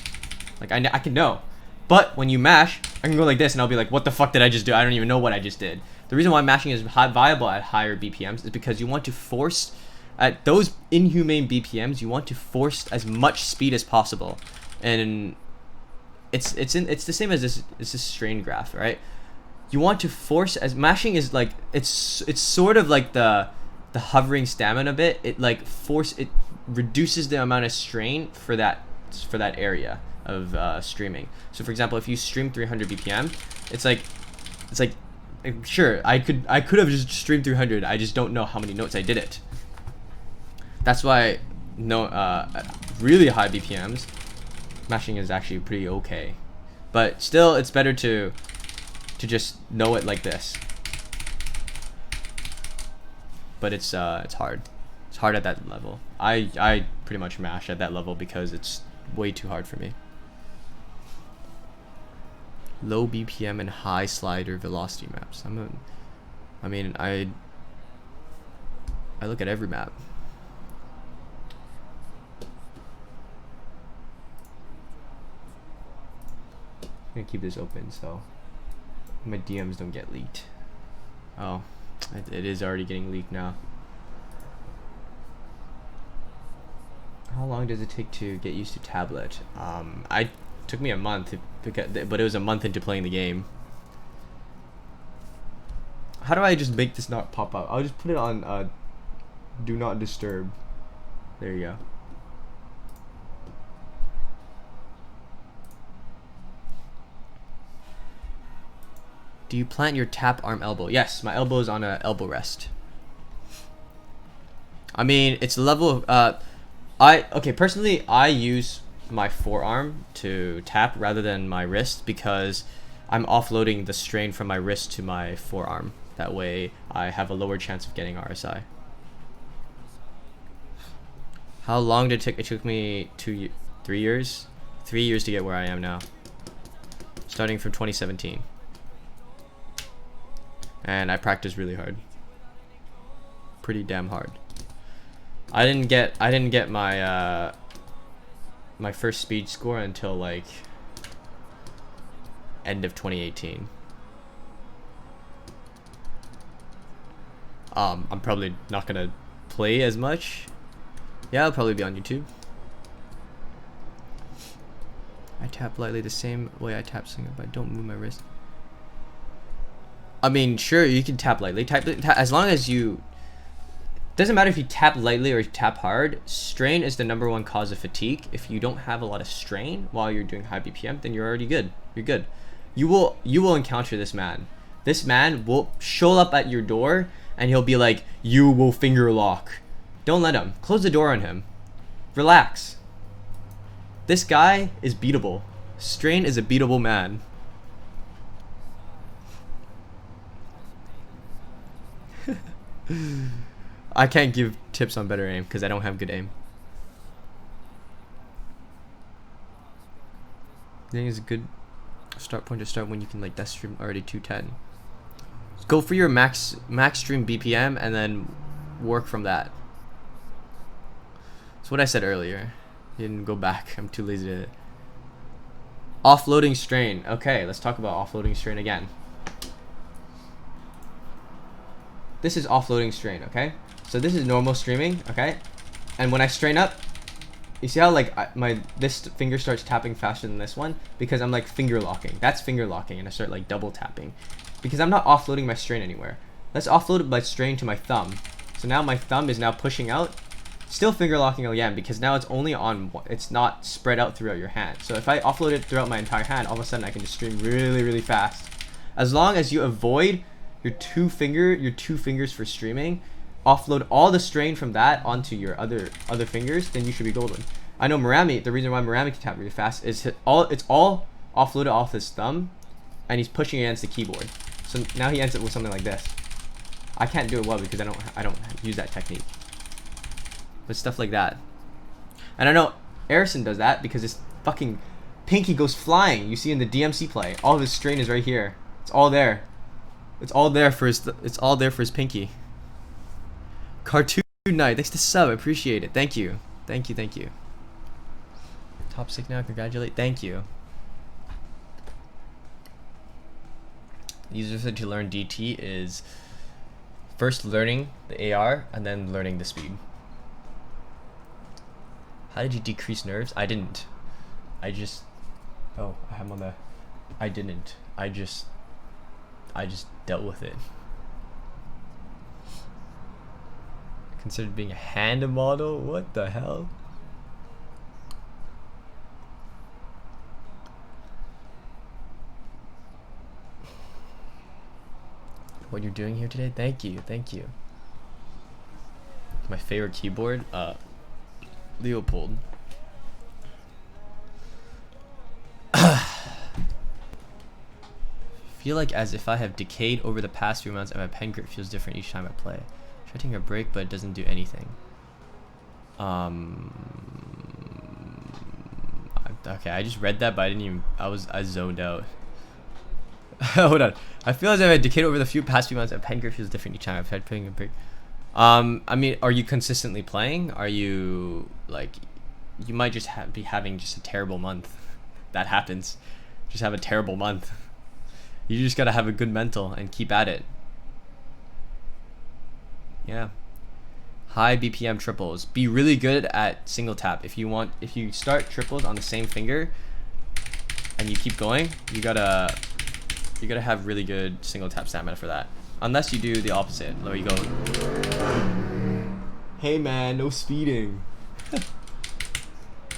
Like I can know. But when you mash, I can go like this and I'll be like, what the fuck did I just do? I don't even know what I just did. The reason why mashing is viable at higher BPMs is because you want to force, at those inhumane BPMs, you want to force as much speed as possible. And it's the same as this strain graph, right? You want to force, as mashing is like, it's sort of like the hovering stamina bit. It reduces the amount of strain for that area of streaming. So for example, if you stream 300 BPM, it's like sure, I could have just streamed 300. I just don't know how many notes I did it. That's why really high BPMs, mashing is actually pretty okay. But still, it's better to just know it like this. But it's hard. It's hard at that level. I pretty much mash at that level because it's way too hard for me. Low BPM and high slider velocity maps. I look at every map. I'm gonna keep this open so my DMs don't get leaked. Oh, it is already getting leaked now. How long does it take to get used to tablet? Took me a month, but it was a month into playing the game. How do I just make this not pop up? I'll just put it on do not disturb. There you go. Do you plant your tap arm elbow? Yes, my elbow is on a elbow rest. I mean, it's a level of, personally, I use my forearm to tap rather than my wrist because I'm offloading the strain from my wrist to my forearm. That way, I have a lower chance of getting RSI. How long did it take? It took me 3 years? 3 years to get where I am now. Starting from 2017. And I practiced really hard. Pretty damn hard. I didn't get my my first speed score until like end of 2018. I'm probably not gonna play as much. Yeah, I'll probably be on YouTube. I tap lightly the same way I tap singer, but I don't move my wrist. I mean, sure, you can tap lightly. As long as you... Doesn't matter if you tap lightly or you tap hard. Strain is the #1 cause of fatigue. If you don't have a lot of strain while you're doing high BPM, then you're already good. You're good. You will encounter this man. This man will show up at your door and he'll be like, "You will finger lock. Don't let him. Close the door on him. Relax. This guy is beatable. Strain is a beatable man. I can't give tips on better aim because I don't have good aim. I think it's a good start point to start when you can like death stream already 210. Go for your max stream BPM and then work from that. That's what I said earlier. You didn't go back. I'm too lazy to. Offloading strain. Okay, let's talk about offloading strain again. This is offloading strain, okay? So this is normal streaming, okay? And when I strain up, you see how like this finger starts tapping faster than this one? Because I'm like finger locking. That's finger locking, and I start like double tapping. Because I'm not offloading my strain anywhere. Let's offload my strain to my thumb. So now my thumb is now pushing out. Still finger locking again, because now it's only on, it's not spread out throughout your hand. So if I offload it throughout my entire hand, all of a sudden I can just stream really, really fast. As long as you avoid your two fingers for streaming, offload all the strain from that onto your other fingers, then you should be golden. I know Marami, the reason why Marami can tap really fast is it's all offloaded off his thumb, and he's pushing against the keyboard. So now he ends up with something like this. I can't do it well because I don't use that technique. But stuff like that. And I know Arison does that because his fucking pinky goes flying. You see in the DMC play, all of his strain is right here. It's all there. It's all there for his pinky. Cartoon Night, thanks to sub, I appreciate it. Thank you. Thank you. Top 6 now, congratulate. Thank you. User said to learn DT is first learning the AR and then learning the speed. How did you decrease nerves? I didn't. I just dealt with it. Considered being a hand model? What the hell? What you're doing here today? Thank you. My favorite keyboard, Leopold. Feel like as if I have decayed over the past few months and my pen grip feels different each time I play. Try taking a break, but it doesn't do anything. Okay, I just read that, but I zoned out. Hold on. I feel as if I decayed over the past few months and pen grip feels different each time I've tried putting a break. I mean, are you consistently playing? Are you like, you might just be having just a terrible month. That happens. Just have a terrible month. You just gotta have a good mental and keep at it. Yeah. High BPM triples. Be really good at single tap. If you start triples on the same finger and you keep going, you gotta have really good single tap stamina for that. Unless you do the opposite, where you go, hey man, no speeding.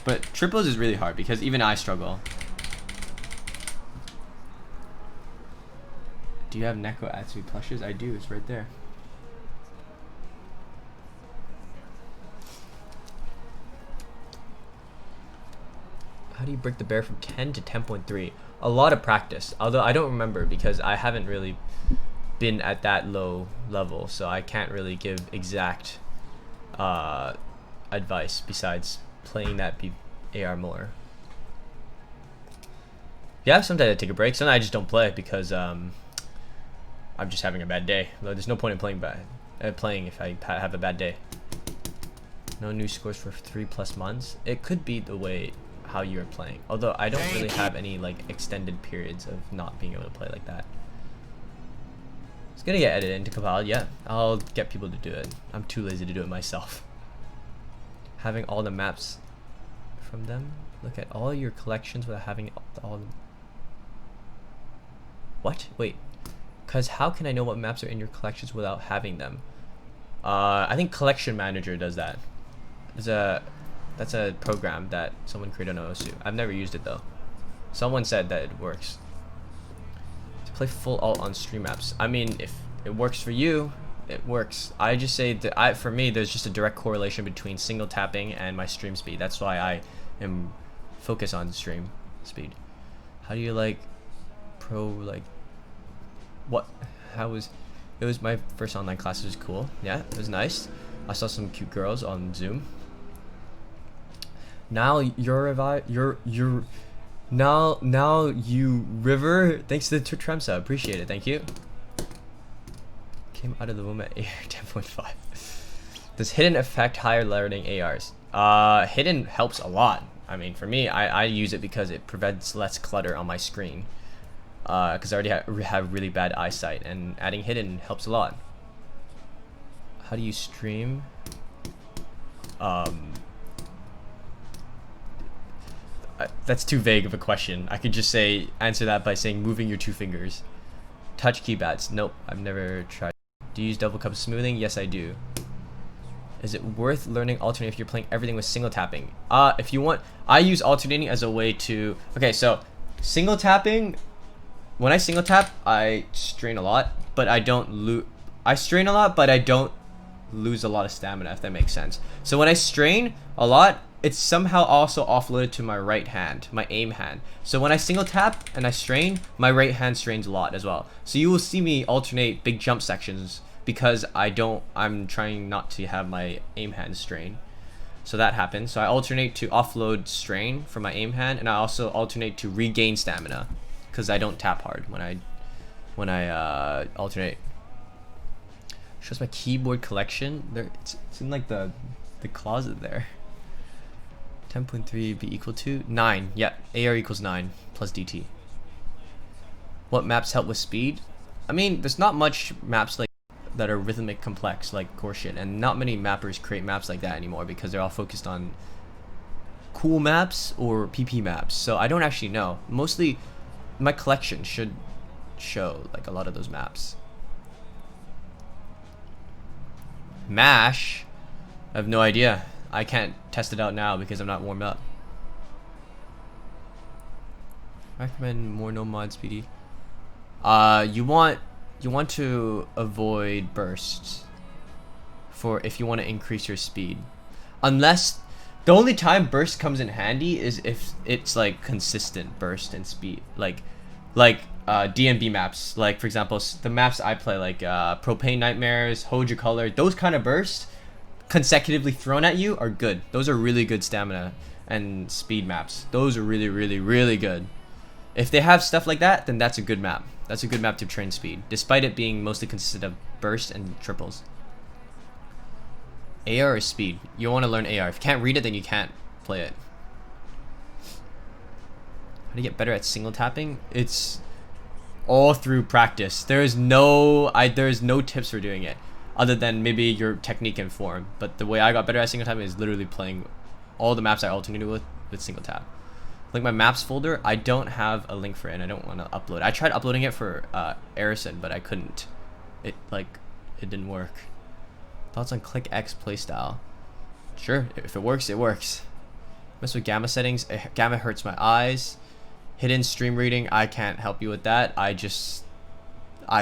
But triples is really hard because even I struggle. Do you have Neko Atsu plushes? I do, it's right there. How do you break the bear from 10 to 10.3? A lot of practice, although I don't remember because I haven't really been at that low level, so I can't really give exact advice besides playing that AR more. Yeah, sometimes I take a break. Sometimes I just don't play because I'm just having a bad day. There's no point in playing if I have a bad day. No new scores for 3+ months. It could be the way how you're playing. Although I don't really have any like extended periods of not being able to play like that. It's gonna get edited into compiled. Yeah, I'll get people to do it. I'm too lazy to do it myself. Having all the maps from them. Look at all your collections without having all the... What? Wait. Because how can I know what maps are in your collections without having them? I think Collection Manager does that. That's a program that someone created on OSU. I've never used it though. Someone said that it works. To play full alt on stream maps. I mean, if it works for you, it works. I just say that for me, there's just a direct correlation between single tapping and my stream speed. That's why I am focused on stream speed. How do you like pro like what? How was it? Was my first online class. It was cool. Yeah, it was nice. I saw some cute girls on Zoom. Now now you river. Thanks to the Tremsa. Appreciate it. Thank you. Came out of the womb at AR 10.5. Does hidden affect higher learning ARs? Hidden helps a lot. I mean, for me, I use it because it prevents less clutter on my screen. Because I already have really bad eyesight, and adding hidden helps a lot. How do you stream? That's too vague of a question. I could just answer that by saying moving your 2 fingers. Touch keypads. Nope, I've never tried. Do you use double cup smoothing? Yes, I do. Is it worth learning alternating if you're playing everything with single tapping? If you want, I use alternating as a way to. Okay, so single tapping. When I single tap, I strain a lot, but I don't lose. I strain a lot, but I don't lose a lot of stamina. If that makes sense. So when I strain a lot, it's somehow also offloaded to my right hand, my aim hand. So when I single tap and I strain, my right hand strains a lot as well. So you will see me alternate big jump sections because I'm trying not to have my aim hand strain. So that happens. So I alternate to offload strain from my aim hand, and I also alternate to regain stamina because I don't tap hard when I alternate. Shows my keyboard collection. It's in like the closet there. 10.3 be equal to 9. Yeah, AR equals 9 plus DT. What maps help with speed? I mean, there's not much maps like that are rhythmic complex like core shit, and not many mappers create maps like that anymore because they're all focused on cool maps or PP maps. So I don't actually know. Mostly, my collection should show like a lot of those maps. Mash? I have no idea. I can't test it out now because I'm not warmed up. Recommend more no mod speedy. You want to avoid bursts for if you want to increase your speed. Unless the only time burst comes in handy is if it's like consistent burst and speed, like DMB maps. Like for example, the maps I play, like Propane Nightmares, Hoja Color, those kind of bursts consecutively thrown at you are good. Those are really good stamina and speed maps. Those are really, really, really good. If they have stuff like that, then that's a good map. That's a good map to train speed, despite it being mostly consistent of burst and triples. AR or speed? You want to learn AR. If you can't read it, then you can't play it. How to get better at single tapping? It's all through practice. There's no tips for doing it, other than maybe your technique and form. But the way I got better at single tapping is literally playing all the maps I alternated with single tap. Like my maps folder, I don't have a link for it and I don't want to upload. I tried uploading it for Arison, but I couldn't. It didn't work. Thoughts on click X playstyle? Sure, if it works, it works. Mess with gamma settings. Gamma hurts my eyes. Hidden stream reading, I can't help you with that. I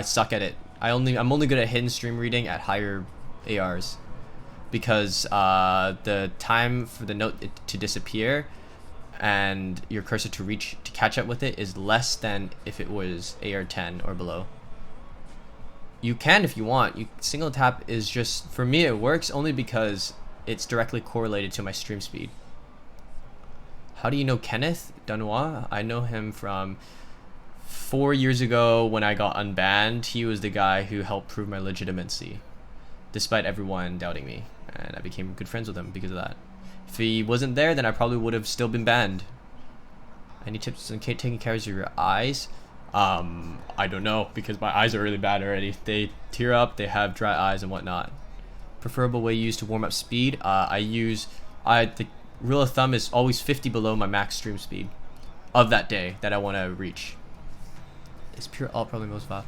suck at it. I'm only good at hidden stream reading at higher ARs because the time for the note to disappear and your cursor to catch up with it is less than if it was AR 10 or below. You can if you want. Single tap is just, for me it works only because it's directly correlated to my stream speed. How do you know Kenneth Danois? I know him from 4 years ago when I got unbanned. He was the guy who helped prove my legitimacy, despite everyone doubting me, and I became good friends with him because of that. If he wasn't there, then I probably would have still been banned. Any tips on taking care of your eyes? I don't know, because my eyes are really bad already. They tear up, they have dry eyes and whatnot. Preferable way used to warm up speed? The rule of thumb is always 50 below my max stream speed of that day that I want to reach. Is pure alt probably most viable?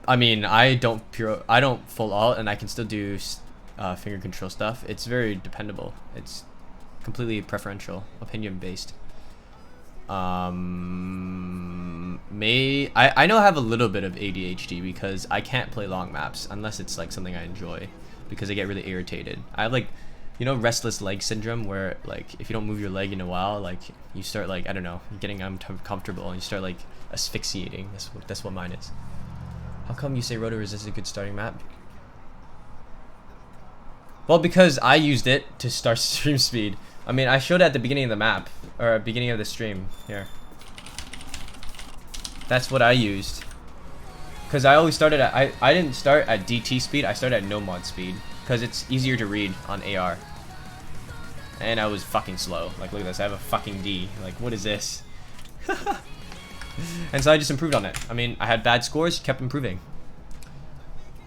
I mean, I don't full alt, and I can still do finger control stuff. It's very dependable. It's completely preferential, opinion based. I know I have a little bit of ADHD because I can't play long maps unless it's like something I enjoy, because I get really irritated. I have like, you know, restless leg syndrome, where like if you don't move your leg in a while, like you start like, I don't know, getting uncomfortable and you start like asphyxiating. That's what mine is. How come you say Roto Resist is a good starting map? Well, because I used it to start stream speed. I mean, I showed it at the beginning of the map, or beginning of the stream. Here. That's what I used. Because I always started at, I didn't start at DT speed, I started at no mod speed. Because it's easier to read on AR. And I was fucking slow. Like, look at this, I have a fucking D. Like, what is this? And so I just improved on it. I mean, I had bad scores, kept improving.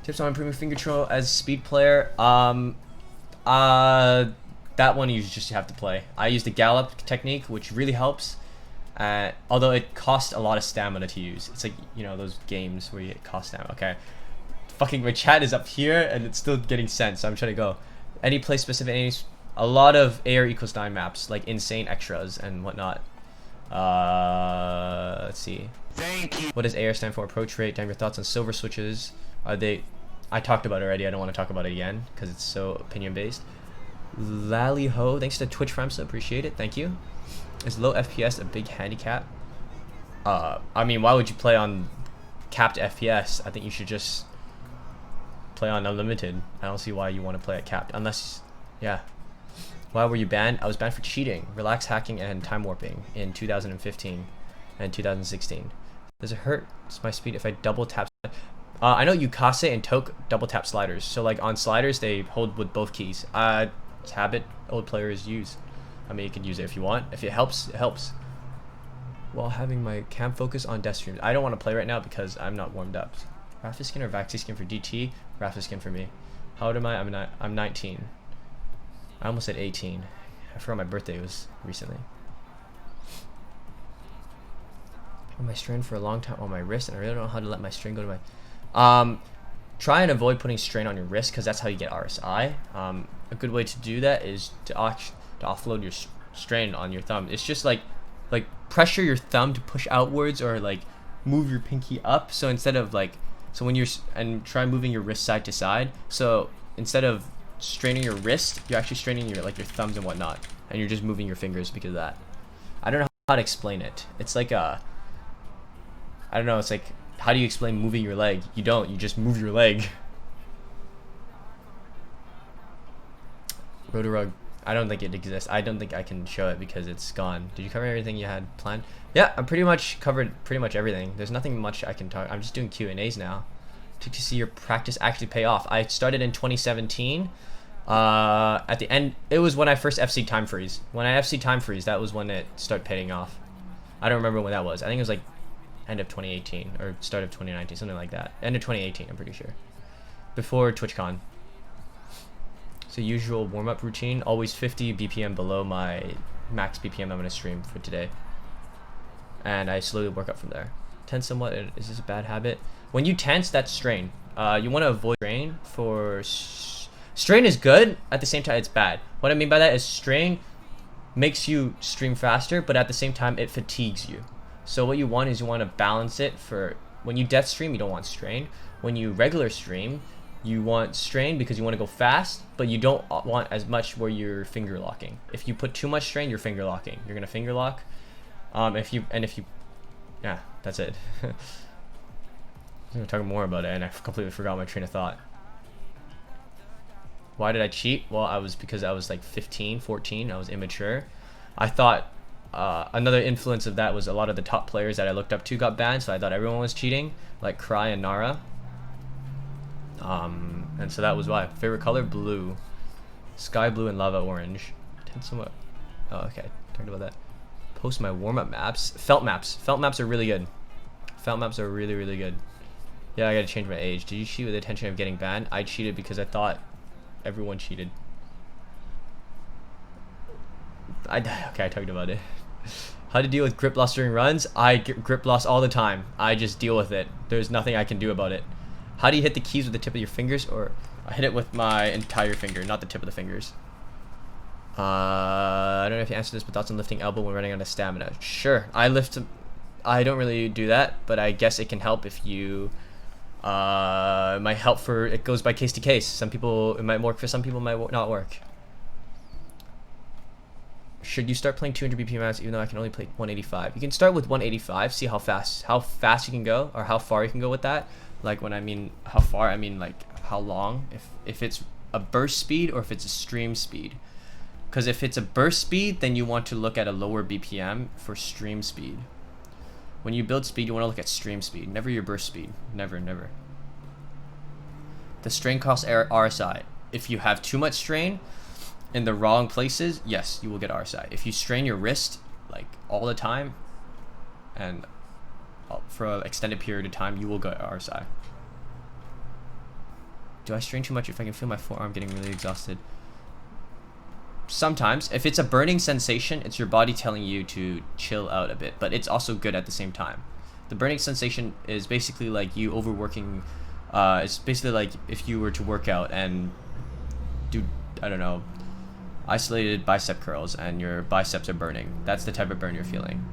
Tips on improving finger control as speed player. That one you just have to play. I used the gallop technique, which really helps. Although it costs a lot of stamina to use. It's like, you know, those games where it costs stamina. Okay. Fucking my chat is up here and it's still getting sent, so I'm trying to go. Any place specific, a lot of AR equals 9 maps, like insane extras and whatnot. Let's see. Thank you. What does AR stand for? Approach rate. Damn, your thoughts on silver switches. Are they... I talked about it already. I don't want to talk about it again because it's so opinion based. Lally Ho, thanks to Twitch Fremsa, appreciate it. Thank you. Is low FPS a big handicap? I mean, why would you play on capped FPS? I think you should just play on unlimited. I don't see why you want to play at capped, unless, yeah. Why were you banned? I was banned for cheating, relax hacking, and time warping in 2015 and 2016. Does it hurt my speed if I double tap? I know Yukase and Toke double tap sliders. So like on sliders, they hold with both keys. It's habit old players use. I mean, you can use it if you want. If it helps, it helps. While having my cam focus on death streams. I don't want to play right now because I'm not warmed up. Rafa skin or Vaxi skin for DT? Rafa skin for me. How old am I? I'm 19. I almost said 18. I forgot my birthday was recently. On my strain for a long time on my wrist, and I really don't know how to let my strain go to my... Try and avoid putting strain on your wrist because that's how you get RSI. A good way to do that is to offload your strain on your thumb. It's just like pressure your thumb to push outwards, or like move your pinky up. So instead of like, so when you're, and try moving your wrist side to side. So instead of straining your wrist, you're actually straining your like your thumbs and whatnot, and you're just moving your fingers because of that. I don't know how to explain it. It's like I don't know. It's like, how do you explain moving your leg? You don't. You just move your leg. Rotorug. I don't think it exists. I don't think I can show it because it's gone. Did you cover everything you had planned? Yeah, I'm pretty much covered pretty much everything. There's nothing much I can talk. I'm just doing QnAs now. To see your practice actually pay off. I started in 2017. At the end, it was when I first FC time freeze. When I FC time freeze, that was when it started paying off. I don't remember when that was. I think it was like end of 2018 or start of 2019, something like that. End of 2018, I'm pretty sure. Before TwitchCon. So usual warm-up routine, always 50 BPM below my max BPM I'm gonna stream for today. And I slowly work up from there. Tense somewhat, is this a bad habit? When you tense, that's strain. You wanna avoid strain for... Strain is good, at the same time it's bad. What I mean by that is strain makes you stream faster, but at the same time it fatigues you. So what you want is you want to balance it for when you death stream, you don't want strain. When you regular stream, you want strain because you want to go fast, but you don't want as much where you're finger locking. If you put too much strain, you're finger locking. You're gonna finger lock. Yeah, that's it. I'm gonna talk more about it, and I completely forgot my train of thought. Why did I cheat? Well, because I was like 15, 14. I was immature. I thought. Another influence of that was a lot of the top players that I looked up to got banned, so I thought everyone was cheating, like Cry and Nara. And so that was why. Favorite color? Blue. Sky blue and lava orange. Somewhat. Oh, okay. Talked about that. Post my warm-up maps. Felt maps. Felt maps are really good. Felt maps are really, really good. Yeah, I gotta change my age. Did you cheat with the intention of getting banned? I cheated because I thought everyone cheated. Okay, I talked about it. How to deal with grip loss during runs? I grip loss all the time. I just deal with it. There's nothing I can do about it. How do you hit the keys with the tip of your fingers? Or I hit it with my entire finger, not the tip of the fingers. I don't know if you answered this, but thoughts on lifting elbow when running out of stamina. Sure, I don't really do that, but I guess it can help if you. It might help for. It goes by case to case. Some people it might work for some people, might not work. Should you start playing 200 BPM maps even though I can only play 185? You can start with 185, see how fast you can go, or how far you can go with that. Like when I mean how far, I mean like how long. If it's a burst speed or if it's a stream speed. Because if it's a burst speed, then you want to look at a lower BPM for stream speed. When you build speed, you want to look at stream speed, never your burst speed. Never, never. The strain costs RSI. If you have too much strain in the wrong places, yes, you will get RSI. If you strain your wrist like all the time and for an extended period of time, you will get RSI. Do I strain too much if I can feel my forearm getting really exhausted? Sometimes. If it's a burning sensation, it's your body telling you to chill out a bit, but it's also good at the same time. The burning sensation is basically like you overworking. It's basically like if you were to work out and do, I don't know, isolated bicep curls and your biceps are burning. That's the type of burn you're feeling.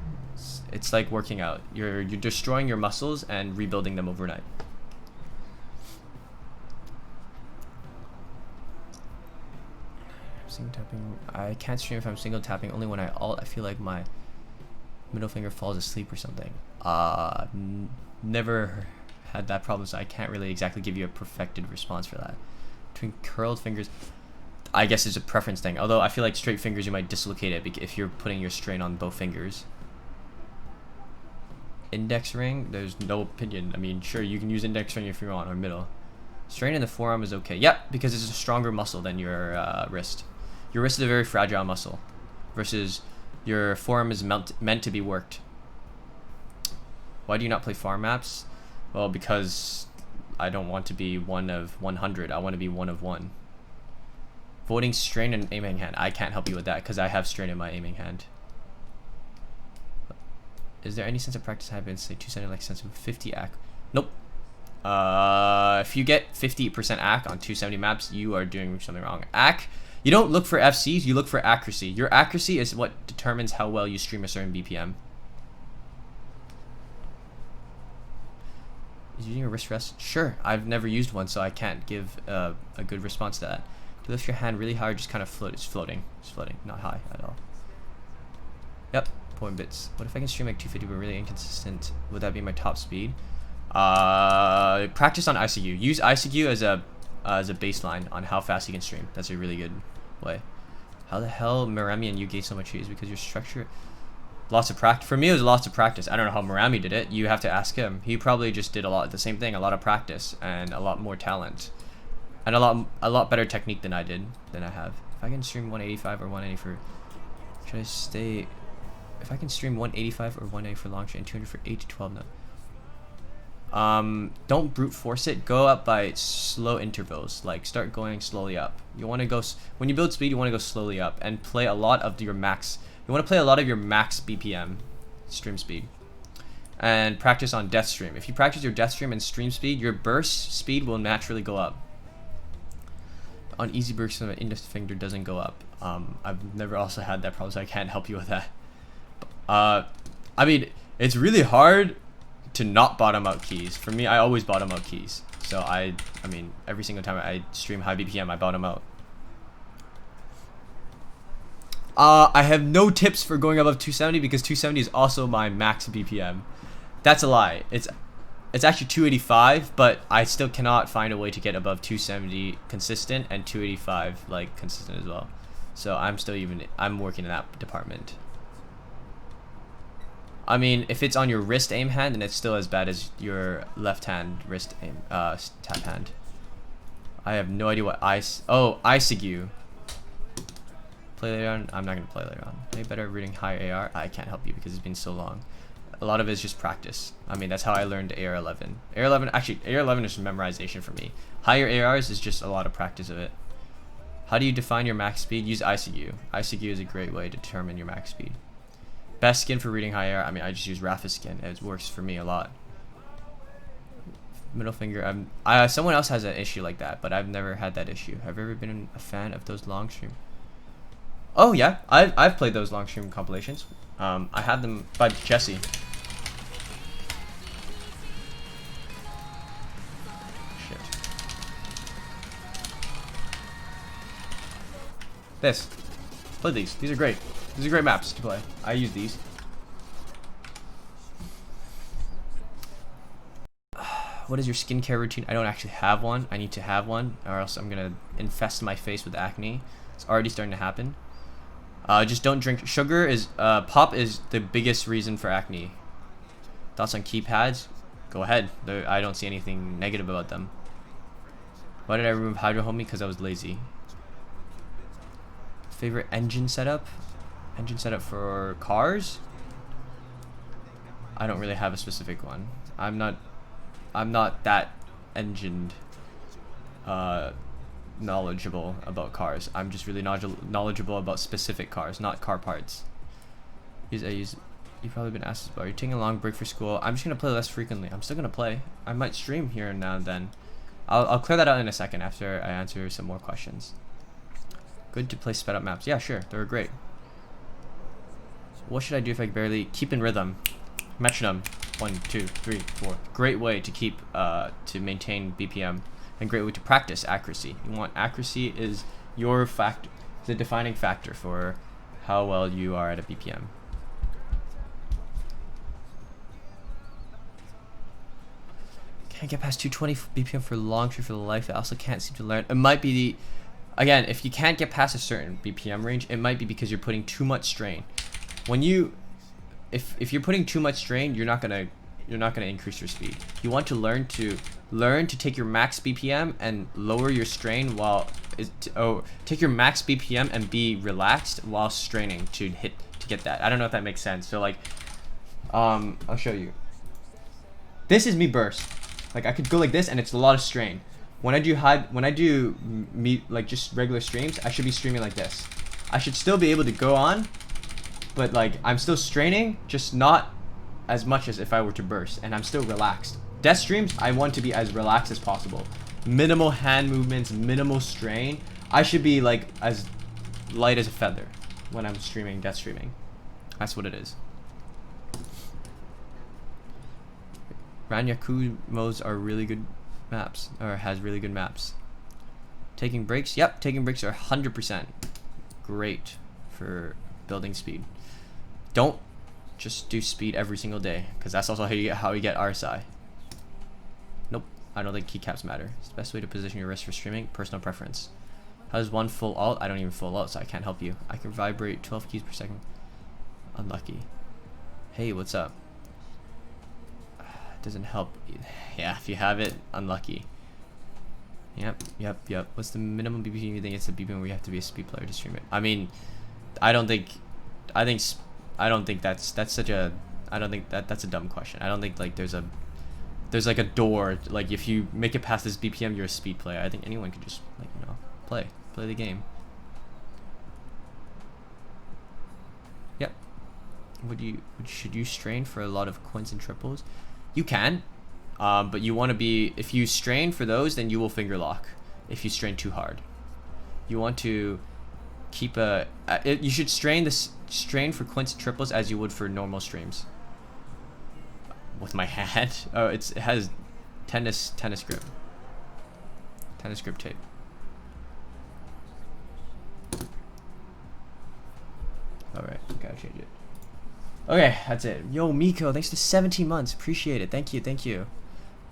It's like working out. You're destroying your muscles and rebuilding them overnight. Single tapping. I can't stream if I'm single tapping. Only when I alt. I feel like my middle finger falls asleep or something. Never had that problem, so I can't really exactly give you a perfected response for that. Between curled fingers, I guess it's a preference thing. Although I feel like straight fingers, you might dislocate it if you're putting your strain on both fingers. Index ring, there's no opinion. I mean, sure, you can use index ring if you want, or middle. Strain in the forearm is okay. Yep, because it's a stronger muscle than your wrist. Your wrist is a very fragile muscle, versus your forearm is meant to be worked. Why do you not play farm maps? Well, because I don't want to be one of 100. I want to be one of one. Voting strain and aiming hand. I can't help you with that because I have strain in my aiming hand. Is there any sense of practice habits? Say 270 like sense of 50 AC? Nope. If you get 50% AC on 270 maps, you are doing something wrong. AC, you don't look for FCs, you look for accuracy. Your accuracy is what determines how well you stream a certain BPM. Is using a wrist rest? Sure. I've never used one, so I can't give a good response to that. To lift your hand really high or just kind of float? It's floating. It's floating, not high at all. Yep, point bits. What if I can stream like 250 but really inconsistent? Would that be my top speed? Practice on ICU. Use ICU as a baseline on how fast you can stream. That's a really good way. How the hell Marami and you gave so much cheese? Because your structure, lots of practice. For me, it was lots of practice. I don't know how Marami did it. You have to ask him. He probably just did the same thing, a lot of practice and a lot more talent, and a lot better technique than I have. If I can stream 185 or 180 for, should I stay? If I can stream 185 or 180 for long stream and 200 for 8 to 12 now. Don't brute force it. Go up by slow intervals. Like start going slowly up. You want to go when you build speed. You want to go slowly up and play a lot of your max. You want to play a lot of your max BPM, stream speed, and practice on death stream. If you practice your death stream and stream speed, your burst speed will naturally go up. On easy burst, the index finger doesn't go up. I've never also had that problem, so I can't help you with that. I mean, it's really hard to not bottom out keys. For me, I always bottom out keys. So I mean, every single time I stream high BPM, I bottom out. I have no tips for going above 270 because 270 is also my max BPM. That's a lie. It's actually 285, but I still cannot find a way to get above 270 consistent and 285 like consistent as well. So I'm working in that department. I mean, if it's on your wrist aim hand, then it's still as bad as your left hand wrist aim tap hand. I have no idea what ICU. Play later on? I'm not gonna play later on. Are you better at reading higher AR? I can't help you because it's been so long. A lot of it is just practice. I mean, that's how I learned AR11. AR11 is memorization for me. Higher ARs is just a lot of practice of it. How do you define your max speed? Use ICU. ICU is a great way to determine your max speed. Best skin for reading high AR? I mean, I just use Rafa skin. It works for me a lot. Middle finger. Someone else has an issue like that, but I've never had that issue. Have you ever been a fan of those long stream? Oh yeah, I've played those long stream compilations. I had them by Jesse. Shit. This. Play these. These are great. These are great maps to play. I use these. What is your skincare routine? I don't actually have one. I need to have one, or else I'm gonna infest my face with acne. It's already starting to happen. Just don't drink sugar. Pop is the biggest reason for acne. Thoughts on keypads? Go ahead. I don't see anything negative about them. Why did I remove Hydro Homie? Because I was lazy. Favorite engine setup? Engine setup for cars? I don't really have a specific one. I'm not that engined knowledgeable about cars. I'm just really knowledgeable about specific cars, not car parts. You've probably been asked this, but are you taking a long break for school? I'm just gonna play less frequently. I'm still gonna play. I might stream here and now and then. I'll clear that out in a second after I answer some more questions. Good to play sped up maps. Yeah, sure, they're great. What should I do if I barely keep in rhythm? Metronome. 1, 2, 3, 4. Great way to keep to maintain BPM, and great way to practice accuracy. You want accuracy is your the defining factor for how well you are at a BPM. Can't get past 220 BPM for long stream for the life. I also can't seem to learn. It might be again, if you can't get past a certain BPM range, it might be because you're putting too much strain. When you if you're putting too much strain, you're not gonna increase your speed. You want to learn to take your max BPM and lower your strain take your max BPM and be relaxed while straining to get that. I don't know if that makes sense. So like, I'll show you. This is me burst. Like I could go like this and it's a lot of strain. When I do like just regular streams, I should be streaming like this. I should still be able to go on, but like I'm still straining, just not as much as if I were to burst, and I'm still relaxed. Death streams, I want to be as relaxed as possible. Minimal hand movements, minimal strain. I should be like as light as a feather when I'm streaming, death streaming. That's what it is. RyuK modes are really good maps, or has really good maps. Taking breaks, yep, taking breaks are 100% great for building speed. Don't just do speed every single day, because that's also how you get RSI. Nope, I don't think keycaps matter. It's the best way to position your wrist for streaming. Personal preference. How does one full alt? I don't even full alt, so I can't help you. I can vibrate 12 keys per second. Unlucky. Hey, what's up? Doesn't help. Yeah, if you have it, unlucky. Yep. What's the minimum BPM you think it's the BPM where you have to be a speed player to stream it? I mean, I don't think that's a dumb question. I don't think like there's like a door, like if you make it past this BPM, you're a speed player. I think anyone could just like, you know, play the game. Yep. Should you strain for a lot of quints and triples? You can, but you want to be, if you strain for those, then you will finger lock if you strain too hard. You want to keep you should strain for quints and triples as you would for normal streams. With my hand? Oh, it has tennis grip. Tennis grip tape. Alright, gotta change it. Okay, that's it. Yo, Miko, thanks for 17 months. Appreciate it. Thank you.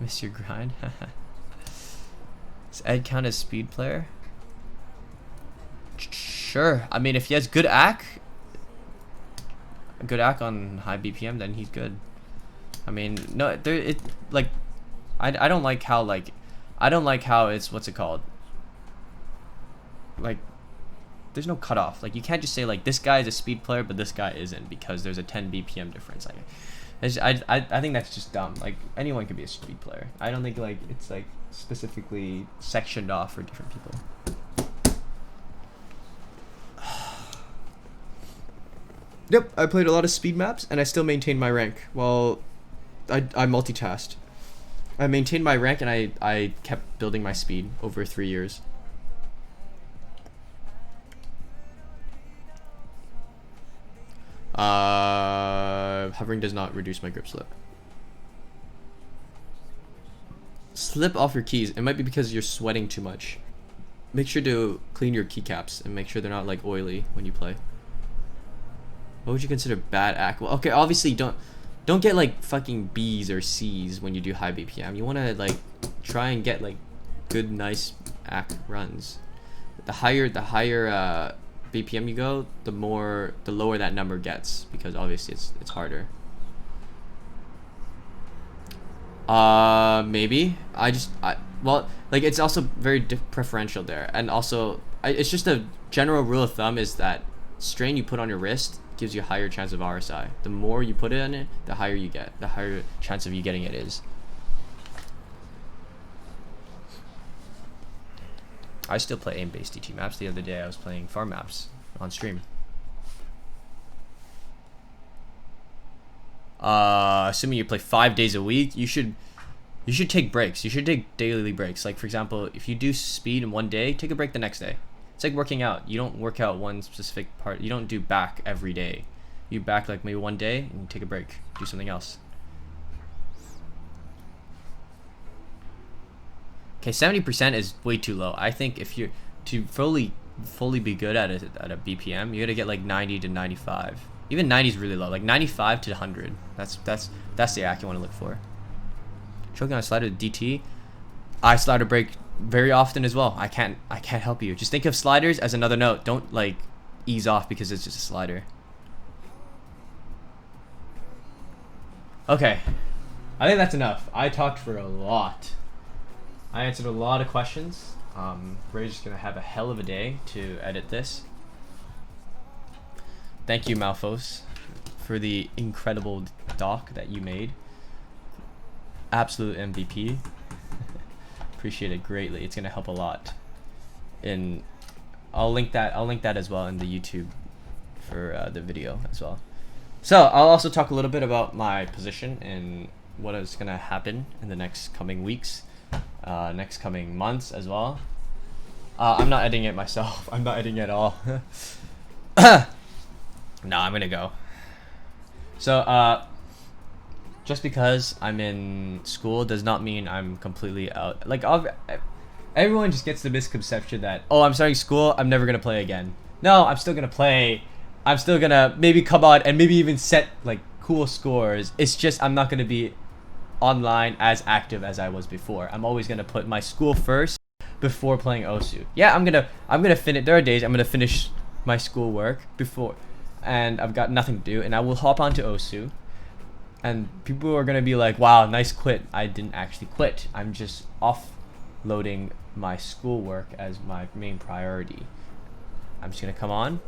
Miss your grind. Does Ed count as speed player? Sure. I mean, if he has good ac on high BPM, then he's good. I mean, no, I don't like how it's, what's it called? Like, there's no cutoff. Like, you can't just say like this guy is a speed player but this guy isn't because there's a 10 BPM difference. Like, I think that's just dumb. Like, anyone could be a speed player. I don't think like it's like specifically sectioned off for different people. Yep, I played a lot of speed maps and I still maintained my rank. Well, I multitasked. I maintained my rank and I kept building my speed over 3 years. Hovering does not reduce my grip slip. Slip off your keys. It might be because you're sweating too much. Make sure to clean your keycaps and make sure they're not like oily when you play. What would you consider bad act? Well, okay, obviously don't get like fucking B's or C's when you do high BPM. You want to like try and get like good, nice act runs. The higher BPM you go, the lower that number gets, because obviously it's harder. Maybe well, like it's also very preferential there, and also it's just a general rule of thumb is that strain you put on your wrist gives you a higher chance of RSI. The more you put it in it, the higher you get, the higher chance of you getting it is. I still play aim-based DT maps. The other day I was playing farm maps on stream. Assuming you play 5 days a week, you should take breaks. You should take daily breaks. Like for example, if you do speed in one day, take a break the next day. It's like working out. You don't work out one specific part. You don't do back every day. You back like maybe one day and you take a break. Do something else. Okay, 70% is way too low. I think if you're to fully be good at a BPM, you gotta get like 90 to 95. Even 90 is really low. Like 95 to 100. That's the act you want to look for. Choking on a slider with DT. I slider break very often as well. I can't help you. Just think of sliders as another note. Don't like ease off because it's just a slider. Okay, I think that's enough. I talked for a lot. I answered a lot of questions. Ray's just gonna have a hell of a day to edit this. Thank you, Malphos, for the incredible doc that you made. Absolute MVP. Appreciate it greatly. It's gonna help a lot. And I'll link that as well in the YouTube for the video as well. So I'll also talk a little bit about my position and what is gonna happen in the next coming weeks. Next coming months as well. I'm not editing it myself. I'm not editing it at all. No, I'm gonna go. So just because I'm in school does not mean I'm completely out. Like everyone just gets the misconception that, oh, I'm starting school, I'm never gonna play again. No, I'm still gonna play. I'm still gonna maybe come out and maybe even set like cool scores. It's just I'm not gonna be online as active as I was before. I'm always gonna put my school first before playing Osu. Yeah, I'm gonna finish. There are days I'm gonna finish my schoolwork before, and I've got nothing to do, and I will hop onto Osu, and people are gonna be like, "Wow, nice quit." I didn't actually quit. I'm just offloading my schoolwork as my main priority. I'm just gonna come on,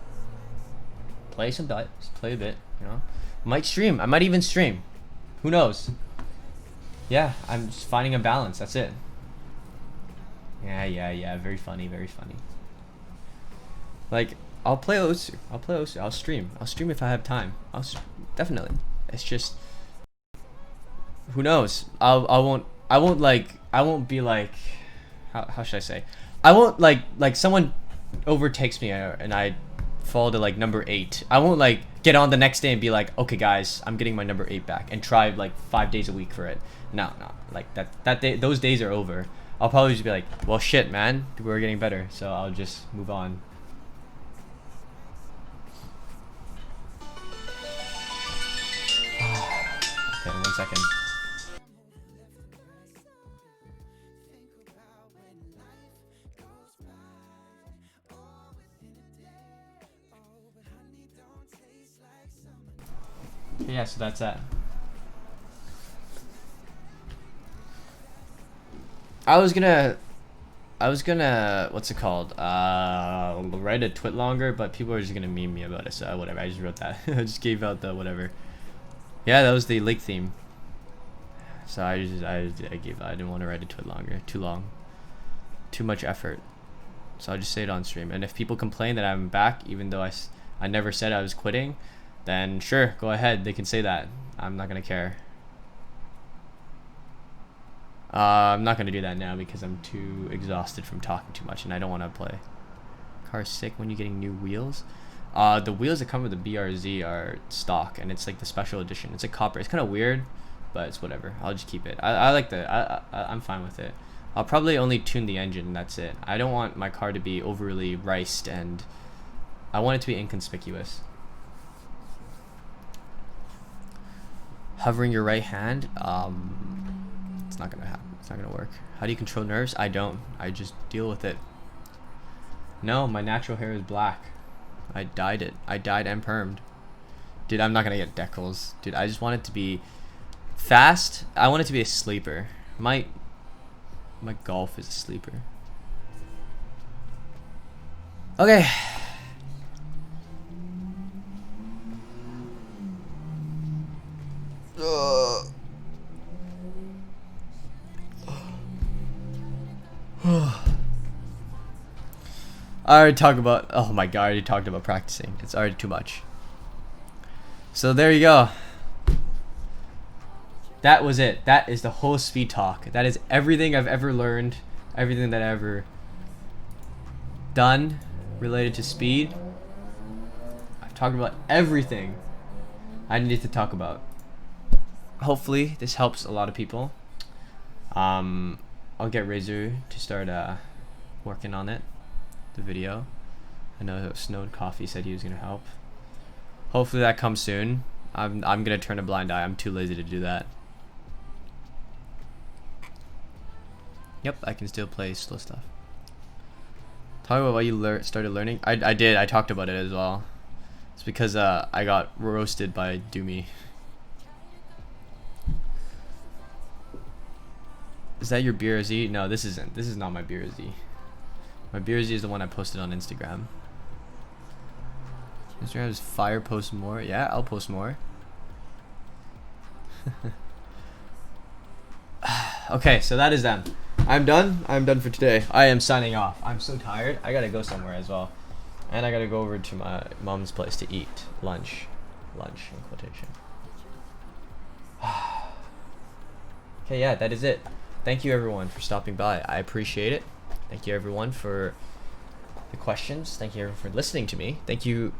play some dice, play a bit. You know, might stream. I might even stream. Who knows? Yeah, I'm just finding a balance. That's it. Yeah. Very funny, very funny. Like, I'll play Osu. I'll stream. I'll stream if I have time. Definitely. It's just, who knows? I won't be like, how should I say? I won't like someone overtakes me and I fall to like number 8. I won't like get on the next day and be like, okay guys, I'm getting my number 8 back and try like 5 days a week for it. No, like that day, those days are over. I'll probably just be like, well shit man, we're getting better, so I'll just move on. Okay, 1 second. Yeah, so that's that. I was gonna what's it called? Write a twit longer, but people are just gonna meme me about it, so whatever, I just wrote that. I just gave out the whatever. Yeah, that was the lake theme. So I didn't want to write a twit longer. Too long. Too much effort. So I'll just say it on stream. And if people complain that I'm back, even though I never said I was quitting, then sure, go ahead. They can say that. I'm not gonna care. I'm not gonna do that now because I'm too exhausted from talking too much and I don't want to play. Car's sick when you're getting new wheels. The wheels that come with the BRZ are stock, and it's like the special edition. It's like copper. It's kind of weird, but it's whatever. I'll just keep it. I like I'm fine with it. I'll probably only tune the engine, and that's it. I don't want my car to be overly riced, and I want it to be inconspicuous. Hovering your right hand, it's not gonna happen. It's not gonna work. How do you control nerves? I don't. I just deal with it. No, my natural hair is black. I dyed it. I dyed and permed. Dude, I'm not gonna get decals. Dude, I just want it to be fast. I want it to be a sleeper. My Golf is a sleeper. Okay. I already talked about, oh my god, I already talked about practicing. It's already too much. So there you go. That was it. That is the whole speed talk. That is everything I've ever learned, everything that I've ever done related to speed. I've talked about everything I need to talk about. Hopefully this helps a lot of people. I'll get Razor to start working on it, the video. I know Snowed Coffee said he was gonna help. Hopefully that comes soon. I'm gonna turn a blind eye. I'm too lazy to do that. Yep, I can still play slow stuff. Talk about why you started learning. I did. I talked about it as well. It's because I got roasted by Doomy. Is that your BRZ? No, this isn't. This is not my BRZ. My BRZ is the one I posted on Instagram. Instagram is fire. Post more. Yeah, I'll post more. Okay, so that is them. I'm done. I'm done for today. I am signing off. I'm so tired. I gotta go somewhere as well. And I gotta go over to my mom's place to eat lunch. Lunch in quotation. Okay, yeah, that is it. Thank you everyone for stopping by. I appreciate it. Thank you everyone for the questions. Thank you everyone for listening to me. Thank you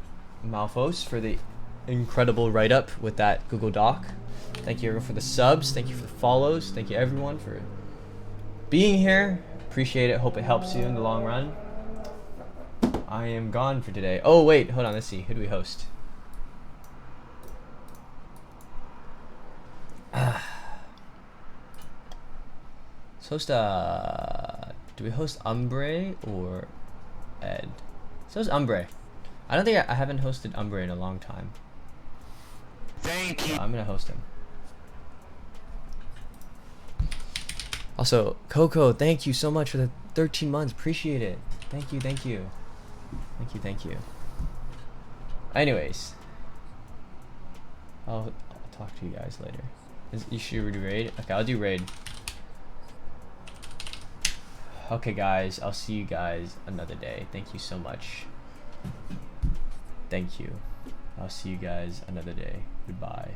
Malphos for the incredible write-up with that Google Doc. Thank you everyone for the subs. Thank you for the follows. Thank you everyone for being here. Appreciate it. Hope it helps you in the long run. I am gone for today. Oh wait, hold on. Let's see. Who do we host? Let's host do we host Umbre or Ed? Let's host Umbre. I don't think I haven't hosted Umbre in a long time. Thank you. I'm gonna host him. Also, Coco, thank you so much for the 13 months. Appreciate it. Thank you, thank you. Thank you, thank you. Anyways, I'll talk to you guys later. You should do raid? Okay, I'll do raid. Okay, guys, I'll see you guys another day. Thank you so much. Thank you. I'll see you guys another day. Goodbye.